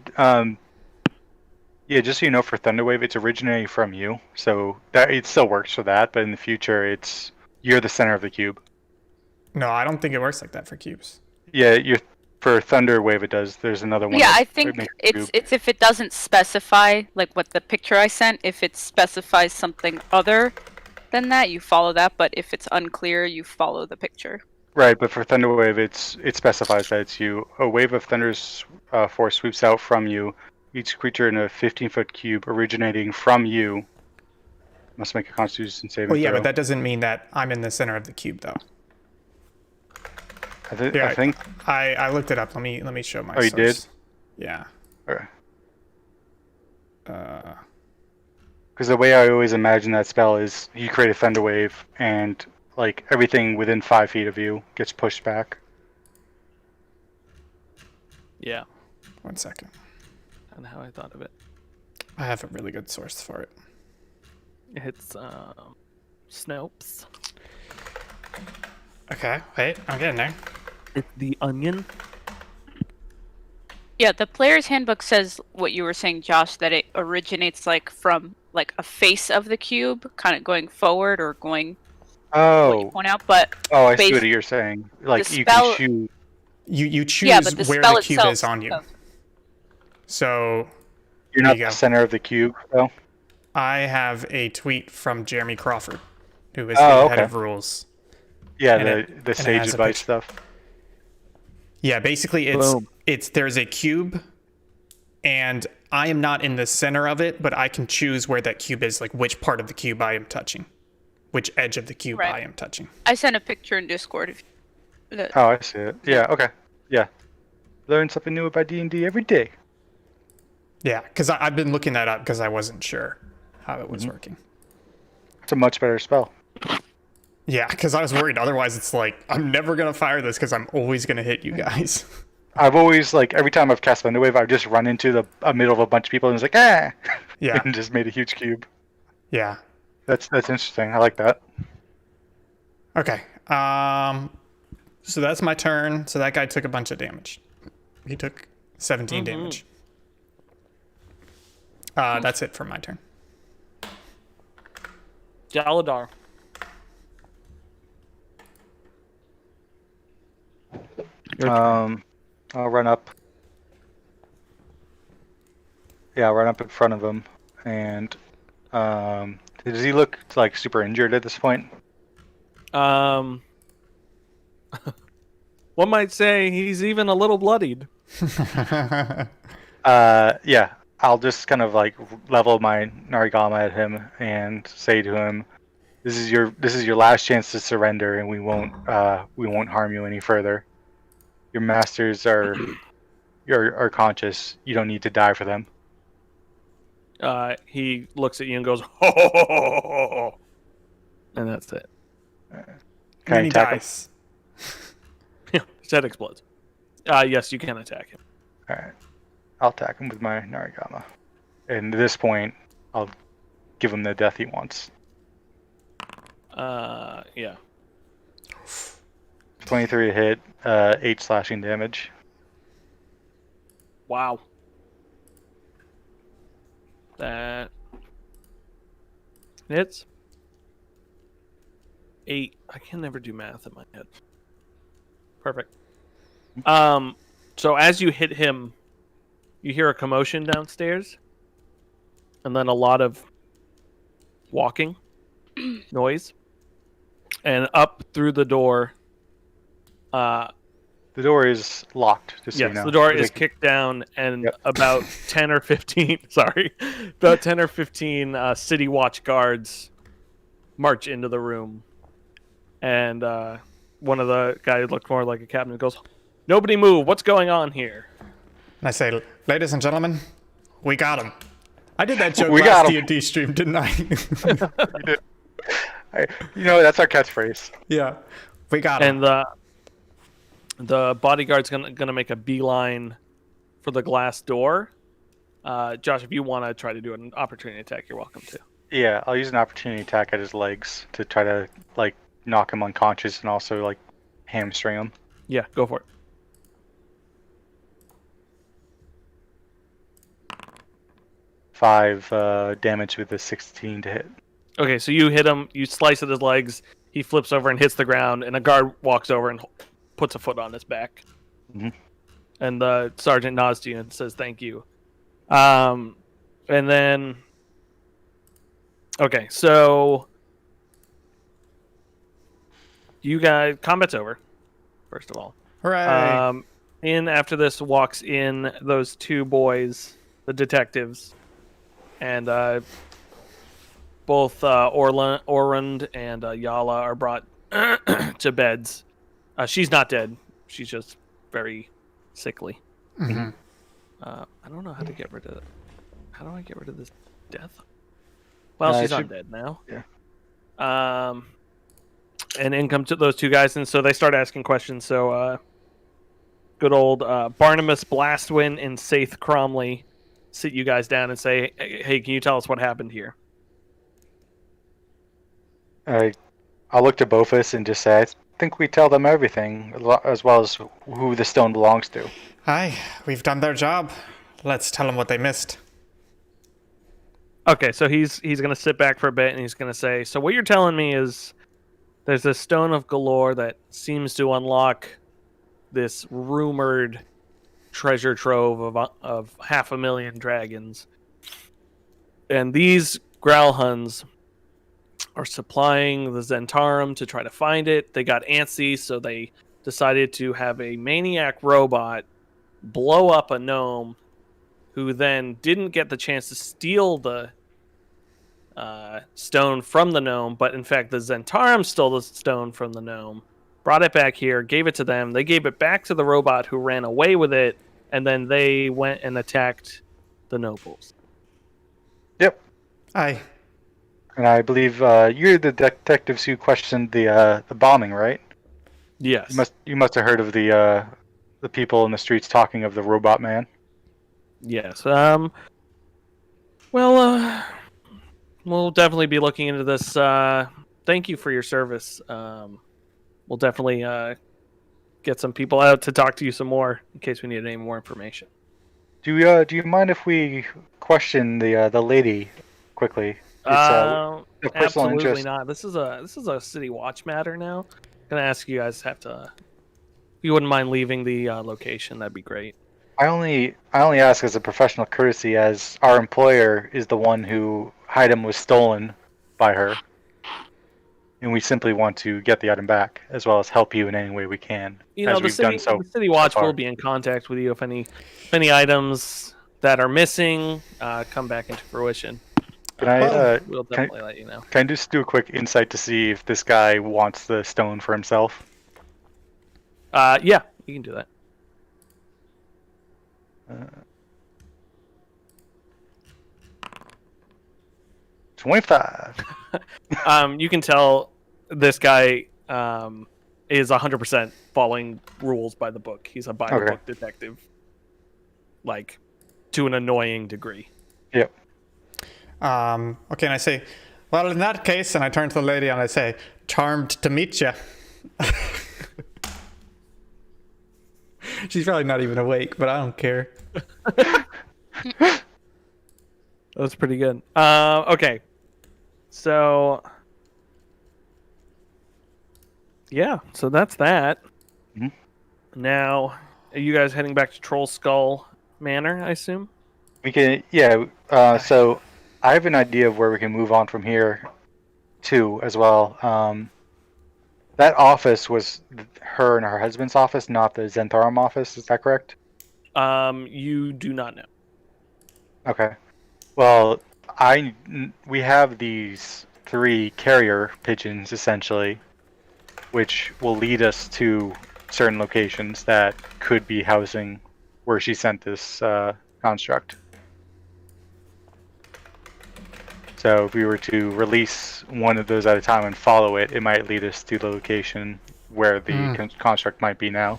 yeah, just so you know, for Thunderwave, it's originating from you, so that it still works for that. But in the future, you're the center of the cube. No, I don't think it works like that for cubes. Yeah, for Thunderwave it does. There's another one. Yeah, that I think makes a cube. it's if it doesn't specify, like what the picture I sent, if it specifies something other than that, you follow that, but if it's unclear, you follow the picture. Right, but for Thunderwave, it specifies that it's you. A wave of thunder's force sweeps out from you. Each creature in a 15-foot cube originating from you must make a Constitution saving Well, yeah, throw. but that doesn't mean that I'm in the center of the cube, though. Yeah, I think. I looked it up. Let me show my Oh, you source. did? Yeah. Okay. Uh, Because the way I always imagine that spell is you create a thunder wave, and like everything within 5 feet of you gets pushed back. Yeah, 1 second. and how I thought of it. I have a really good source for it. It's Snopes. Okay, wait, I'm getting there. It's the Onion. Yeah, the player's handbook says what you were saying, Josh, that it originates like from like a face of the cube, kind of going forward or going what you Oh, point out. But I see base- what you're saying. Like the you spell- can choose. You choose yeah, but the where spell the cube itself is on you. does- So You're there not you the go. center of the cube, though. I have a tweet from Jeremy Crawford, who is Oh, the head okay. of rules. Yeah, And the it sage has a advice picture. stuff. Yeah, basically Boom. it's there's a cube, and I am not in the center of it, but I can choose where that cube is, like which part of the cube I am touching, which edge of the cube Right. I am touching. I sent a picture in Discord. Oh, I see it. Yeah. Okay. Yeah. Learn something new about D&D every day. Yeah, because I've been looking that up because I wasn't sure how it was working. It's a much better spell. Yeah, because I was worried. Otherwise, it's like I'm never gonna fire this because I'm always gonna hit you guys. I've always like every time I've cast Thunderwave, I've just run into the middle of a bunch of people and it's like ah, Yeah, and just made a huge cube. yeah. That's interesting. I like that. Okay. So that's my turn. So that guy took a bunch of damage. He took 17 damage. That's it for my turn. Jaladar. I'll run up. Yeah, I'll run up in front of him, and does he look like super injured at this point? One might say he's even a little bloodied. Yeah, I'll just kind of like level my Narigama at him and say to him, "This is your last chance to surrender, and we won't harm you any further. Your masters are conscious. You don't need to die for them." He looks at you and goes, ho, ho, ho, ho, ho, ho. And that's it. Can I Many attack him? dice. His head explodes. Yes, you can attack him. All right, I'll attack him with my Narigama, and at this point, I'll give him the death he wants. Yeah. 23 to hit, 8 slashing damage. Wow. That hits. 8. I can never do math in my head. Perfect. So as you hit him, you hear a commotion downstairs, and then a lot of walking noise, and up through the door. The door is locked. Just so Yes, you know. the door So is they- kicked down, and Yep. about 10 or 15, about 10 or 15 City Watch guards march into the room. And one of the guys looked more like a captain goes, "Nobody move, what's going on here?" And I say, ladies and gentlemen, we got him. I did that joke We last got 'em. D&D stream, didn't I? That's our catchphrase. Yeah, we got him. And the bodyguard's gonna make a beeline for the glass door. Josh, if you want to try to do an opportunity attack, you're welcome to. Yeah, I'll use an opportunity attack at his legs to try to like knock him unconscious and also like hamstring him. Yeah, go for it. 5 damage with a 16 to hit. Okay, so you hit him, you slice at his legs, he flips over and hits the ground, and a guard walks over and puts a foot on his back. Mhm. And the sergeant nods to you and says, "Thank you." And then, okay, so you guys, combat's over, first of all. Hooray. In after this walks in those 2 boys, the detectives, and both Orland and Yala are brought to beds. She's not dead. She's just very sickly. Mm-hmm. I don't know how to get rid of it. How do I get rid of this death? Well, she's undead now. Yeah. And in come to those two guys, and so they start asking questions. So, good old Barnabas Blastwin and Saith Cromley sit you guys down and say, "Hey, can you tell us what happened here?" I'll look to Bofus and just say, I think we tell them everything, as well as who the stone belongs to. Aye, we've done their job. Let's tell them what they missed. Okay, so he's gonna sit back for a bit and he's gonna say, "So what you're telling me is there's this Stone of Galore that seems to unlock this rumored treasure trove of 500,000 dragons, and these Growlhuns are supplying the Zentarum to try to find it. They got antsy, so they decided to have a maniac robot blow up a gnome, who then didn't get the chance to steal the stone from the gnome, but in fact the Zentarum stole the stone from the gnome, brought it back here, gave it to them. They gave it back to the robot, who ran away with it, and then they went and attacked the nobles." Yep. Aye. And I believe you're the detectives who questioned the bombing, right? Yes. You must have heard of the people in the streets talking of the robot man. Yes. We'll definitely be looking into this. Thank you for your service. We'll definitely get some people out to talk to you some more in case we need any more information. Do you mind if we question the lady quickly? It's a personal Absolutely interest. not. This is a city watch matter now. I'm gonna ask you guys if you wouldn't mind leaving the location, that'd be great. I only ask as a professional courtesy, as our employer is the one who item was stolen by her, and we simply want to get the item back, as well as help you in any way we can. You know, as we've done so the city watch far. will be in contact with you if any items that are missing come back into fruition. Can I We'll definitely let you know. can I just do a quick insight to see if this guy wants the stone for himself? Yeah, you can do that. 25. You can tell this guy is 100% following rules by the book. He's a by the book detective, like to an annoying degree. Yep. Okay, and I say, well, in that case, and I turn to the lady and I say, charmed to meet you. She's probably not even awake, but I don't care. That's pretty good. Okay. So, yeah, so that's that. Mhm. Now, are you guys heading back to Troll Skull Manor, I assume? We can, yeah. So I have an idea of where we can move on from here, too, as well. That office was her and her husband's office, not the Zentharum office. Is that correct? You do not know. Okay. Well, we have these 3 carrier pigeons, essentially, which will lead us to certain locations that could be housing where she sent this construct. So if we were to release one of those at a time and follow it, it might lead us to the location where the construct might be now,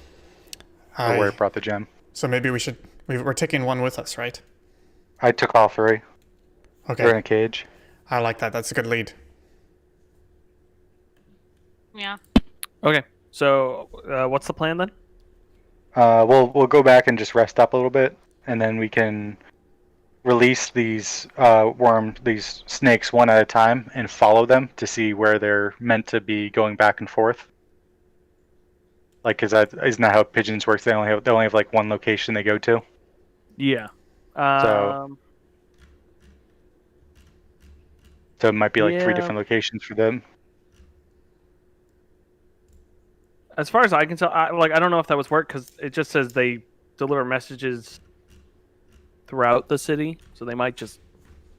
or where it brought the gem. So maybe we're taking one with us, right? I took all 3. Okay. They're in a cage. I like that. That's a good lead. Yeah. Okay, so what's the plan then? We'll go back and just rest up a little bit, and then we can release these these snakes one at a time, and follow them to see where they're meant to be going back and forth. Like, isn't that how pigeons work? They only have like one location they go to. Yeah. So it might be like 3 Yeah. different locations for them. As far as I can tell, I don't know if that was work because it just says they deliver messages throughout the city, so they might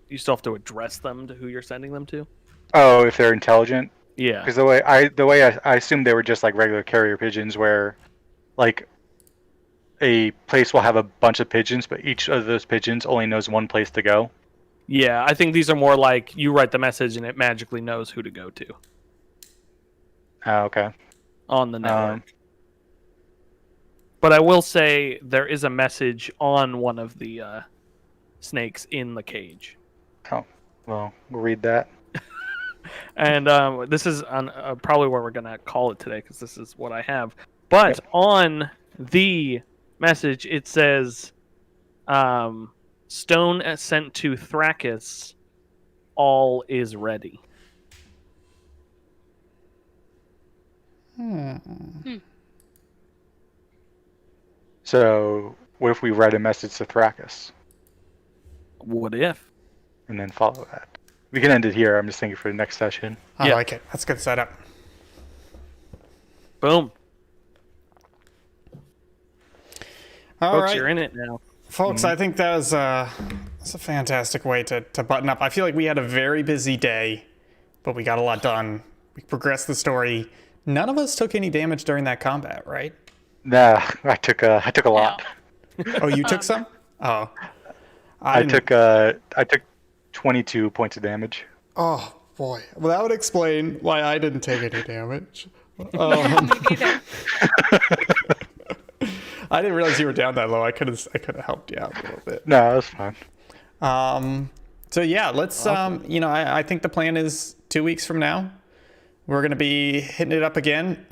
you still have to address them to who you're sending them to. Oh, if they're intelligent. Yeah. Because the way I assumed they were just like regular carrier pigeons, where like a place will have a bunch of pigeons, but each of those pigeons only knows one place to go. Yeah, I think these are more like you write the message and it magically knows who to go to Okay. on the network. But I will say there is a message on one of the snakes in the cage. Oh, well, we'll read that. And this is on, probably where we're going to call it today because this is what I have. But on the message, it says, Stone sent to Thrakis, all is ready. So, what if we write a message to Thrakis What if? and then follow that? We can end it here. I'm just thinking for the next session. I Yeah. like it. That's a good setup. Boom. All Folks, right. you're in it now. Folks, I think that's a fantastic way to button up. I feel like we had a very busy day, but we got a lot done. We progressed the story. None of us took any damage during that combat, right? Nah, I took a lot. Oh, you took some? Oh. I didn't- took 22 points of damage. Oh, boy. Well, that would explain why I didn't take any damage. Me neither. I didn't realize you were down that low. I could have helped you out a little bit. No, that's fine. So yeah, let's I think the plan is 2 weeks from now we're going to be hitting it up again.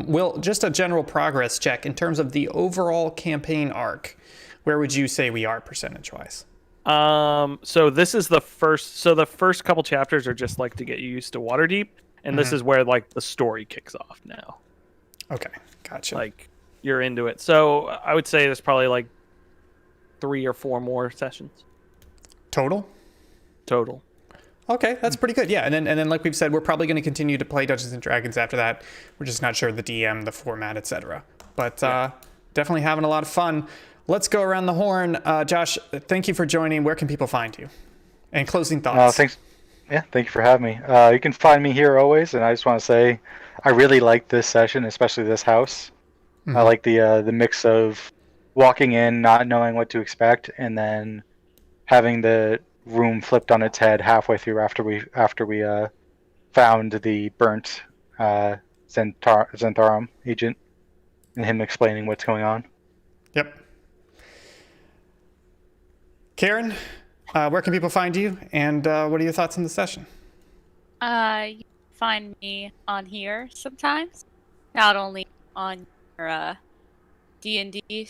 Will, just a general progress check in terms of the overall campaign arc. Where would you say we are percentage wise? So this is the first. So the first couple chapters are just like to get you used to Waterdeep, and this is where like the story kicks off now. Okay, gotcha. Like you're into it. So I would say there's probably like 3 or 4 more sessions Total? Okay, that's pretty good. Yeah, and then like we've said, we're probably going to continue to play Dungeons and Dragons after that. We're just not sure the DM, the format, etc. But definitely having a lot of fun. Let's go around the horn. Josh, thank you for joining. Where can people find you? And closing thoughts. Thanks. Yeah, thank you for having me. You can find me here always, and I just want to say I really like this session, especially this house. I like the mix of walking in, not knowing what to expect, and then having the room flipped on its head halfway through after we found the burnt Zentharum agent, and him explaining what's going on. Yep. Karen, where can people find you? And what are your thoughts on the session? You can find me on here sometimes, not only on your D&D,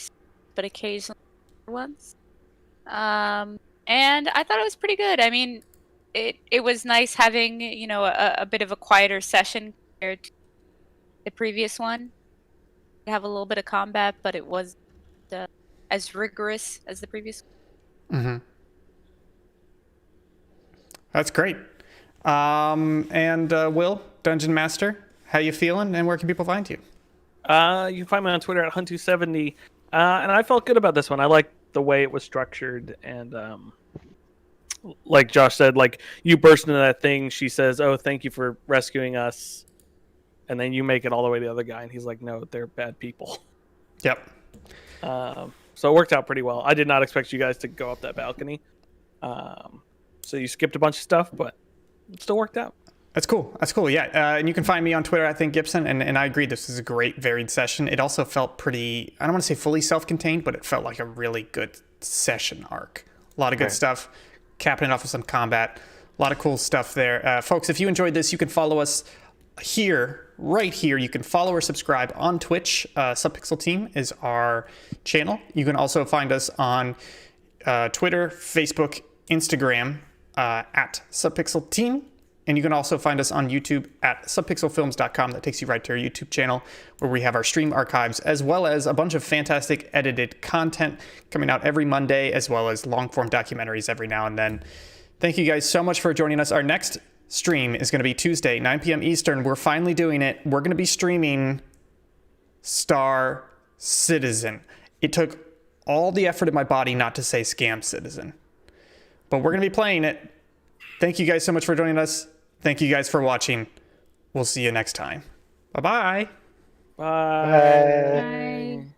but occasionally other ones. And I thought it was pretty good. I mean, it was nice having a bit of a quieter session compared to the previous one. You have a little bit of combat, but it was as rigorous as the previous one. Mm-hmm. That's great. And Will, Dungeon Master, how you feeling, and where can people find you? You can find me on Twitter at Hunt270. And I felt good about this one. I liked the way it was structured, and like Josh said, like you burst into that thing. She says, "Oh, thank you for rescuing us," and then you make it all the way to the other guy, and he's like, "No, they're bad people." Yep. So it worked out pretty well. I did not expect you guys to go up that balcony. So you skipped a bunch of stuff, but it still worked out. That's cool. That's cool. Yeah. And you can find me on Twitter, I think, Gibson. And I agree, this is a great, varied session. It also felt pretty, I don't want to say fully self-contained, but it felt like a really good session arc. A lot of good stuff. Capping it off with some combat. A lot of cool stuff there. Folks, if you enjoyed this, you can follow us here, right here. You can follow or subscribe on Twitch. Subpixel Team is our channel. You can also find us on Twitter, Facebook, Instagram at Subpixel Team. And you can also find us on YouTube at subpixelfilms.com. That takes you right to our YouTube channel where we have our stream archives, as well as a bunch of fantastic edited content coming out every Monday, as well as long-form documentaries every now and then. Thank you guys so much for joining us. Our next stream is going to be Tuesday, 9 p.m. Eastern. We're finally doing it. We're going to be streaming Star Citizen. It took all the effort in my body not to say Scam Citizen. But we're going to be playing it. Thank you guys so much for joining us. Thank you guys for watching. We'll see you next time. Bye-bye. Bye. Bye. Bye.